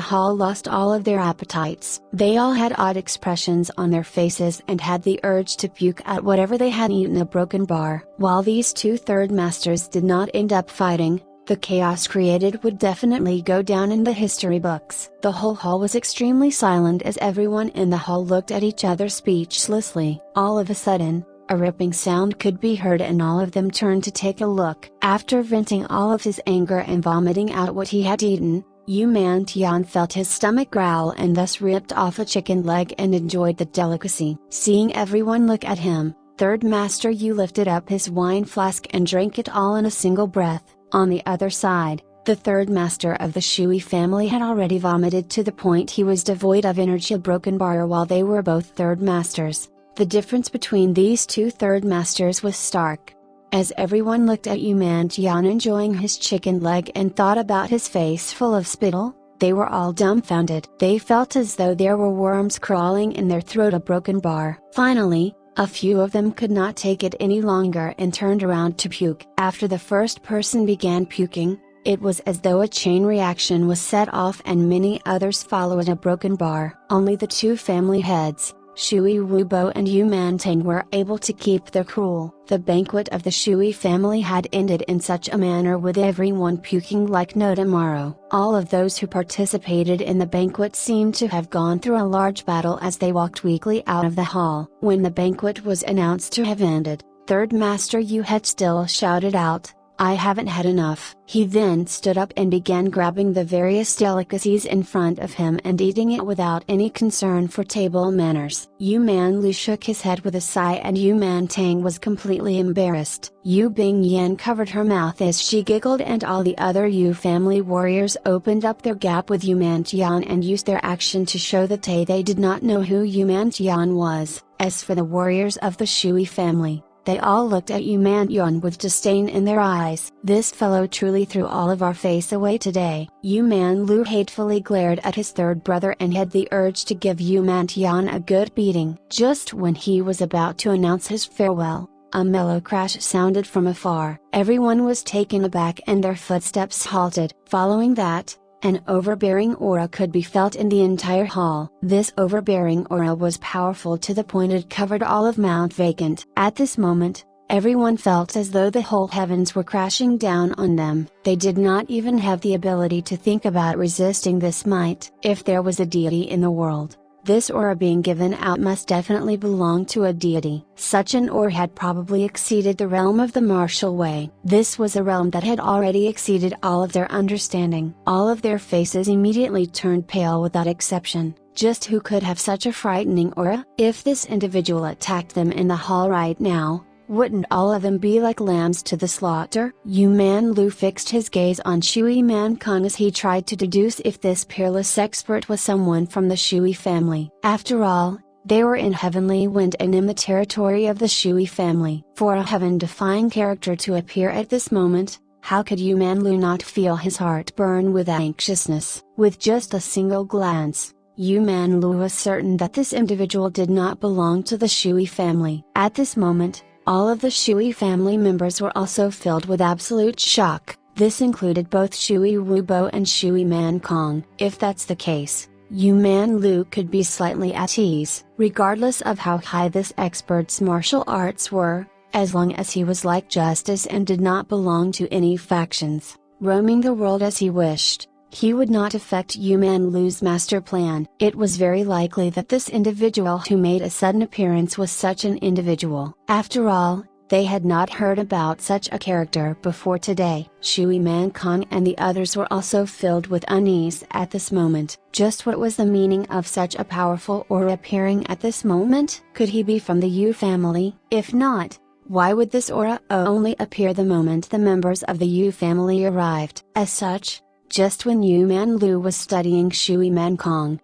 hall lost all of their appetites. They all had odd expressions on their faces and had the urge to puke at whatever they had eaten. A broken bar. While these two third masters did not end up fighting, the chaos created would definitely go down in the history books. The whole hall was extremely silent as everyone in the hall looked at each other speechlessly. All of a sudden, a ripping sound could be heard and all of them turned to take a look. After venting all of his anger and vomiting out what he had eaten, Yu Man Tian felt his stomach growl and thus ripped off a chicken leg and enjoyed the delicacy. Seeing everyone look at him, Third Master Yu lifted up his wine flask and drank it all in a single breath. On the other side, the third master of the Shui family had already vomited to the point he was devoid of energy. A broken bar. While they were both third masters, the difference between these two third masters was stark. As everyone looked at Yu Man Tian enjoying his chicken leg and thought about his face full of spittle, they were all dumbfounded. They felt as though there were worms crawling in their throat. A broken bar. Finally, a few of them could not take it any longer and turned around to puke. After the first person began puking, it was as though a chain reaction was set off and many others followed. A broken bar. Only the two family heads, Shui Wubo and Yu Man Tang, were able to keep their cool. The banquet of the Shui family had ended in such a manner, with everyone puking like no tomorrow. All of those who participated in the banquet seemed to have gone through a large battle as they walked weakly out of the hall. When the banquet was announced to have ended, Third Master Yu had still shouted out, "I haven't had enough." He then stood up and began grabbing the various delicacies in front of him and eating it without any concern for table manners. Yu Man Lu shook his head with a sigh and Yu Man Tang was completely embarrassed. Yu Bing Yan covered her mouth as she giggled, and all the other Yu family warriors opened up their gap with Yu Man Tian and used their action to show that they did not know who Yu Man Tian was. As for the warriors of the Shui family, they all looked at Yu Man Tian with disdain in their eyes. "This fellow truly threw all of our face away today." Yu Man Lu hatefully glared at his third brother and had the urge to give Yu Man Tian a good beating. Just when he was about to announce his farewell, a mellow crash sounded from afar. Everyone was taken aback and their footsteps halted. Following that, an overbearing aura could be felt in the entire hall. This overbearing aura was powerful to the point it covered all of Mount Vacant. At this moment, everyone felt as though the whole heavens were crashing down on them. They did not even have the ability to think about resisting this might. If there was a deity in the world, this aura being given out must definitely belong to a deity. Such an aura had probably exceeded the realm of the martial way. This was a realm that had already exceeded all of their understanding. All of their faces immediately turned pale without exception. Just who could have such a frightening aura? If this individual attacked them in the hall right now, wouldn't all of them be like lambs to the slaughter? Yu Man Lu fixed his gaze on Shui Man Kong as he tried to deduce if this peerless expert was someone from the Shui family. After all, they were in Heavenly Wind and in the territory of the Shui family. For a heaven-defying character to appear at this moment, how could Yu Man Lu not feel his heart burn with anxiousness? With just a single glance, Yu Man Lu was certain that this individual did not belong to the Shui family. At this moment, all of the Shui family members were also filled with absolute shock. This included both Shui Wubo and Shui Man Kong. If that's the case, Yu Man Lu could be slightly at ease. Regardless of how high this expert's martial arts were, as long as he was like justice and did not belong to any factions, roaming the world as he wished, he would not affect Yu Man Lu's master plan. It was very likely that this individual who made a sudden appearance was such an individual. After all, they had not heard about such a character before today. Shui Man Kong and the others were also filled with unease at this moment. Just what was the meaning of such a powerful aura appearing at this moment? Could he be from the Yu family? If not, why would this aura only appear the moment the members of the Yu family arrived? As such, just when Yu Man Lu was studying Shui Man Kong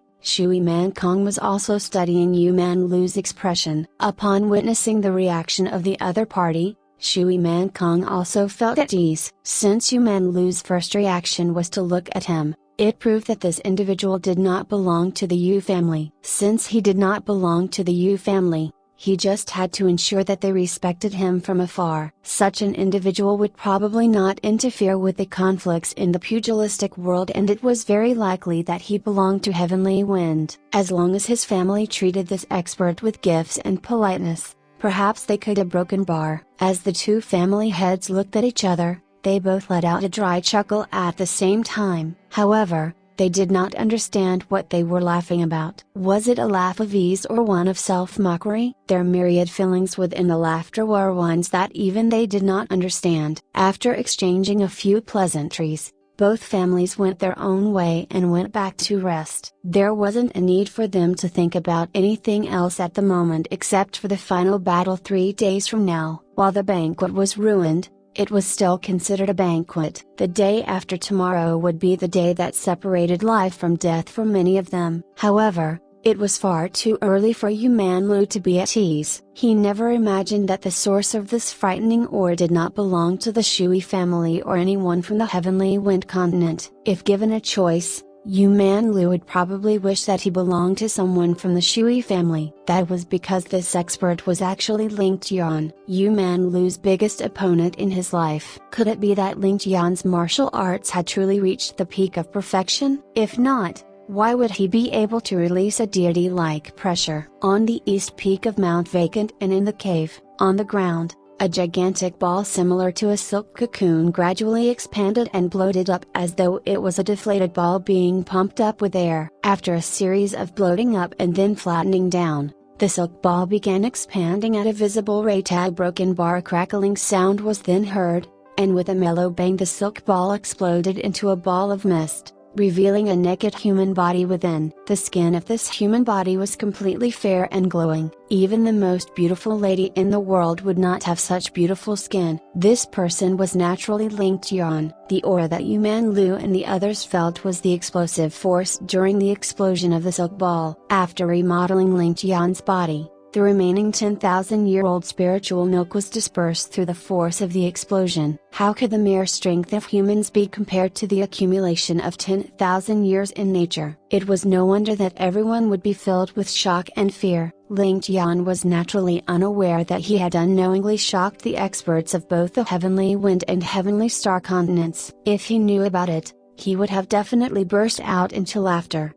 was also studying Yu Man Lu's expression. Upon witnessing the reaction of the other party, Shui Man Kong also felt at ease. Since Yu Man Lu's first reaction was to look at him, it proved that this individual did not belong to the Yu family. Since he did not belong to the Yu family, he just had to ensure that they respected him from afar. Such an individual would probably not interfere with the conflicts in the pugilistic world, and it was very likely that he belonged to Heavenly Wind. As long as his family treated this expert with gifts and politeness, perhaps they could have broken bar. As the two family heads looked at each other, they both let out a dry chuckle at the same time. However, they did not understand what they were laughing about. Was it a laugh of ease or one of self-mockery? Their myriad feelings within the laughter were ones that even they did not understand. After exchanging a few pleasantries, both families went their own way and went back to rest. There wasn't a need for them to think about anything else at the moment except for the final battle 3 days from now. While the banquet was ruined, it was still considered a banquet. The day after tomorrow would be the day that separated life from death for many of them. However, it was far too early for Yu Man Lu to be at ease. He never imagined that the source of this frightening aura did not belong to the Shui family or anyone from the Heavenly Wind continent. If given a choice, Yu Man Lu would probably wish that he belonged to someone from the Shui family. That was because this expert was actually Ling Tian, Yu Man Lu's biggest opponent in his life. Could it be that Ling Tian's martial arts had truly reached the peak of perfection? If not, why would he be able to release a deity-like pressure? On the east peak of Mount Vacant and in the cave, on the ground, a gigantic ball similar to a silk cocoon gradually expanded and bloated up as though it was a deflated ball being pumped up with air. After a series of bloating up and then flattening down, the silk ball began expanding at a visible rate. A broken bar crackling sound was then heard, and with a mellow bang the silk ball exploded into a ball of mist, revealing a naked human body within. The skin of this human body was completely fair and glowing. Even the most beautiful lady in the world would not have such beautiful skin. This person was naturally Ling Tian. The aura that Yu Man Lu and the others felt was the explosive force during the explosion of the silk ball. After remodeling Ling Tian's body, the remaining 10,000-year-old spiritual milk was dispersed through the force of the explosion. How could the mere strength of humans be compared to the accumulation of 10,000 years in nature? It was no wonder that everyone would be filled with shock and fear. Ling Tian was naturally unaware that he had unknowingly shocked the experts of both the Heavenly Wind and Heavenly Star continents. If he knew about it, he would have definitely burst out into laughter.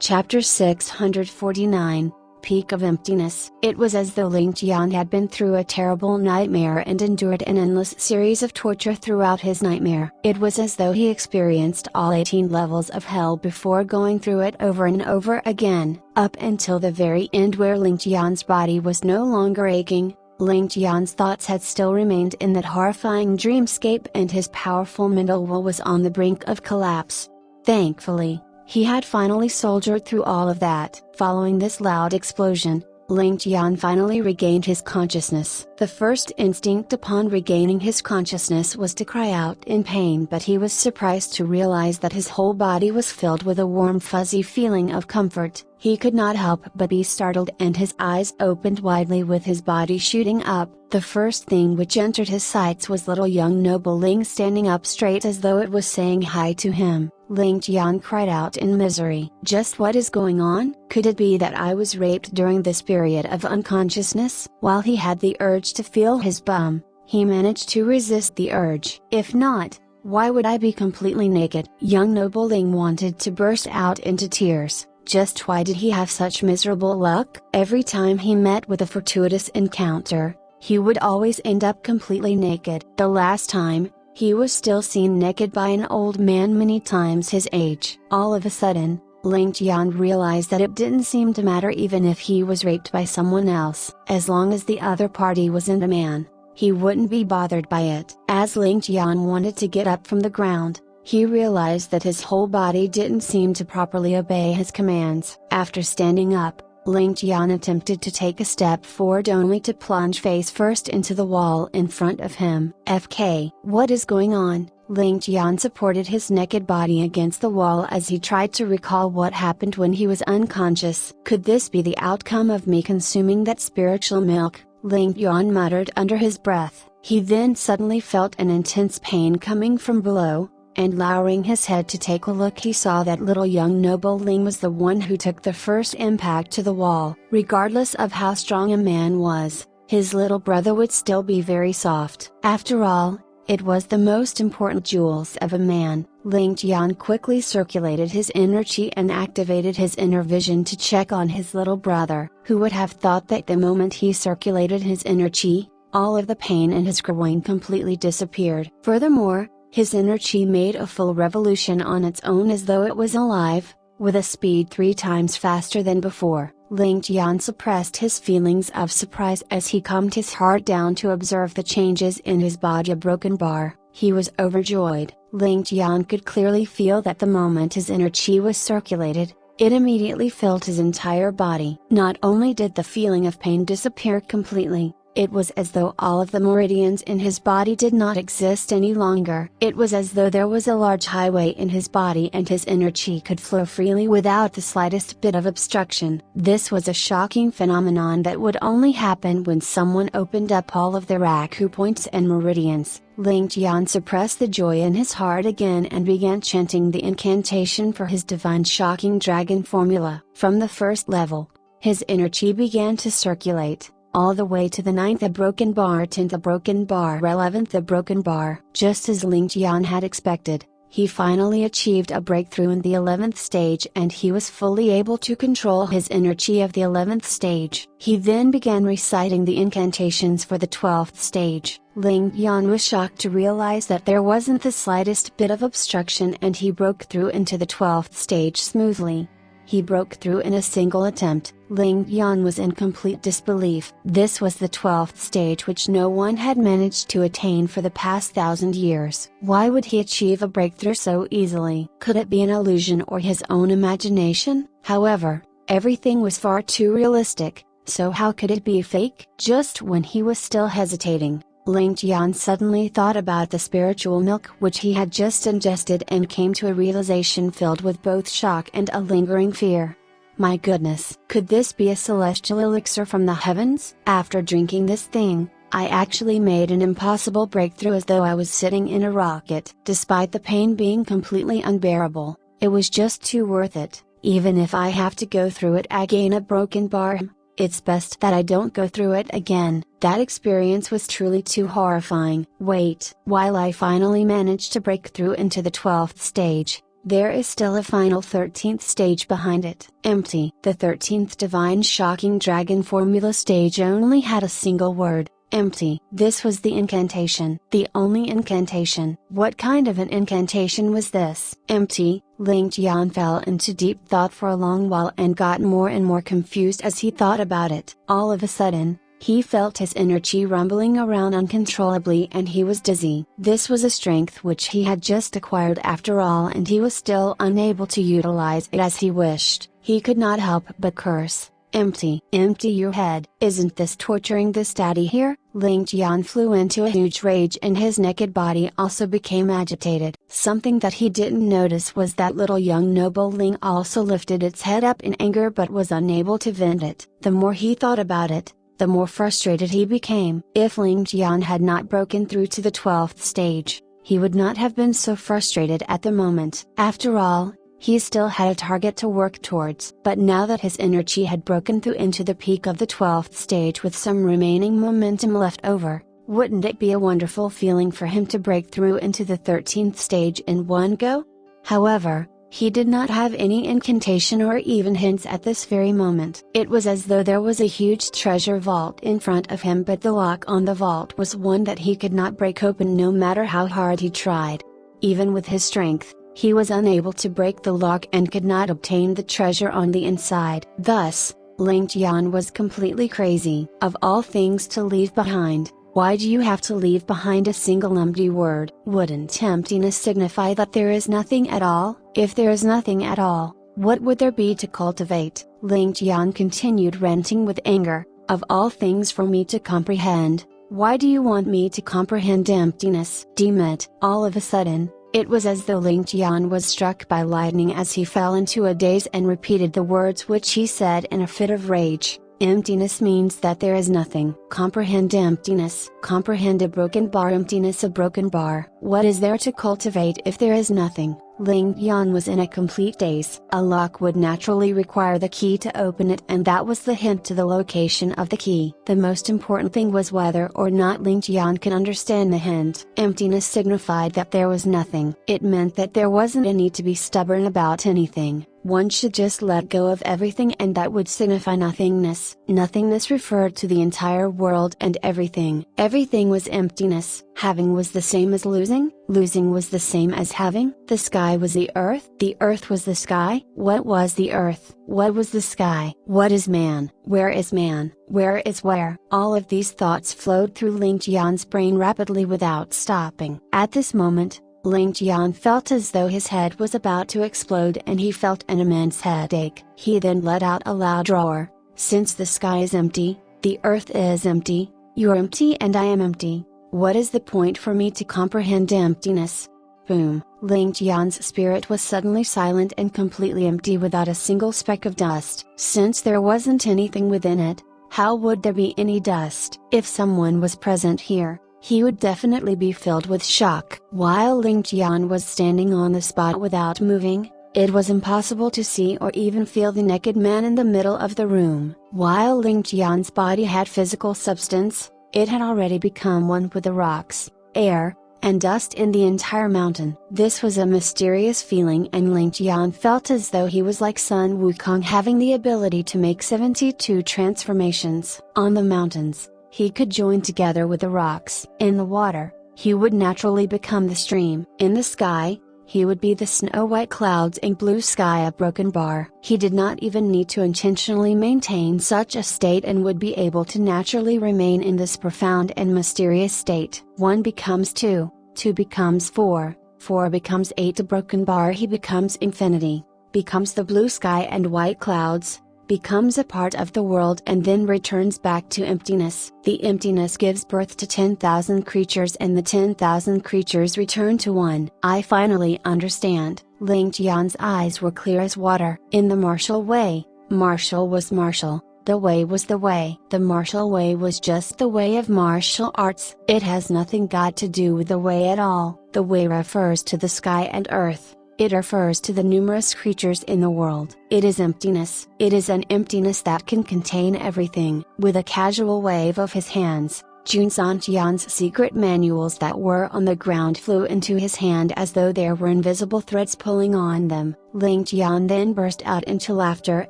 Chapter 649, Peak of Emptiness. It was as though Ling Tian had been through a terrible nightmare and endured an endless series of torture throughout his nightmare. It was as though he experienced all 18 levels of hell before going through it over and over again, up until the very end where Ling Tian's body was no longer aching. Ling Tian's thoughts had still remained in that horrifying dreamscape and his powerful mental will was on the brink of collapse. Thankfully, he had finally soldiered through all of that. Following this loud explosion, Ling Tian finally regained his consciousness. The first instinct upon regaining his consciousness was to cry out in pain, but he was surprised to realize that his whole body was filled with a warm fuzzy feeling of comfort. He could not help but be startled and his eyes opened widely with his body shooting up. The first thing which entered his sights was little young noble Ling standing up straight as though it was saying hi to him. Ling Tian cried out in misery. Just what is going on? Could it be that I was raped during this period of unconsciousness? While he had the urge to feel his bum, he managed to resist the urge. If not, why would I be completely naked? Young noble Ling wanted to burst out into tears. Just why did he have such miserable luck? Every time he met with a fortuitous encounter, he would always end up completely naked. The last time, he was still seen naked by an old man many times his age. All of a sudden, Ling Tian realized that it didn't seem to matter even if he was raped by someone else. As long as the other party wasn't a man, he wouldn't be bothered by it. As Ling Tian wanted to get up from the ground, he realized that his whole body didn't seem to properly obey his commands. After standing up, Ling Tian attempted to take a step forward only to plunge face first into the wall in front of him. FK. What is going on? Ling Tian supported his naked body against the wall as he tried to recall what happened when he was unconscious. Could this be the outcome of me consuming that spiritual milk? Ling Tian muttered under his breath. He then suddenly felt an intense pain coming from below, and lowering his head to take a look, he saw that little young noble Ling was the one who took the first impact to the wall. Regardless of how strong a man was, his little brother would still be very soft. After all, it was the most important jewels of a man. Ling Tian quickly circulated his inner chi and activated his inner vision to check on his little brother. Who would have thought that the moment he circulated his inner chi, all of the pain in his groin completely disappeared. Furthermore, his inner chi made a full revolution on its own as though it was alive, with a speed 3 times faster than before. Ling Tian suppressed his feelings of surprise as he calmed his heart down to observe the changes in his body. A broken bar, he was overjoyed. Ling Tian could clearly feel that the moment his inner chi was circulated, it immediately filled his entire body. Not only did the feeling of pain disappear completely, it was as though all of the meridians in his body did not exist any longer. It was as though there was a large highway in his body and his inner chi could flow freely without the slightest bit of obstruction. This was a shocking phenomenon that would only happen when someone opened up all of their acupoints and meridians. Ling Tian suppressed the joy in his heart again and began chanting the incantation for his divine shocking dragon formula. From the first level, his inner chi began to circulate, all the way to the 9th broken bar, 10th broken bar, 11th broken bar. Just as Ling Tian had expected, he finally achieved a breakthrough in the 11th stage and he was fully able to control his inner chi of the 11th stage. He then began reciting the incantations for the 12th stage. Ling Tian was shocked to realize that there wasn't the slightest bit of obstruction and he broke through into the 12th stage smoothly. He broke through in a single attempt. Ling Tian was in complete disbelief. This was the 12th stage which no one had managed to attain for the past 1,000 years. Why would he achieve a breakthrough so easily? Could it be an illusion or his own imagination? However, everything was far too realistic, so how could it be fake? Just when he was still hesitating, Ling Tian suddenly thought about the spiritual milk which he had just ingested and came to a realization filled with both shock and a lingering fear. My goodness! Could this be a celestial elixir from the heavens? After drinking this thing, I actually made an impossible breakthrough as though I was sitting in a rocket. Despite the pain being completely unbearable, it was just too worth it. Even if I have to go through it again a broken bar, it's best that I don't go through it again. That experience was truly too horrifying. Wait. While I finally managed to break through into the 12th stage, there is still a final 13th stage behind it. Empty. The 13th divine shocking dragon formula stage only had a single word: empty. This was the incantation. The only incantation. What kind of an incantation was this? Empty. Ling Tian fell into deep thought for a long while and got more and more confused as he thought about it. All of a sudden, he felt his inner chi rumbling around uncontrollably and he was dizzy. This was a strength which he had just acquired after all, and he was still unable to utilize it as he wished. He could not help but curse. Empty. Empty your head. Isn't this torturing this daddy here? Ling Tian flew into a huge rage and his naked body also became agitated. Something that he didn't notice was that little young noble Ling also lifted its head up in anger but was unable to vent it. The more he thought about it, the more frustrated he became. If Ling Tian had not broken through to the 12th stage, he would not have been so frustrated at the moment. After all, he still had a target to work towards. But now that his inner chi had broken through into the peak of the 12th stage with some remaining momentum left over, wouldn't it be a wonderful feeling for him to break through into the 13th stage in one go? However, he did not have any incantation or even hints at this very moment. It was as though there was a huge treasure vault in front of him, but the lock on the vault was one that he could not break open no matter how hard he tried. Even with his strength, he was unable to break the lock and could not obtain the treasure on the inside. Thus, Ling Tian was completely crazy. Of all things to leave behind, why do you have to leave behind a single empty word? Wouldn't emptiness signify that there is nothing at all? If there is nothing at all, what would there be to cultivate? Ling Tian continued ranting with anger. Of all things for me to comprehend, why do you want me to comprehend emptiness? Damn it! All of a sudden, it was as though Ling Tian was struck by lightning as he fell into a daze and repeated the words which he said in a fit of rage. Emptiness means that there is nothing. Comprehend emptiness. Comprehend a broken bar. Emptiness, a broken bar. What is there to cultivate if there is nothing? Ling Tian was in a complete daze. A lock would naturally require the key to open it, and that was the hint to the location of the key. The most important thing was whether or not Ling Tian could understand the hint. Emptiness signified that there was nothing. It meant that there wasn't a need to be stubborn about anything. One should just let go of everything, and that would signify nothingness. Nothingness referred to the entire world and everything. Everything was emptiness. Having was the same as losing. Losing was the same as having. The sky was the earth. The earth was the sky. What was the earth? What was the sky? What is man? Where is man? Where is where? All of these thoughts flowed through Ling Tian's brain rapidly without stopping. At this moment, Ling Tian felt as though his head was about to explode and he felt an immense headache. He then let out a loud roar. Since the sky is empty, the earth is empty, you're empty and I am empty, what is the point for me to comprehend emptiness? Boom! Ling Tian's spirit was suddenly silent and completely empty without a single speck of dust. Since there wasn't anything within it, how would there be any dust? If someone was present here, he would definitely be filled with shock. While Ling Tian was standing on the spot without moving, it was impossible to see or even feel the naked man in the middle of the room. While Ling Tian's body had physical substance, it had already become one with the rocks, air, and dust in the entire mountain. This was a mysterious feeling, and Ling Tian felt as though he was like Sun Wukong, having the ability to make 72 transformations. On the mountains, he could join together with the rocks. In the water, he would naturally become the stream. In the sky, he would be the snow-white clouds and blue sky, a broken bar. He did not even need to intentionally maintain such a state and would be able to naturally remain in this profound and mysterious state. 1 becomes 2, 2 becomes 4, 4 becomes 8, a broken bar. He becomes infinity, becomes the blue sky and white clouds, becomes a part of the world, and then returns back to emptiness. The emptiness gives birth to 10,000 creatures, and the 10,000 creatures return to one. I finally understand. Ling Tian's eyes were clear as water. In the martial way, martial was martial, the way was the way. The martial way was just the way of martial arts. It has nothing got to do with the way at all. The way refers to the sky and earth. It refers to the numerous creatures in the world. It is emptiness. It is an emptiness that can contain everything. With a casual wave of his hands, Jun Tian's secret manuals that were on the ground flew into his hand as though there were invisible threads pulling on them. Ling Tian then burst out into laughter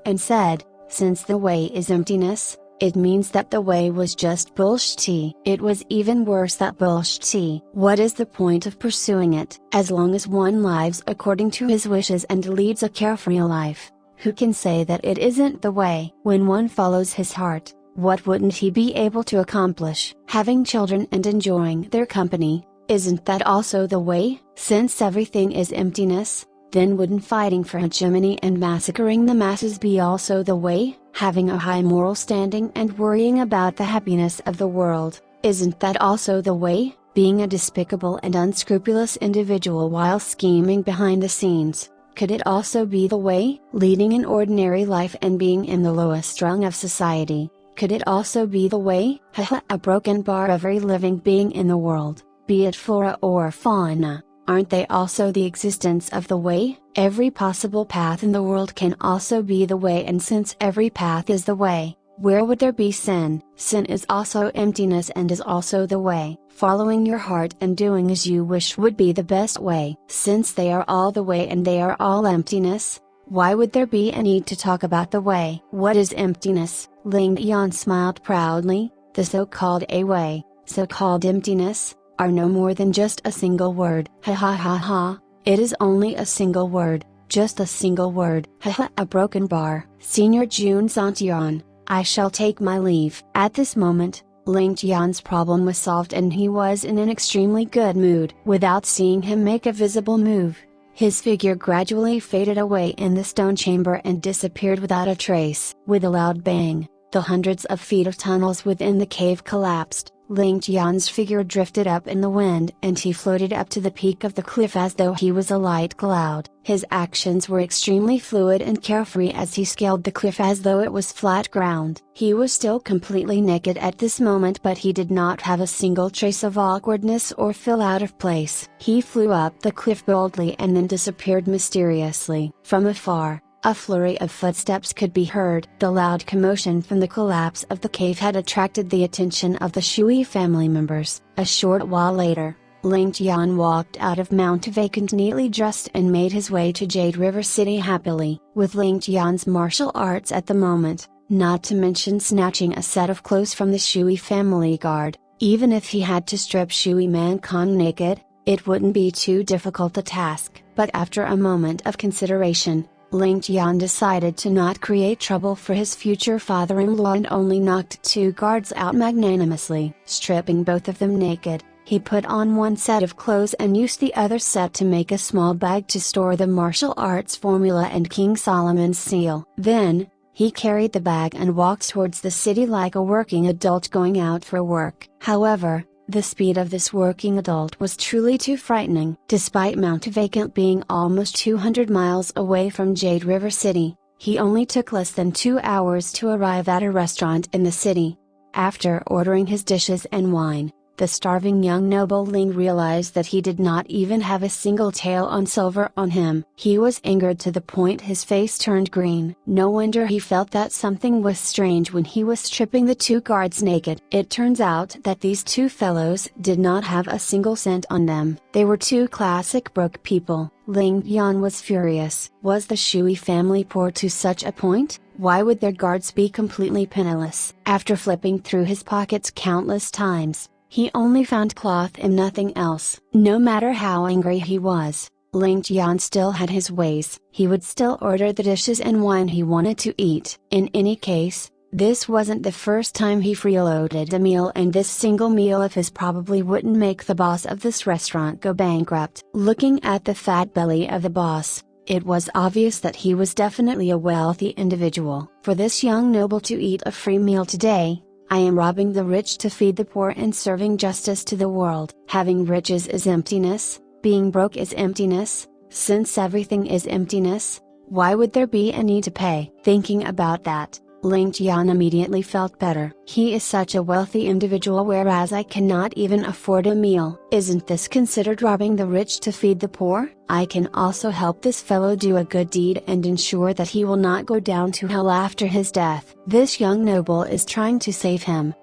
and said, "Since the way is emptiness, it means that the way was just bullshit. It was even worse than bullshit. What is the point of pursuing it? As long as one lives according to his wishes and leads a carefree life, who can say that it isn't the way? When one follows his heart, what wouldn't he be able to accomplish? Having children and enjoying their company, isn't that also the way? Since everything is emptiness, then wouldn't fighting for hegemony and massacring the masses be also the way? Having a high moral standing and worrying about the happiness of the world, isn't that also the way? Being a despicable and unscrupulous individual while scheming behind the scenes, could it also be the way? Leading an ordinary life and being in the lowest rung of society, could it also be the way? Haha, a broken bar of every living being in the world, be it flora or fauna, aren't they also the existence of the way? Every possible path in the world can also be the way, and since every path is the way, where would there be sin? Sin is also emptiness and is also the way. Following your heart and doing as you wish would be the best way. Since they are all the way and they are all emptiness, why would there be a need to talk about the way? What is emptiness? Ling Tian smiled proudly. The so-called a way, so-called emptiness, are no more than just a single word. Ha ha ha ha, it is only a single word, just a single word. Ha ha, a broken bar. Senior Jun Tian, I shall take my leave. At this moment, Ling Tian's problem was solved and he was in an extremely good mood. Without seeing him make a visible move, his figure gradually faded away in the stone chamber and disappeared without a trace. With a loud bang, the hundreds of feet of tunnels within the cave collapsed. Ling Tian's figure drifted up in the wind and he floated up to the peak of the cliff as though he was a light cloud. His actions were extremely fluid and carefree as he scaled the cliff as though it was flat ground. He was still completely naked at this moment, but he did not have a single trace of awkwardness or feel out of place. He flew up the cliff boldly and then disappeared mysteriously. From afar, a flurry of footsteps could be heard. The loud commotion from the collapse of the cave had attracted the attention of the Shui family members. A short while later, Ling Tian walked out of Mount Vacant neatly dressed and made his way to Jade River City happily. With Ling Tian's martial arts at the moment, not to mention snatching a set of clothes from the Shui family guard, even if he had to strip Shui Mancon naked, it wouldn't be too difficult a task. But after a moment of consideration, Ling Tian decided to not create trouble for his future father-in-law and only knocked two guards out magnanimously. Stripping both of them naked, he put on one set of clothes and used the other set to make a small bag to store the martial arts formula and King Solomon's seal. Then, he carried the bag and walked towards the city like a working adult going out for work. However, the speed of this working adult was truly too frightening. Despite Mount Vacant being almost 200 miles away from Jade River City, he only took less than 2 hours to arrive at a restaurant in the city. After ordering his dishes and wine, the starving young noble Ling realized that he did not even have a single tael on silver on him. He was angered to the point his face turned green. No wonder he felt that something was strange when he was stripping the two guards naked. It turns out that these two fellows did not have a single cent on them. They were two classic broke people. Ling Tian was furious. Was the Shui family poor to such a point? Why would their guards be completely penniless? After flipping through his pockets countless times, he only found cloth and nothing else. No matter how angry he was, Ling Tian still had his ways. He would still order the dishes and wine he wanted to eat. In any case, this wasn't the first time he freeloaded a meal, and this single meal of his probably wouldn't make the boss of this restaurant go bankrupt. Looking at the fat belly of the boss, it was obvious that he was definitely a wealthy individual. For this young noble to eat a free meal today, I am robbing the rich to feed the poor and serving justice to the world. Having riches is emptiness, being broke is emptiness. Since everything is emptiness, why would there be a need to pay? Thinking about that, Ling Tian immediately felt better. He is such a wealthy individual, whereas I cannot even afford a meal. Isn't this considered robbing the rich to feed the poor? I can also help this fellow do a good deed and ensure that he will not go down to hell after his death. This young noble is trying to save him.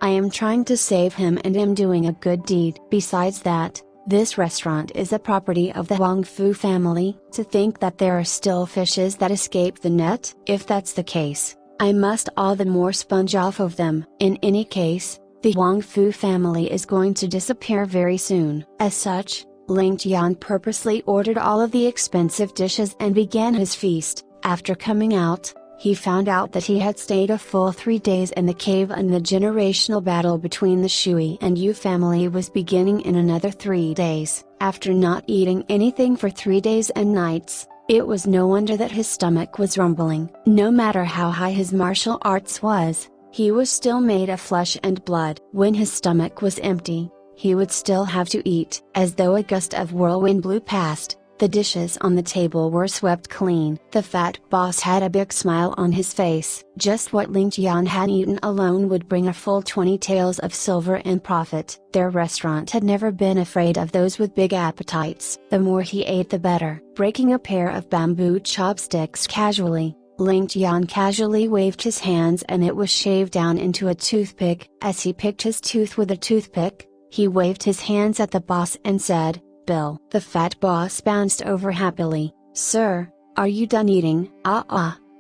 I am trying to save him and am doing a good deed. Besides that, this restaurant is a property of the Huang Fu family. To think that there are still fishes that escape the net? If that's the case, I must all the more sponge off of them. In any case, the Huang Fu family is going to disappear very soon. As such, Ling Tian purposely ordered all of the expensive dishes and began his feast. After coming out, he found out that he had stayed a full 3 days in the cave and the generational battle between the Shui and Yu family was beginning in another 3 days. After not eating anything for 3 days and nights, it was no wonder that his stomach was rumbling. No matter how high his martial arts was, he was still made of flesh and blood. When his stomach was empty, he would still have to eat. As though a gust of whirlwind blew past, the dishes on the table were swept clean. The fat boss had a big smile on his face. Just what Ling Tian had eaten alone would bring a full 20 taels of silver in profit. Their restaurant had never been afraid of those with big appetites. The more he ate the better. Breaking a pair of bamboo chopsticks casually, Ling Tian casually waved his hands and it was shaved down into a toothpick. As he picked his tooth with a toothpick, he waved his hands at the boss and said, "Bill." The fat boss bounced over happily. "Sir, are you done eating?"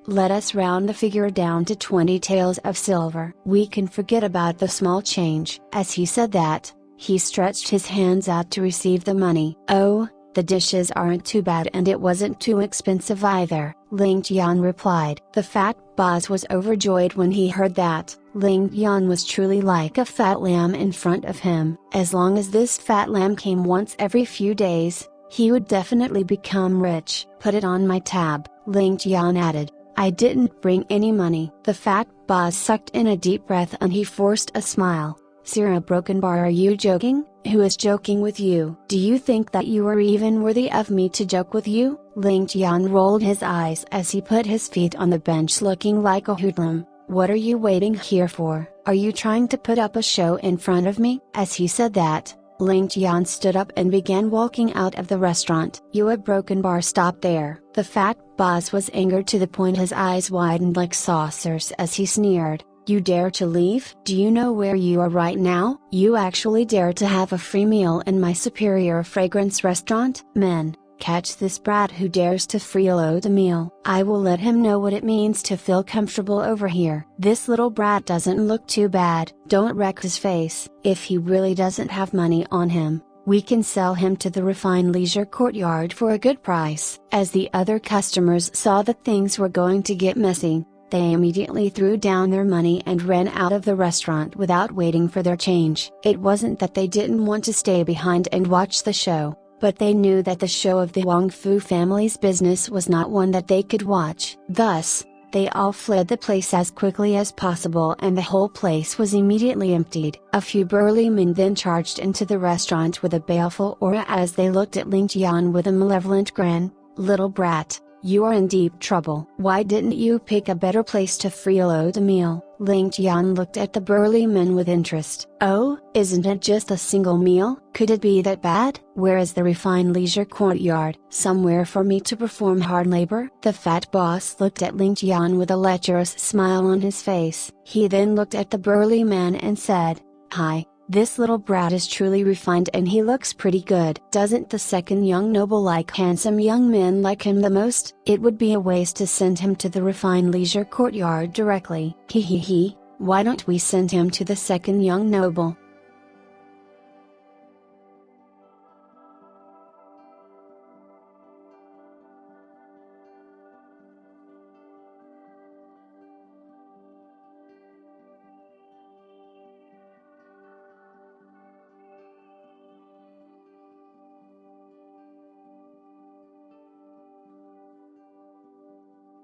Let us round the figure down to 20 taels of silver. We can forget about the small change." As he said that, he stretched his hands out to receive the money. "Oh, the dishes aren't too bad and it wasn't too expensive either," Ling Tian replied. The fat boss was overjoyed when he heard that. Ling Tian was truly like a fat lamb in front of him. As long as this fat lamb came once every few days, he would definitely become rich. "Put it on my tab," Ling Tian added. "I didn't bring any money." The fat boss sucked in a deep breath and he forced a smile. "Sir Broken Bar, are you joking? Who is joking with you? Do you think that you are even worthy of me to joke with you?" Ling Tian rolled his eyes as he put his feet on the bench looking like a hoodlum. "What are you waiting here for? Are you trying to put up a show in front of me?" As he said that, Ling Tian stood up and began walking out of the restaurant. "You a broken bar, stop there." The fat boss was angered to the point his eyes widened like saucers as he sneered. "You dare to leave? Do you know where you are right now? You actually dare to have a free meal in my superior fragrance restaurant? Men, catch this brat who dares to freeload a meal. I will let him know what it means to feel comfortable over here. This little brat doesn't look too bad. Don't wreck his face. If he really doesn't have money on him, we can sell him to the refined leisure courtyard for a good price." As the other customers saw that things were going to get messy, they immediately threw down their money and ran out of the restaurant without waiting for their change. It wasn't that they didn't want to stay behind and watch the show, but they knew that the show of the Huang Fu family's business was not one that they could watch. Thus, they all fled the place as quickly as possible and the whole place was immediately emptied. A few burly men then charged into the restaurant with a baleful aura as they looked at Ling Tian with a malevolent grin. "Little brat, you are in deep trouble. Why didn't you pick a better place to freeload a meal?" Ling Tian looked at the burly men with interest. "Oh, isn't it just a single meal? Could it be that bad? Where is the refined leisure courtyard? Somewhere for me to perform hard labor?" The fat boss looked at Ling Tian with a lecherous smile on his face. He then looked at the burly man and said, "Hi. This little brat is truly refined and he looks pretty good. Doesn't the second young noble like handsome young men like him the most? It would be a waste to send him to the refined leisure courtyard directly. He. Why don't we send him to the second young noble?"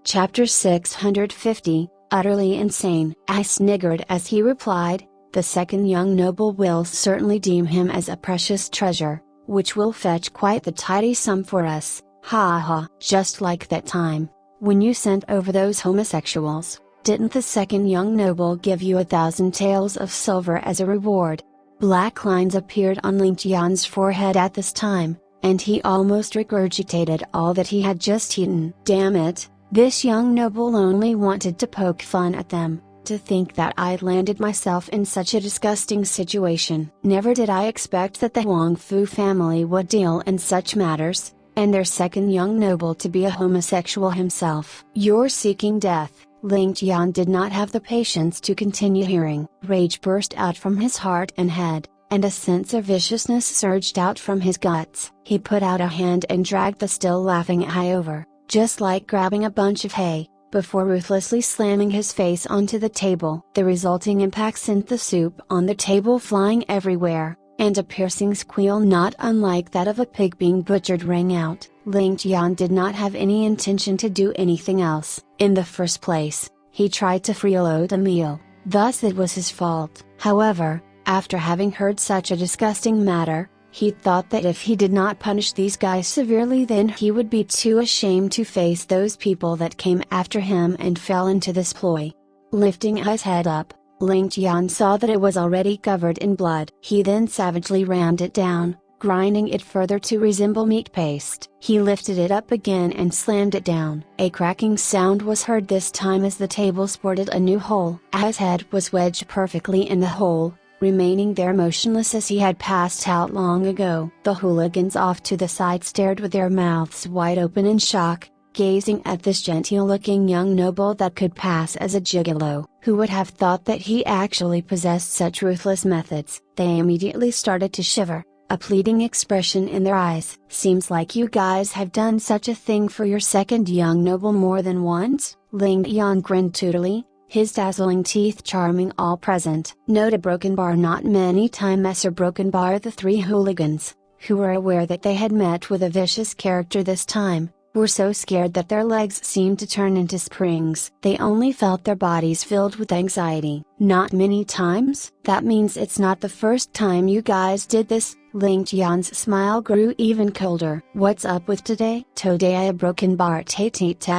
Chapter 650, Utterly Insane. I sniggered as he replied, "The second young noble will certainly deem him as a precious treasure, which will fetch quite the tidy sum for us. Ha ha." Just like that time, when you sent over those homosexuals, didn't the second young noble give you 1,000 taels of silver as a reward? Black lines appeared on Ling Tian's forehead at this time, and he almost regurgitated all that he had just eaten. Damn it! This young noble only wanted to poke fun at them. To think that I'd landed myself in such a disgusting situation. Never did I expect that the Huang Fu family would deal in such matters, and their second young noble to be a homosexual himself. You're seeking death. Ling Tian did not have the patience to continue hearing. Rage burst out from his heart and head, and a sense of viciousness surged out from his guts. He put out a hand and dragged the still laughing Ai over, just like grabbing a bunch of hay, before ruthlessly slamming his face onto the table. The resulting impact sent the soup on the table flying everywhere, and a piercing squeal not unlike that of a pig being butchered rang out. Ling Tian did not have any intention to do anything else. In the first place, he tried to freeload a meal, thus it was his fault. However, after having heard such a disgusting matter, he thought that if he did not punish these guys severely, then he would be too ashamed to face those people that came after him and fell into this ploy. Lifting his head up, Ling Tian saw that it was already covered in blood. He then savagely rammed it down, grinding it further to resemble meat paste. He lifted it up again and slammed it down. A cracking sound was heard this time as the table sported a new hole. His head was wedged perfectly in the hole, remaining there motionless as he had passed out long ago. The hooligans off to the side stared with their mouths wide open in shock, gazing at this genteel-looking young noble that could pass as a gigolo. Who would have thought that he actually possessed such ruthless methods? They immediately started to shiver, a pleading expression in their eyes. Seems like you guys have done such a thing for your second young noble more than once? Ling Tian grinned toothily, his dazzling teeth charming all present. Note a broken bar. Not many times are broken bar. The three hooligans, who were aware that they had met with a vicious character this time, were so scared that their legs seemed to turn into springs. They only felt their bodies filled with anxiety. Not many times? That means it's not the first time you guys did this. Ling Tian's smile grew even colder. What's up with today? Today a broken bar. Tay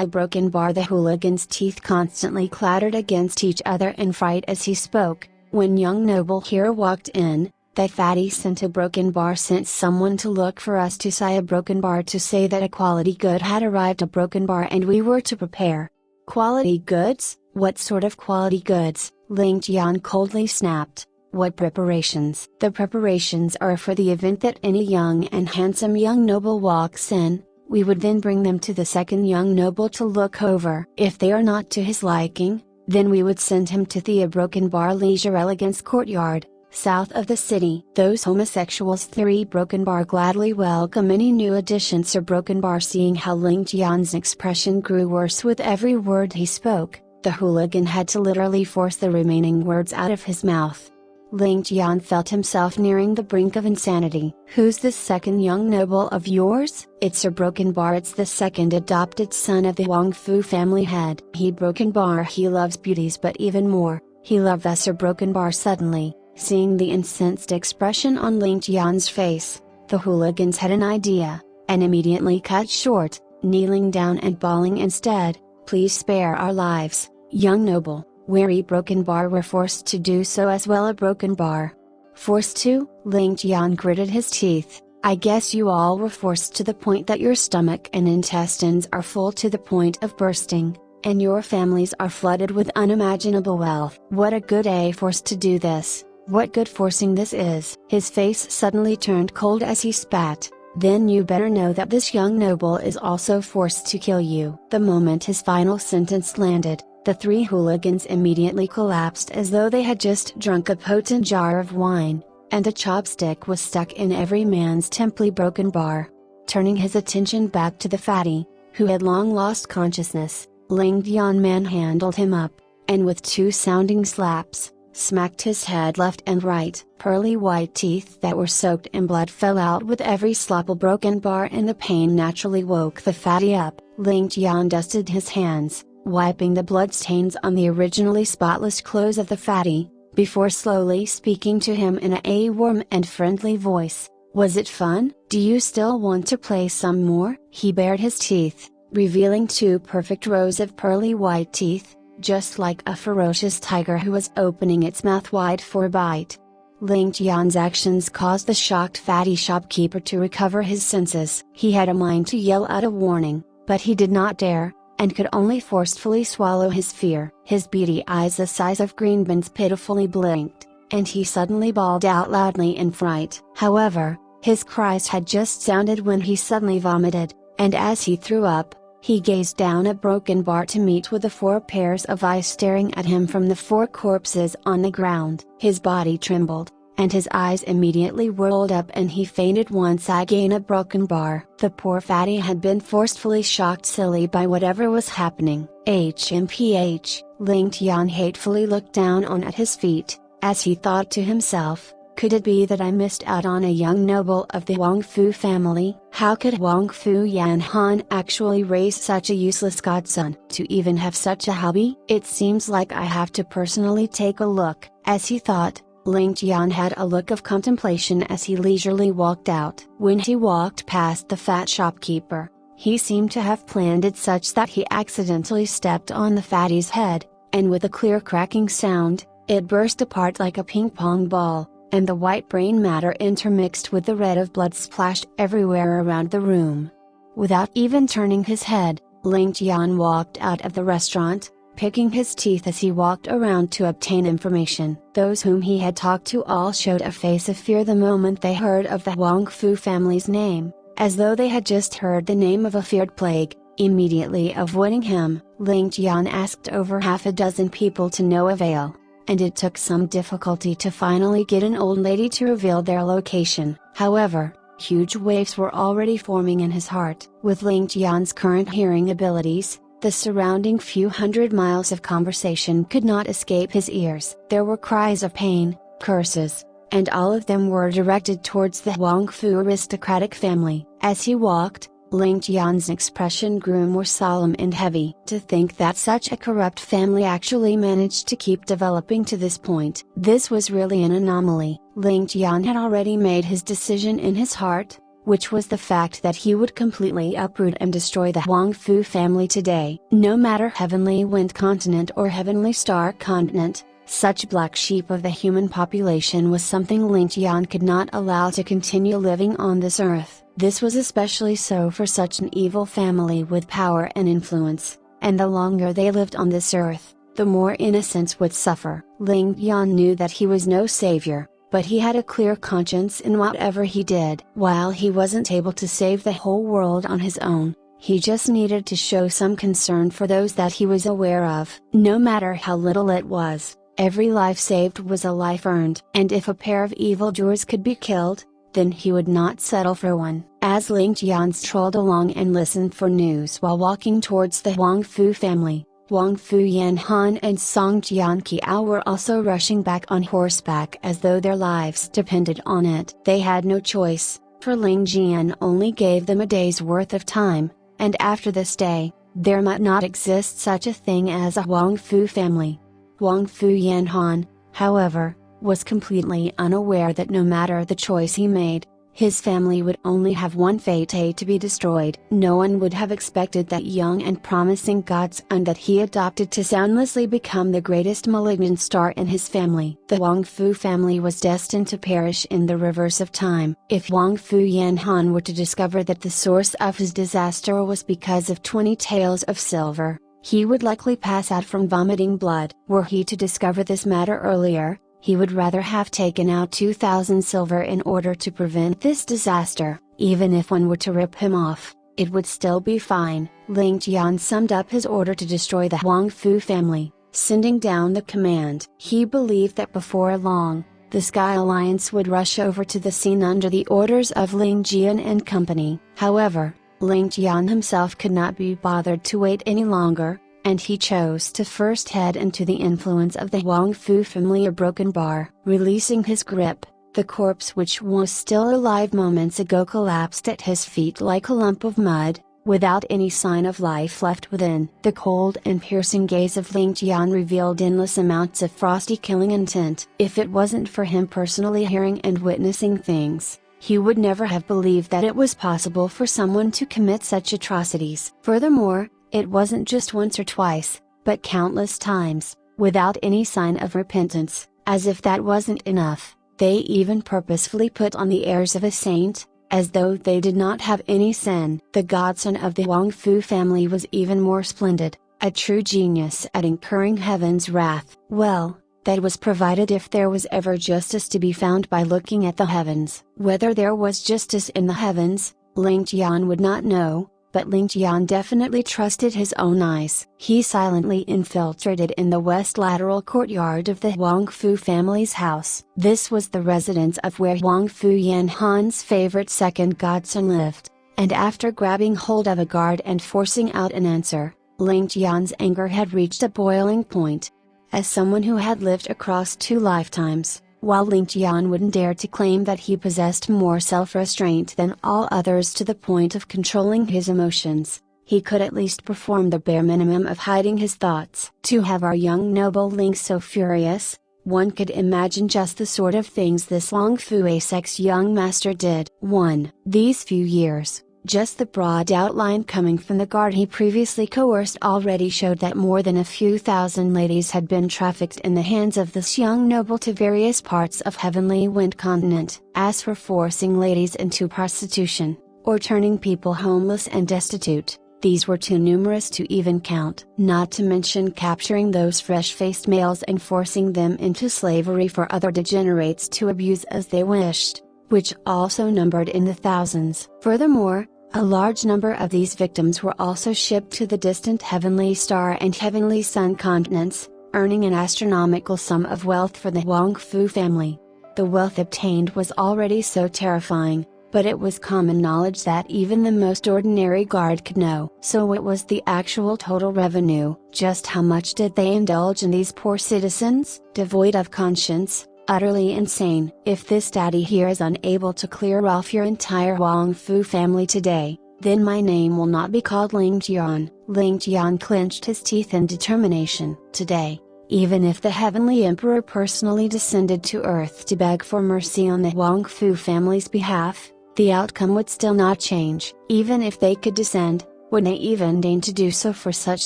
broken bar. The hooligans' teeth constantly clattered against each other in fright as he spoke. When young noble here walked in, the fatty sent a broken bar. Sent someone to look for us to say a broken bar, to say that a quality good had arrived, a broken bar, and we were to prepare. Quality goods? What sort of quality goods? Ling Tian coldly snapped. What preparations? The preparations are for the event that any young and handsome young noble walks in. We would then bring them to the second young noble to look over. If they are not to his liking, then we would send him to the broken bar leisure elegance courtyard, south of the city. Those homosexuals. 3 broken bar gladly welcome any new addition. Sir Broken Bar. Seeing how Ling Tian's expression grew worse with every word he spoke, the hooligan had to literally force the remaining words out of his mouth. Ling Tian felt himself nearing the brink of insanity. Who's this second young noble of yours? It's Sir Broken Bar. It's the second adopted son of the Huang Fu family head. He Broken Bar. He loves beauties, but even more, he loved the Sir Broken Bar. Suddenly, seeing the incensed expression on Ling Tian's face, the hooligans had an idea, and immediately cut short, kneeling down and bawling instead, "Please spare our lives, young noble." Weary Broken Bar were forced to do so as well. A Broken Bar. Forced to? Ling Tian gritted his teeth. I guess you all were forced to the point that your stomach and intestines are full to the point of bursting, and your families are flooded with unimaginable wealth. What a good day forced to do this. What good forcing this is. His face suddenly turned cold as he spat. Then you better know that this young noble is also forced to kill you. The moment his final sentence landed, the 3 hooligans immediately collapsed as though they had just drunk a potent jar of wine, and a chopstick was stuck in every man's temply Broken Bar. Turning his attention back to the fatty, who had long lost consciousness, Ling Tian manhandled him up, and with 2 sounding slaps, smacked his head left and right. Pearly white teeth that were soaked in blood fell out with every slap. A Broken Bar, and the pain naturally woke the fatty up. Ling Tian dusted his hands, wiping the bloodstains on the originally spotless clothes of the fatty, before slowly speaking to him in a warm and friendly voice. Was it fun? Do you still want to play some more? He bared his teeth, revealing 2 perfect rows of pearly white teeth, just like a ferocious tiger who was opening its mouth wide for a bite. Ling Tian's actions caused the shocked fatty shopkeeper to recover his senses. He had a mind to yell out a warning, but he did not dare, and could only forcefully swallow his fear. His beady eyes the size of green beans pitifully blinked, and he suddenly bawled out loudly in fright. However, his cries had just sounded when he suddenly vomited, and as he threw up, he gazed down a broken bar to meet with the 4 pairs of eyes staring at him from the 4 corpses on the ground. His body trembled, and his eyes immediately whirled up and he fainted once again a broken bar. The poor fatty had been forcefully shocked silly by whatever was happening. Ling Tian hatefully looked down at his feet, as he thought to himself, could it be that I missed out on a young noble of the Wang Fu family? How could Wang Fu Yanhan actually raise such a useless godson? To even have such a hobby? It seems like I have to personally take a look. As he thought, Ling Tian had a look of contemplation as he leisurely walked out. When he walked past the fat shopkeeper, he seemed to have planned it such that he accidentally stepped on the fatty's head, and with a clear cracking sound, it burst apart like a ping-pong ball, and the white brain matter intermixed with the red of blood splashed everywhere around the room. Without even turning his head, Ling Tian walked out of the restaurant, picking his teeth as he walked around to obtain information. Those whom he had talked to all showed a face of fear the moment they heard of the Wang Fu family's name, as though they had just heard the name of a feared plague. Immediately avoiding him, Ling Tian asked over half a dozen people to no avail, and it took some difficulty to finally get an old lady to reveal their location. However, huge waves were already forming in his heart. With Ling Tian's current hearing abilities, the surrounding few hundred miles of conversation could not escape his ears. There were cries of pain, curses, and all of them were directed towards the Wang Fu aristocratic family. As he walked, Ling Tian's expression grew more solemn and heavy. To think that such a corrupt family actually managed to keep developing to this point. This was really an anomaly. Ling Tian had already made his decision in his heart, which was the fact that he would completely uproot and destroy the Wang Fu family today. No matter Heavenly Wind Continent or Heavenly Star Continent, such black sheep of the human population was something Ling Tian could not allow to continue living on this earth. This was especially so for such an evil family with power and influence, and the longer they lived on this earth, the more innocents would suffer. Ling Tian knew that he was no savior, but he had a clear conscience in whatever he did. While he wasn't able to save the whole world on his own, he just needed to show some concern for those that he was aware of. No matter how little it was, every life saved was a life earned. And if a pair of evildoers could be killed, then he would not settle for one. As Ling Tian strolled along and listened for news while walking towards the Wang Fu family, Wang Fu Yanhan and Song Jianqiao were also rushing back on horseback as though their lives depended on it. They had no choice, for Ling Jian only gave them a day's worth of time, and after this day, there might not exist such a thing as a Wang Fu family. Wang Fu Yanhan, however, was completely unaware that no matter the choice he made, his family would only have one fate to be destroyed. No one would have expected that young and promising godson that he adopted to soundlessly become the greatest malignant star in his family. The Wang Fu family was destined to perish in the rivers of time. If Wang Fu Yanhan were to discover that the source of his disaster was because of 20 taels of silver, he would likely pass out from vomiting blood. Were he to discover this matter earlier, he would rather have taken out 2,000 silver in order to prevent this disaster. Even if one were to rip him off, it would still be fine. Ling Tian summed up his order to destroy the Wang Fu family, sending down the command. He believed that before long, the Sky Alliance would rush over to the scene under the orders of Ling Jian and company. However, Ling Tian himself could not be bothered to wait any longer, and he chose to first head into the influence of the Wang Fu family. A broken bar. Releasing his grip, the corpse which was still alive moments ago collapsed at his feet like a lump of mud, without any sign of life left within. The cold and piercing gaze of Ling Tian revealed endless amounts of frosty killing intent. If it wasn't for him personally hearing and witnessing things, he would never have believed that it was possible for someone to commit such atrocities. Furthermore, it wasn't just once or twice, but countless times, without any sign of repentance. As if that wasn't enough, they even purposefully put on the airs of a saint, as though they did not have any sin. The godson of the Huang Fu family was even more splendid, a true genius at incurring heaven's wrath. Well, that was provided if there was ever justice to be found by looking at the heavens. Whether there was justice in the heavens, Ling Tian would not know, but Ling Tian definitely trusted his own eyes. He silently infiltrated in the west lateral courtyard of the Huang Fu family's house. This was the residence of where Huang Fu Yanhan's favorite second godson lived, and after grabbing hold of a guard and forcing out an answer, Ling Tian's anger had reached a boiling point. As someone who had lived across 2 lifetimes, while Ling Tian wouldn't dare to claim that he possessed more self-restraint than all others to the point of controlling his emotions, he could at least perform the bare minimum of hiding his thoughts. To have our young noble Ling so furious, one could imagine just the sort of things this Huang Fu A6 young master did. 1. These few years, just the broad outline coming from the guard he previously coerced already showed that more than a few thousand ladies had been trafficked in the hands of this young noble to various parts of heavenly wind continent. As for forcing ladies into prostitution, or turning people homeless and destitute, these were too numerous to even count. Not to mention capturing those fresh-faced males and forcing them into slavery for other degenerates to abuse as they wished, which also numbered in the thousands. Furthermore, a large number of these victims were also shipped to the distant Heavenly Star and Heavenly Sun continents, earning an astronomical sum of wealth for the Huang Fu family. The wealth obtained was already so terrifying, but it was common knowledge that even the most ordinary guard could know. So what was the actual total revenue? Just how much did they indulge in these poor citizens, devoid of conscience, utterly insane? If this daddy here is unable to clear off your entire Huang Fu family today, then my name will not be called Ling Tian. Ling Tian clenched his teeth in determination. Today, even if the Heavenly Emperor personally descended to Earth to beg for mercy on the Huang Fu family's behalf, the outcome would still not change. Even if they could descend, would they even deign to do so for such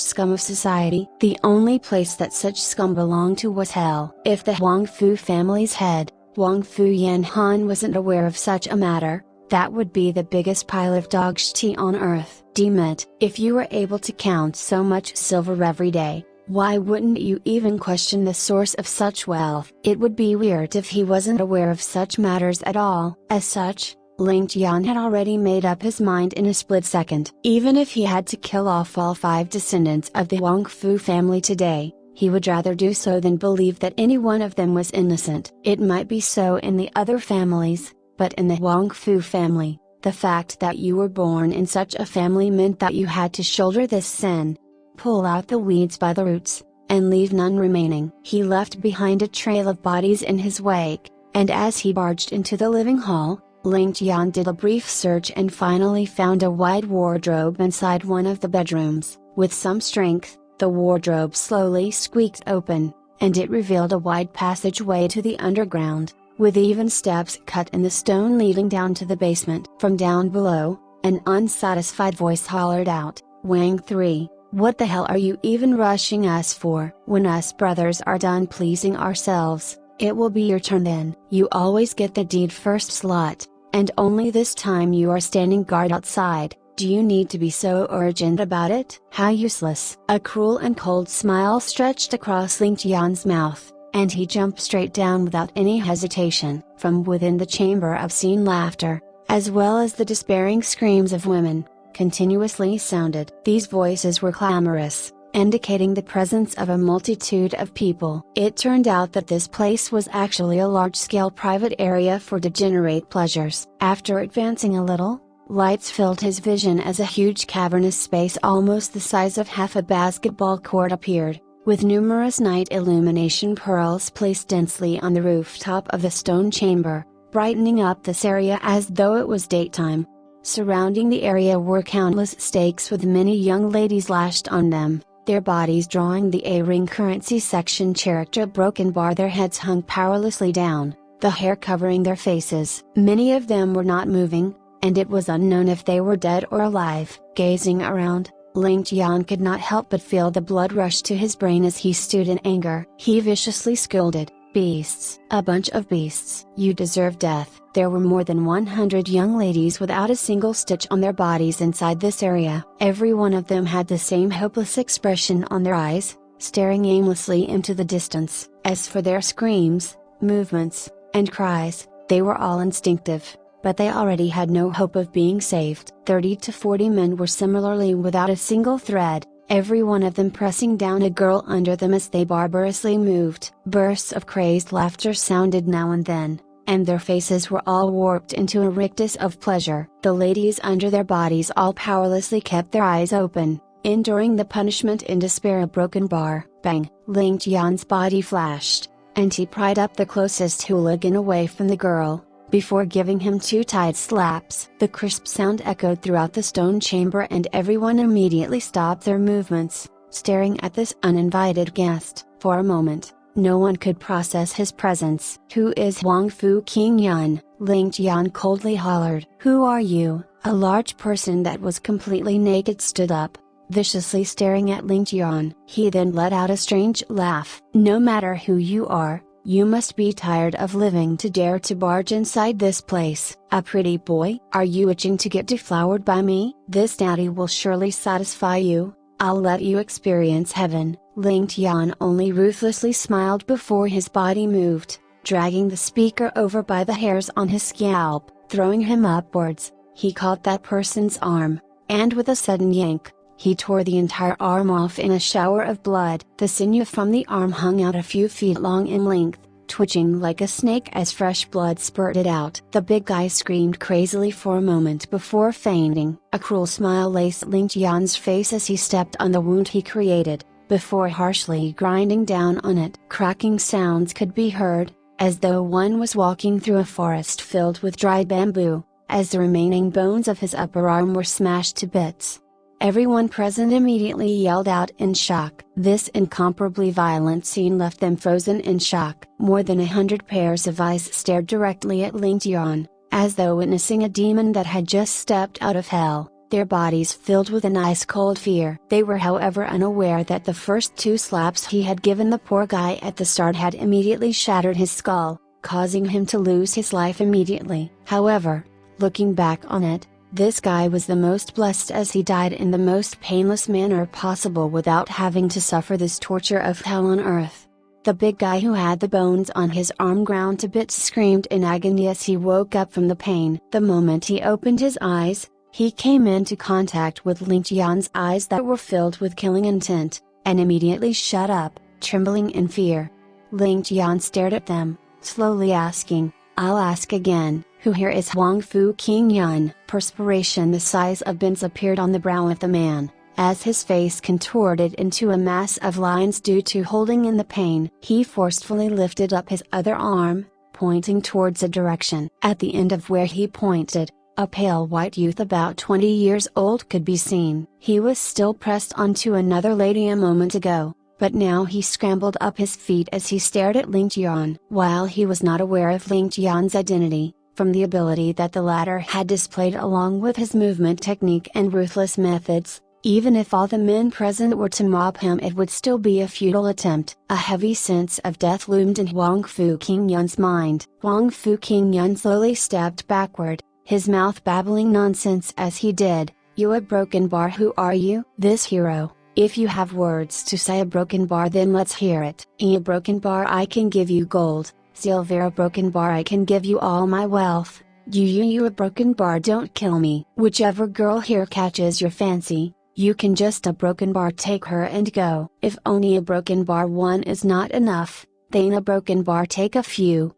scum of society? The only place that such scum belonged to was hell. If the Huang Fu family's head, Huang Fu Yanhan, wasn't aware of such a matter, that would be the biggest pile of dog shit on earth. Damn it, if you were able to count so much silver every day, why wouldn't you even question the source of such wealth? It would be weird if he wasn't aware of such matters at all. As such, Ling Tian had already made up his mind in a split second. Even if he had to kill off all 5 descendants of the Huang Fu family today, he would rather do so than believe that any one of them was innocent. It might be so in the other families, but in the Huang Fu family, the fact that you were born in such a family meant that you had to shoulder this sin. Pull out the weeds by the roots, and leave none remaining. He left behind a trail of bodies in his wake, and as he barged into the living hall, Ling Tian did a brief search and finally found a wide wardrobe inside one of the bedrooms. With some strength, the wardrobe slowly squeaked open, and it revealed a wide passageway to the underground, with even steps cut in the stone leading down to the basement. From down below, an unsatisfied voice hollered out, "Wang 3, what the hell are you even rushing us for? When us brothers are done pleasing ourselves, it will be your turn then. You always get the deed first slot, and only this time you are standing guard outside. Do you need to be so urgent about it? How useless." A cruel and cold smile stretched across Ling Tian's mouth, and he jumped straight down without any hesitation. From within the chamber obscene laughter, as well as the despairing screams of women, continuously sounded. These voices were clamorous, indicating the presence of a multitude of people. It turned out that this place was actually a large-scale private area for degenerate pleasures. After advancing a little, lights filled his vision as a huge cavernous space almost the size of half a basketball court appeared, with numerous night illumination pearls placed densely on the rooftop of the stone chamber, brightening up this area as though it was daytime. Surrounding the area were countless stakes with many young ladies lashed on them, their bodies drawing the A-ring currency section character broken bar. Their heads hung powerlessly down, the hair covering their faces. Many of them were not moving, and it was unknown if they were dead or alive. Gazing around, Ling Tian could not help but feel the blood rush to his brain as he stood in anger. He viciously scolded, Beasts. A bunch of beasts. You deserve death. There were more than 100 young ladies without a single stitch on their bodies inside this area. Every one of them had the same hopeless expression on their eyes, staring aimlessly into the distance. As for their screams, movements, and cries, they were all instinctive, but they already had no hope of being saved. 30 to 40 men were similarly without a single thread, every one of them pressing down a girl under them as they barbarously moved. Bursts of crazed laughter sounded now and then, and their faces were all warped into a rictus of pleasure. The ladies under their bodies all powerlessly kept their eyes open, enduring the punishment in despair. A broken bar. Bang! Ling Tian's body flashed, and he pried up the closest hooligan away from the girl, before giving him 2 tight slaps. The crisp sound echoed throughout the stone chamber and everyone immediately stopped their movements, staring at this uninvited guest. For a moment, no one could process his presence. "Who is Wang Fu Qingyun?" Ling Tian coldly hollered. "Who are you?" A large person that was completely naked stood up, viciously staring at Ling Tian. He then let out a strange laugh. "No matter who you are, you must be tired of living to dare to barge inside this place. A pretty boy? Are you itching to get deflowered by me? This daddy will surely satisfy you. I'll let you experience heaven." Ling Tian only ruthlessly smiled before his body moved, dragging the speaker over by the hairs on his scalp, throwing him upwards. He caught that person's arm, and with a sudden yank, he tore the entire arm off in a shower of blood. The sinew from the arm hung out a few feet long in length, twitching like a snake as fresh blood spurted out. The big guy screamed crazily for a moment before fainting. A cruel smile laced Ling Tian's face as he stepped on the wound he created, before harshly grinding down on it. Cracking sounds could be heard, as though one was walking through a forest filled with dry bamboo, as the remaining bones of his upper arm were smashed to bits. Everyone present immediately yelled out in shock. This incomparably violent scene left them frozen in shock. More than 100 pairs of eyes stared directly at Ling Tian, as though witnessing a demon that had just stepped out of hell, their bodies filled with an ice-cold fear. They were however unaware that the first 2 slaps he had given the poor guy at the start had immediately shattered his skull, causing him to lose his life immediately. However, looking back on it, this guy was the most blessed, as he died in the most painless manner possible without having to suffer this torture of hell on earth. The big guy who had the bones on his arm ground to bits screamed in agony as he woke up from the pain. The moment he opened his eyes, he came into contact with Ling Tian's eyes that were filled with killing intent, and immediately shut up, trembling in fear. Ling Tian stared at them, slowly asking, "I'll ask again. Who here is Wang Fu Qingyun?" Perspiration the size of bins appeared on the brow of the man, as his face contorted into a mass of lines due to holding in the pain. He forcefully lifted up his other arm, pointing towards a direction. At the end of where he pointed, a pale white youth about 20 years old could be seen. He was still pressed onto another lady a moment ago, but now he scrambled up his feet as he stared at Ling Tian. While he was not aware of Ling Tian's identity, from the ability that the latter had displayed along with his movement technique and ruthless methods, even if all the men present were to mob him, it would still be a futile attempt. A heavy sense of death loomed in Wang Fu Qingyun's mind. Wang Fu Qingyun slowly stepped backward, his mouth babbling nonsense as he did. "You a broken bar? Who are you?" "This hero. If you have words to say a broken bar, then let's hear it." "A broken bar, I can give you gold. Silver, a broken bar, I can give you all my wealth. You a broken bar, don't kill me. Whichever girl here catches your fancy, you can just a broken bar take her and go. If only a broken bar one is not enough, then a broken bar take a few."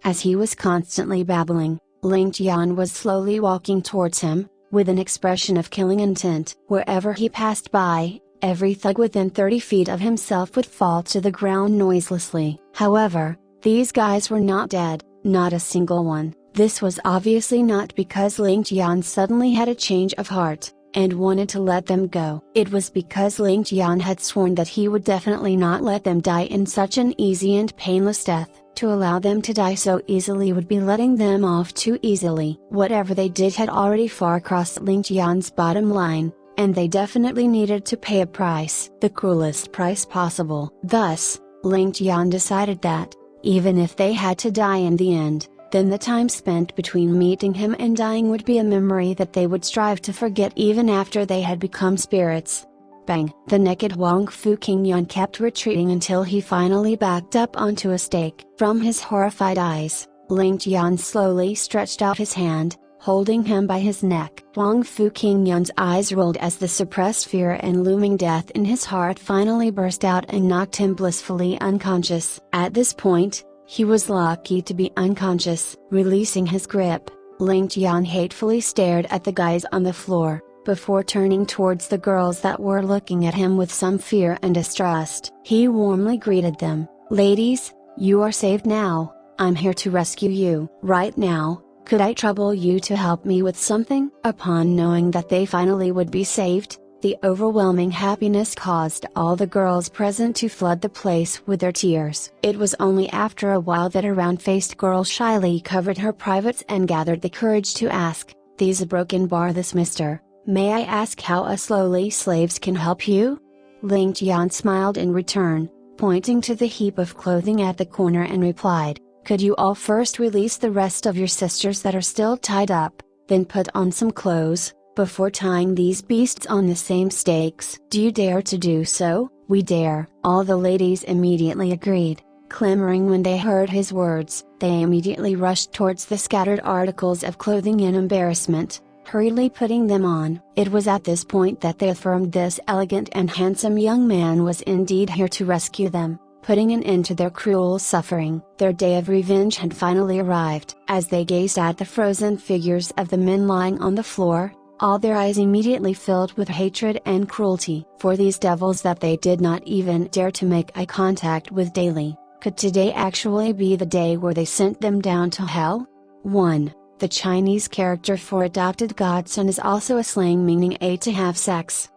As he was constantly babbling, Ling Tian was slowly walking towards him, with an expression of killing intent. Wherever he passed by, every thug within 30 feet of himself would fall to the ground noiselessly. However, these guys were not dead, not a single one. This was obviously not because Ling Tian suddenly had a change of heart, and wanted to let them go. It was because Ling Tian had sworn that he would definitely not let them die in such an easy and painless death. To allow them to die so easily would be letting them off too easily. Whatever they did had already far crossed Ling Tian's bottom line, and they definitely needed to pay a price, the cruelest price possible. Thus, Ling Tian decided that, even if they had to die in the end, then the time spent between meeting him and dying would be a memory that they would strive to forget even after they had become spirits. Bang! The naked Wang Fu Qingyuan kept retreating until he finally backed up onto a stake. From his horrified eyes, Ling Tian slowly stretched out his hand, holding him by his neck. Wang Fu Qingyuan's eyes rolled as the suppressed fear and looming death in his heart finally burst out and knocked him blissfully unconscious. At this point, he was lucky to be unconscious. Releasing his grip, Ling Tian hatefully stared at the guys on the floor, before turning towards the girls that were looking at him with some fear and distrust. He warmly greeted them. "Ladies, you are saved now. I'm here to rescue you. Right now, could I trouble you to help me with something?" Upon knowing that they finally would be saved, the overwhelming happiness caused all the girls present to flood the place with their tears. It was only after a while that a round-faced girl shyly covered her privates and gathered the courage to ask, "There's a broken bar this mister. May I ask how us lowly slaves can help you?" Ling Tian smiled in return, pointing to the heap of clothing at the corner and replied, "Could you all first release the rest of your sisters that are still tied up, then put on some clothes, before tying these beasts on the same stakes? Do you dare to do so?" "We dare." All the ladies immediately agreed, clamoring when they heard his words. They immediately rushed towards the scattered articles of clothing in embarrassment, hurriedly putting them on. It was at this point that they affirmed this elegant and handsome young man was indeed here to rescue them, putting an end to their cruel suffering. Their day of revenge had finally arrived. As they gazed at the frozen figures of the men lying on the floor, all their eyes immediately filled with hatred and cruelty. For these devils that they did not even dare to make eye contact with daily, could today actually be the day where they sent them down to hell? 1. The Chinese character for adopted godson is also a slang meaning to have sex.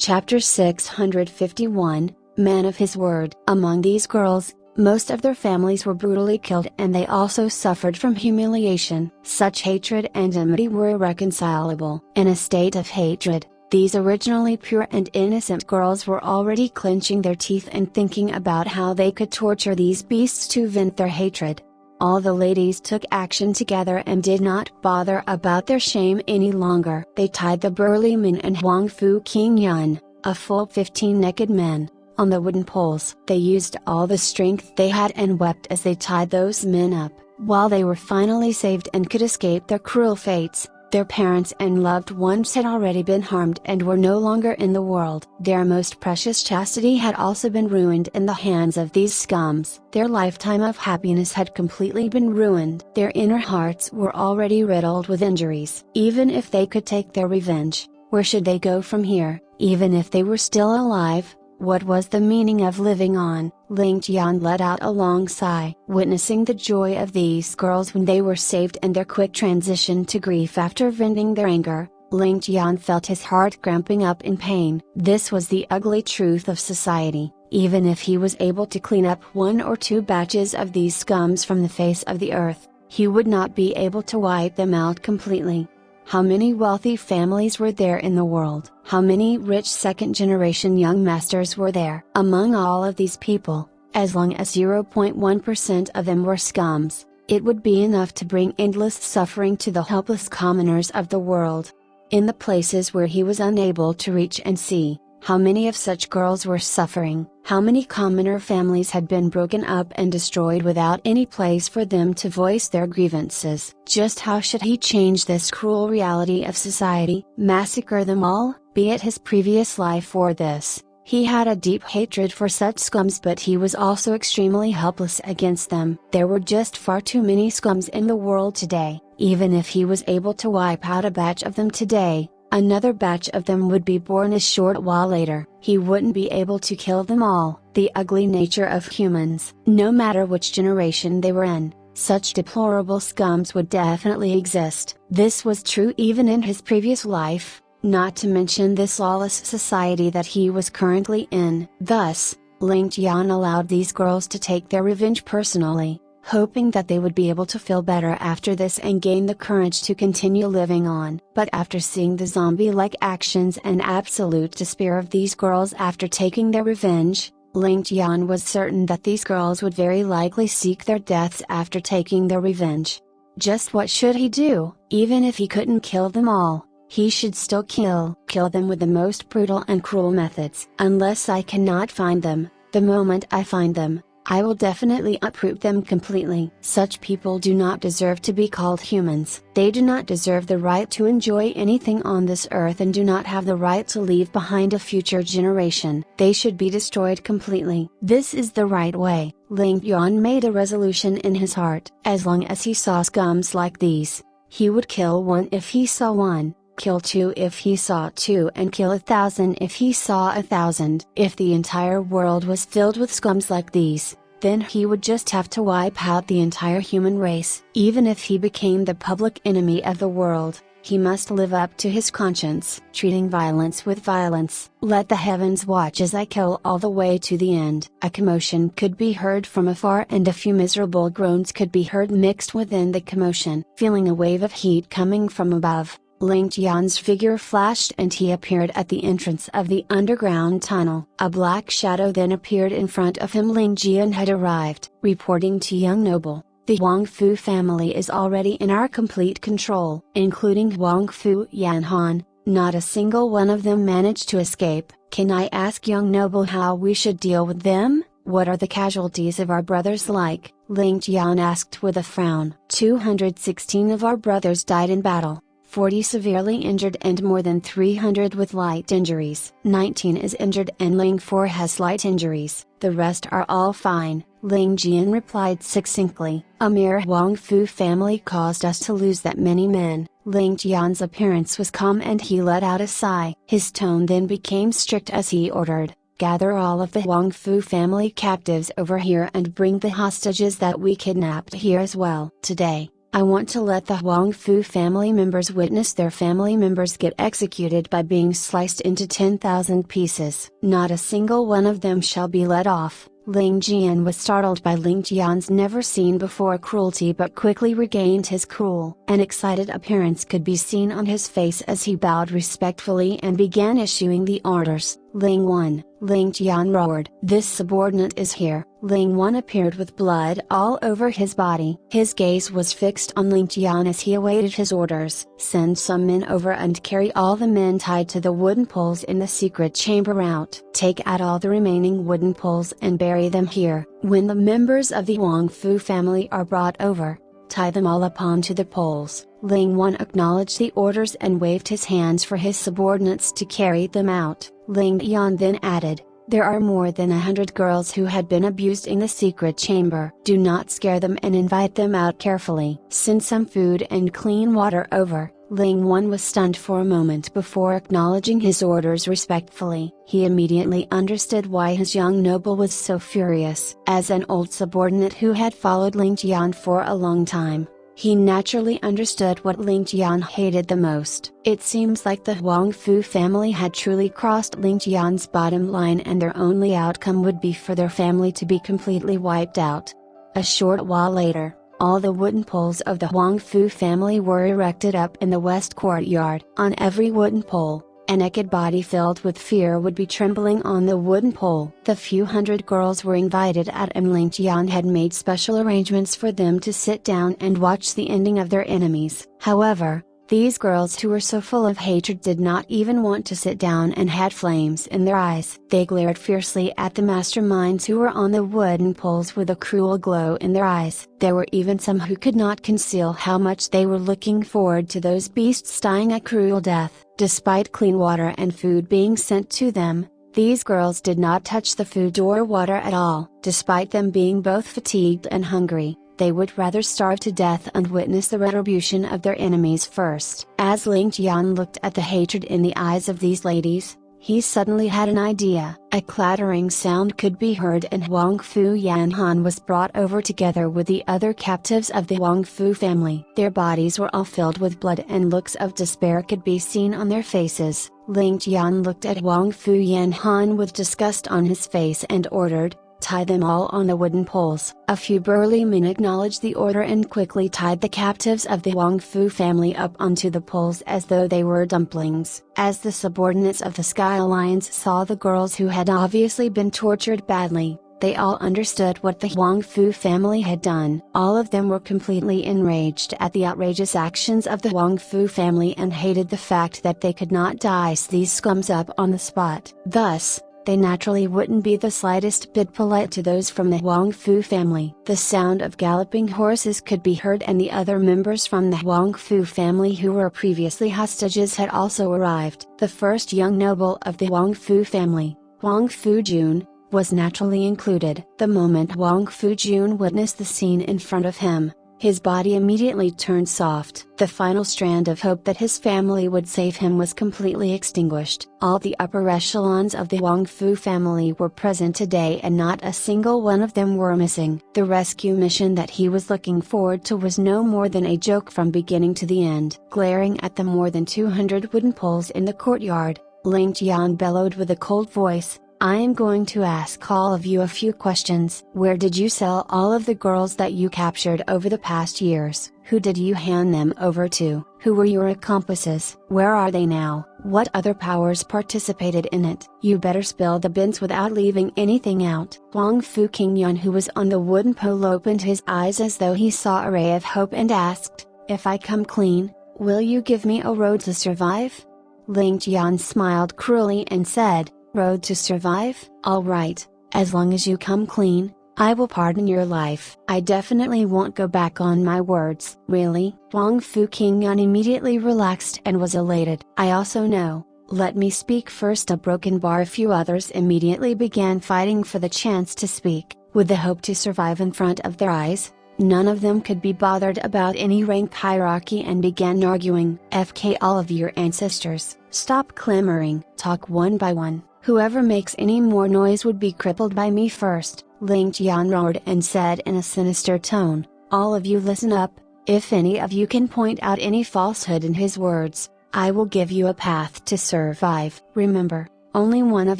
Chapter 651, Man of His Word. Among these girls, most of their families were brutally killed and they also suffered from humiliation. Such hatred and enmity were irreconcilable. In a state of hatred, these originally pure and innocent girls were already clenching their teeth and thinking about how they could torture these beasts to vent their hatred. All the ladies took action together and did not bother about their shame any longer. They tied the burly men and Wang Fu Qingyuan, a full 15 naked men, on the wooden poles. They used all the strength they had and wept as they tied those men up. While they were finally saved and could escape their cruel fates, their parents and loved ones had already been harmed and were no longer in the world. Their most precious chastity had also been ruined in the hands of these scums. Their lifetime of happiness had completely been ruined. Their inner hearts were already riddled with injuries. Even if they could take their revenge, where should they go from here? Even if they were still alive, what was the meaning of living on? Ling Tian let out a long sigh. Witnessing the joy of these girls when they were saved and their quick transition to grief after venting their anger, Ling Tian felt his heart cramping up in pain. This was the ugly truth of society. Even if he was able to clean up 1 or 2 batches of these scums from the face of the earth, he would not be able to wipe them out completely. How many wealthy families were there in the world? How many rich second-generation young masters were there? Among all of these people, as long as 0.1% of them were scums, it would be enough to bring endless suffering to the helpless commoners of the world. In the places where he was unable to reach and see, how many of such girls were suffering? How many commoner families had been broken up and destroyed without any place for them to voice their grievances? Just how should he change this cruel reality of society? Massacre them all? Be it his previous life or this, he had a deep hatred for such scums, but he was also extremely helpless against them. There were just far too many scums in the world today. Even if he was able to wipe out a batch of them today, Another batch of them would be born a short while later. He wouldn't be able to kill them all. The ugly nature of humans, no matter which generation they were in, such deplorable scums would definitely exist. This was true even in his previous life, not to mention this lawless society that he was currently in. Thus, Ling Tian allowed these girls to take their revenge personally, hoping that they would be able to feel better after this and gain the courage to continue living on. But after seeing the zombie-like actions and absolute despair of these girls after taking their revenge, Ling Tian was certain that these girls would very likely seek their deaths after taking their revenge. Just what should he do? Even if he couldn't kill them all, he should still kill them with the most brutal and cruel methods. Unless I cannot find them, the moment I find them, I will definitely uproot them completely. Such people do not deserve to be called humans. They do not deserve the right to enjoy anything on this earth and do not have the right to leave behind a future generation. They should be destroyed completely. This is the right way. Ling Tian made a resolution in his heart. As long as he saw scums like these, he would kill one if he saw one, kill two if he saw two, and kill 1,000 if he saw 1,000. If the entire world was filled with scums like these, then he would just have to wipe out the entire human race. Even if he became the public enemy of the world, he must live up to his conscience. Treating violence with violence. Let the heavens watch as I kill all the way to the end. A commotion could be heard from afar and a few miserable groans could be heard mixed within the commotion. Feeling a wave of heat coming from above, Ling Tian's figure flashed and he appeared at the entrance of the underground tunnel. A black shadow then appeared in front of him. Ling Tian had arrived. Reporting to young noble, the Wang Fu family is already in our complete control, including Wang Fu Yanhan. Not a single one of them managed to escape. Can I ask young noble how we should deal with them? What are the casualties of our brothers like? Ling Tian asked with a frown. 216 of our brothers died in battle, 40 severely injured and more than 300 with light injuries. 19 is injured and Ling 4 has light injuries. The rest are all fine, Ling Jian replied succinctly. A mere Wang Fu family caused us to lose that many men. Ling Jian's appearance was calm and he let out a sigh. His tone then became strict as he ordered, gather all of the Wang Fu family captives over here and bring the hostages that we kidnapped here as well. Today, I want to let the Wang Fu family members witness their family members get executed by being sliced into 10,000 pieces. Not a single one of them shall be let off. Ling Jian was startled by Ling Tian's never-seen-before cruelty but quickly regained his cool and excited appearance could be seen on his face as he bowed respectfully and began issuing the orders. Ling 1, Ling Tian roared. This subordinate is here. Ling 1 appeared with blood all over his body. His gaze was fixed on Ling Tian as he awaited his orders. Send some men over and carry all the men tied to the wooden poles in the secret chamber out. Take out all the remaining wooden poles and bury them here. When the members of the Wang Fu family are brought over, tie them all up onto the poles. Ling 1 acknowledged the orders and waved his hands for his subordinates to carry them out. Ling Tian then added, there are more than 100 girls who had been abused in the secret chamber. Do not scare them and invite them out carefully. Send some food and clean water over. Ling 1 was stunned for a moment before acknowledging his orders respectfully. He immediately understood why his young noble was so furious. As an old subordinate who had followed Ling Tian for a long time, he naturally understood what Ling Tian hated the most. It seems like the Wang Fu family had truly crossed Ling Tian's bottom line and their only outcome would be for their family to be completely wiped out. A short while later, all the wooden poles of the Wang Fu family were erected up in the west courtyard. On every wooden pole, a naked body filled with fear would be trembling on the wooden pole. The few hundred girls were invited out and Ling Tian had made special arrangements for them to sit down and watch the ending of their enemies. However, these girls who were so full of hatred did not even want to sit down and had flames in their eyes. They glared fiercely at the masterminds who were on the wooden poles with a cruel glow in their eyes. There were even some who could not conceal how much they were looking forward to those beasts dying a cruel death. Despite clean water and food being sent to them, these girls did not touch the food or water at all. Despite them being both fatigued and hungry, They would rather starve to death and witness the retribution of their enemies first. As Ling Tian looked at the hatred in the eyes of these ladies, he suddenly had an idea. A clattering sound could be heard and Huang Fu Yanhan was brought over together with the other captives of the Huang Fu family. Their bodies were all filled with blood and looks of despair could be seen on their faces. Ling Tian looked at Huang Fu Yanhan with disgust on his face and ordered, "Tie them all on the wooden poles." A few burly men acknowledged the order and quickly tied the captives of the Huang Fu family up onto the poles as though they were dumplings. As the subordinates of the Sky Alliance saw the girls who had obviously been tortured badly, they all understood what the Huang Fu family had done. All of them were completely enraged at the outrageous actions of the Huang Fu family and hated the fact that they could not dice these scums up on the spot. Thus, they naturally wouldn't be the slightest bit polite to those from the Huang Fu family. The sound of galloping horses could be heard and the other members from the Huang Fu family who were previously hostages had also arrived. The first young noble of the Huang Fu family, Huang Fu Jun, was naturally included. The moment Huang Fu Jun witnessed the scene in front of him, his body immediately turned soft. The final strand of hope that his family would save him was completely extinguished. All the upper echelons of the Huang Fu family were present today and not a single one of them were missing. The rescue mission that he was looking forward to was no more than a joke from beginning to the end. Glaring at the more than 200 wooden poles in the courtyard, Ling Tian bellowed with a cold voice, "I am going to ask all of you a few questions. Where did you sell all of the girls that you captured over the past years? Who did you hand them over to? Who were your accomplices? Where are they now? What other powers participated in it? You better spill the beans without leaving anything out." Huang Fu Qingyun, who was on the wooden pole, opened his eyes as though he saw a ray of hope and asked, "If I come clean, will you give me a road to survive?" Ling Tian smiled cruelly and said, "Road to survive? All right, as long as you come clean, I will pardon your life. I definitely won't go back on my words." "Really?" Huang Fu Qingyun immediately relaxed and was elated. "I also know, let me speak first." A broken bar. A few others immediately began fighting for the chance to speak, with the hope to survive in front of their eyes. None of them could be bothered about any rank hierarchy and began arguing. "FK all of your ancestors, stop clamoring. Talk one by one. Whoever makes any more noise would be crippled by me first." Ling Tian roared and said in a sinister tone, "All of you listen up. If any of you can point out any falsehood in his words, I will give you a path to survive. Remember, only one of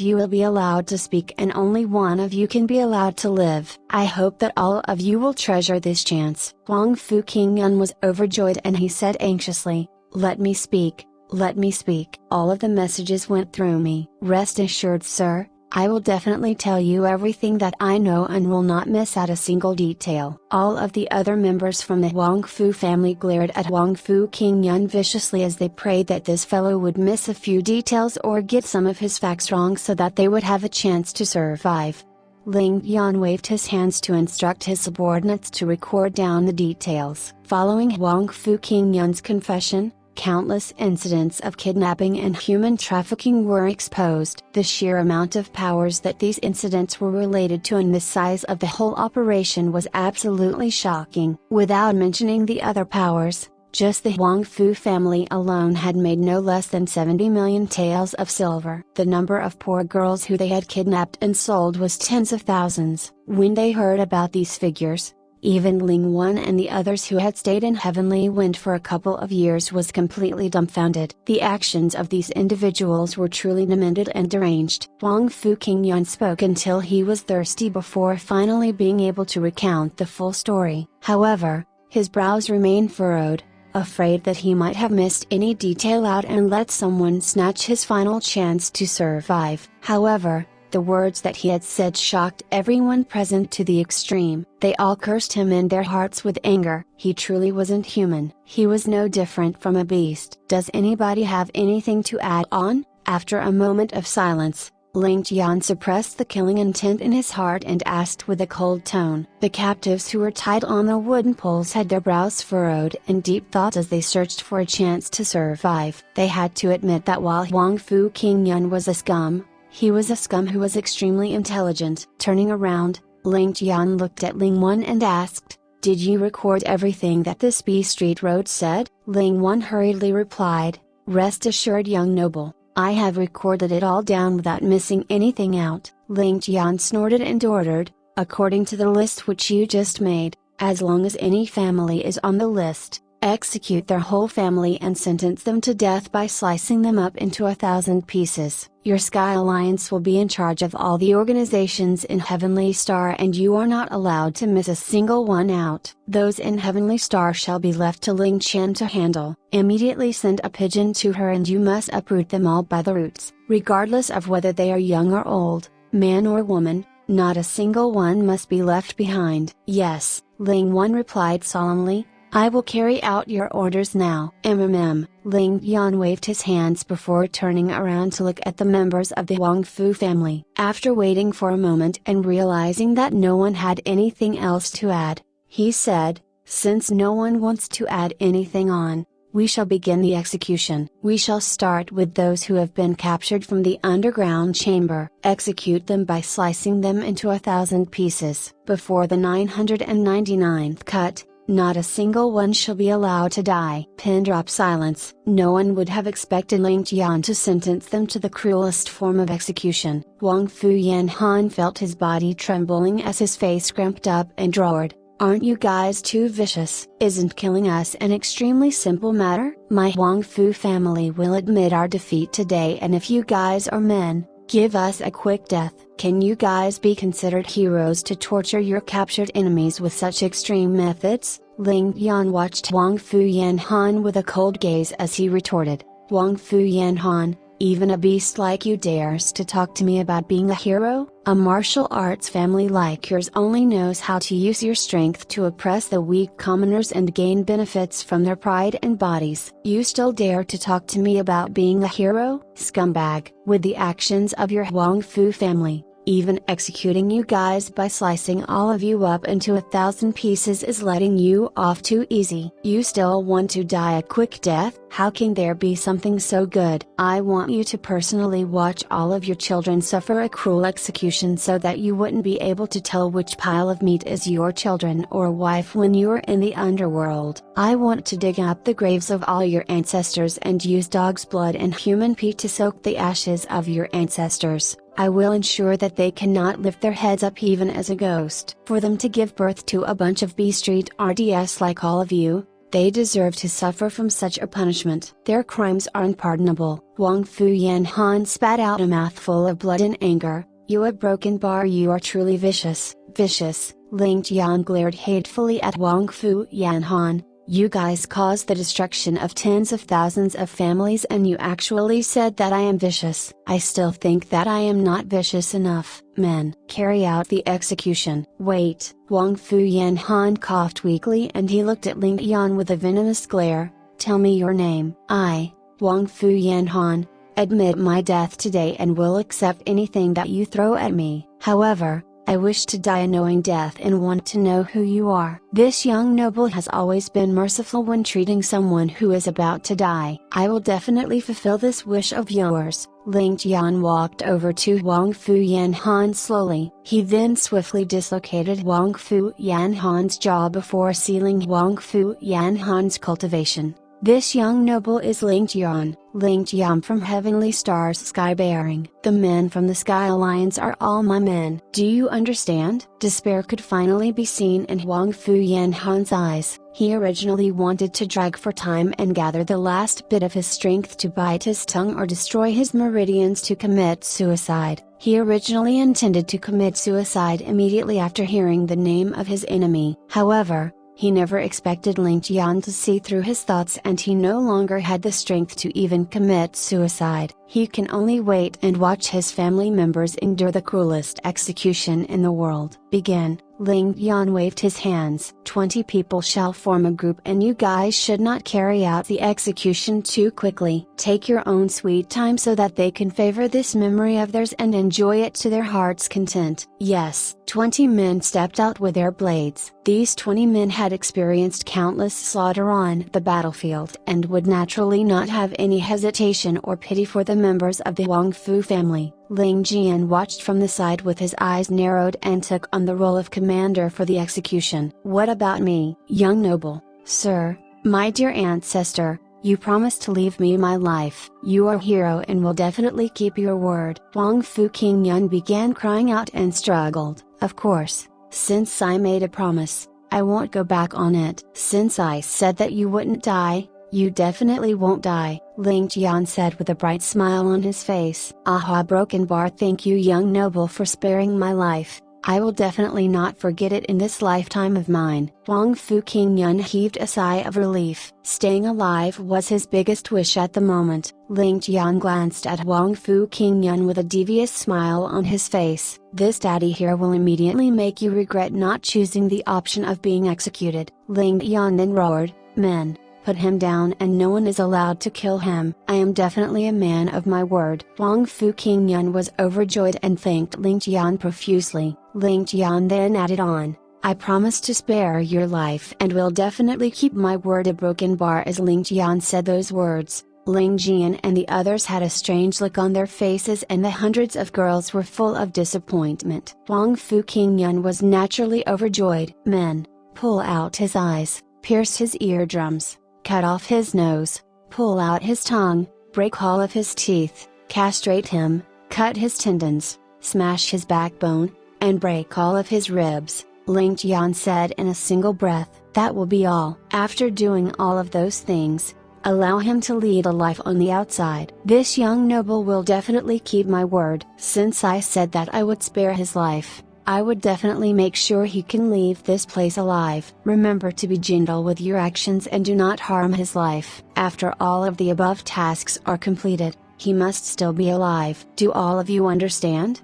you will be allowed to speak and only one of you can be allowed to live. I hope that all of you will treasure this chance." Huang Fu Qingyun was overjoyed and he said anxiously, "Let me speak. Let me speak." "All of the messages went through me." "Rest assured, sir, I will definitely tell you everything that I know and will not miss out a single detail." All of the other members from the Huang Fu family glared at Huang Fu Qingyun viciously as they prayed that this fellow would miss a few details or get some of his facts wrong so that they would have a chance to survive. Ling Tian waved his hands to instruct his subordinates to record down the details. Following Huang Fu Qingyun's confession, countless incidents of kidnapping and human trafficking were exposed. The sheer amount of powers that these incidents were related to and the size of the whole operation was absolutely shocking. Without mentioning the other powers, just the Huang Fu family alone had made no less than 70 million taels of silver. The number of poor girls who they had kidnapped and sold was tens of thousands. When they heard about these figures, even Ling Wan and the others who had stayed in Heavenly Wind for a couple of years was completely dumbfounded. The actions of these individuals were truly demented and deranged. Huang Fu Qingyun spoke until he was thirsty before finally being able to recount the full story. However, his brows remained furrowed, afraid that he might have missed any detail out and let someone snatch his final chance to survive. However, the words that he had said shocked everyone present to the extreme. They all cursed him in their hearts with anger. He truly wasn't human. He was no different from a beast. Does anybody have anything to add on? After a moment of silence, Ling Tian suppressed the killing intent in his heart and asked with a cold tone. The captives who were tied on the wooden poles had their brows furrowed in deep thought as they searched for a chance to survive. They had to admit that while Huang Fu Qingyun was a scum, he was a scum who was extremely intelligent. Turning around, Ling Tian looked at Ling Wan and asked, Did you record everything that this B Street Road said? Ling Wan hurriedly replied, "Rest assured, young noble, I have recorded it all down without missing anything out." Ling Tian snorted and ordered, "According to the list which you just made, as long as any family is on the list, execute their whole family and sentence them to death by slicing them up into 1,000 pieces. Your Sky Alliance will be in charge of all the organizations in Heavenly Star and you are not allowed to miss a single one out. Those in Heavenly Star shall be left to Ling Tian to handle. Immediately send a pigeon to her and you must uproot them all by the roots, regardless of whether they are young or old, man or woman, not a single one must be left behind." "Yes," Ling Wan replied solemnly, "I will carry out your orders now." Ling Tian waved his hands before turning around to look at the members of the Wang Fu family. After waiting for a moment and realizing that no one had anything else to add, he said, "Since no one wants to add anything on, we shall begin the execution. We shall start with those who have been captured from the underground chamber. Execute them by slicing them into 1,000 pieces. Before the 999th cut, not a single one shall be allowed to die." Pin drop silence. No one would have expected Ling Tian to sentence them to the cruelest form of execution. Wang Fu Yanhan felt his body trembling as his face cramped up and roared, "Aren't you guys too vicious? Isn't killing us an extremely simple matter? My Wang Fu family will admit our defeat today, and if you guys are men, give us a quick death. Can you guys be considered heroes to torture your captured enemies with such extreme methods?" Ling Tian watched Wang Fu Yanhan with a cold gaze as he retorted, "Wang Fu Yanhan, even a beast like you dares to talk to me about being a hero? A martial arts family like yours only knows how to use your strength to oppress the weak commoners and gain benefits from their pride and bodies. You still dare to talk to me about being a hero? Scumbag!" With the actions of your Wang Fu family, even executing you guys by slicing all of you up into 1,000 pieces is letting you off too easy. You still want to die a quick death? How can there be something so good? I want you to personally watch all of your children suffer a cruel execution so that you wouldn't be able to tell which pile of meat is your children or wife when you're in the underworld. I want to dig up the graves of all your ancestors and use dog's blood and human pee to soak the ashes of your ancestors. I will ensure that they cannot lift their heads up even as a ghost. For them to give birth to a bunch of B Street RDS like all of you, they deserve to suffer from such a punishment. Their crimes are unpardonable." Wang Fu Yanhan spat out a mouthful of blood in anger, "You a broken bar, you are truly vicious, vicious." Ling Tian glared hatefully at Wang Fu Yanhan, "You guys caused the destruction of tens of thousands of families and you actually said that I am vicious. I still think that I am not vicious enough. Men, carry out the execution." "Wait." Wang Fu Yanhan coughed weakly and he looked at Ling Tian with a venomous glare, "Tell me your name." "I, Wang Fu Yanhan, admit my death today and will accept anything that you throw at me. However, I wish to die a knowing death and want to know who you are." This young noble has always been merciful when treating someone who is about to die. "I will definitely fulfill this wish of yours." Ling Tian walked over to Wang Fu Yanhan slowly. He then swiftly dislocated Wang Fu Yanhan's jaw before sealing Wang Fu Yanhan's cultivation. "This young noble is Ling Tian from Heavenly Star's Skybearing. The men from the Sky Alliance are all my men. Do you understand?" Despair could finally be seen in Wang Fu Yanhan's eyes. He originally wanted to drag for time and gather the last bit of his strength to bite his tongue or destroy his meridians to commit suicide. He originally intended to commit suicide immediately after hearing the name of his enemy. However, he never expected Ling Tian to see through his thoughts and he no longer had the strength to even commit suicide. He can only wait and watch his family members endure the cruelest execution in the world. "Begin." Ling Tian waved his hands. 20 people shall form a group and you guys should not carry out the execution too quickly. Take your own sweet time so that they can favor this memory of theirs and enjoy it to their heart's content." "Yes." 20 men stepped out with their blades. These 20 men had experienced countless slaughter on the battlefield and would naturally not have any hesitation or pity for the members of the Wang Fu family. Ling Tian watched from the side with his eyes narrowed and took on the role of commander for the execution. What about me? Young noble, sir, my dear ancestor, you promised to leave me my life. You are a hero and will definitely keep your word. Huang Fu Qingyun began crying out and struggled. Of course, since I made a promise, I won't go back on it. Since I said that you wouldn't die, you definitely won't die, Ling Tian said with a bright smile on his face. Aha, broken bar. Thank you, young noble, for sparing my life. I will definitely not forget it in this lifetime of mine. Huang Fu Qingyun heaved a sigh of relief. Staying alive was his biggest wish at the moment. Ling Tian glanced at Huang Fu Qingyun with a devious smile on his face. This daddy here will immediately make you regret not choosing the option of being executed. Ling Tian then roared, men, put him down and no one is allowed to kill him. I am definitely a man of my word. Huang Fu Qingyun was overjoyed and thanked Ling Tian profusely. Ling Tian then added on, I promise to spare your life and will definitely keep my word. A broken bar. As Ling Tian said those words, Ling Tian and the others had a strange look on their faces and the hundreds of girls were full of disappointment. Huang Fu Qingyun was naturally overjoyed. Men, pull out his eyes, pierce his eardrums, cut off his nose, pull out his tongue, break all of his teeth, castrate him, cut his tendons, smash his backbone, and break all of his ribs, Ling Tian said in a single breath. That will be all. After doing all of those things, allow him to lead a life on the outside. This young noble will definitely keep my word. Since I said that I would spare his life, I would definitely make sure he can leave this place alive. Remember to be gentle with your actions and do not harm his life. After all of the above tasks are completed, he must still be alive. Do all of you understand?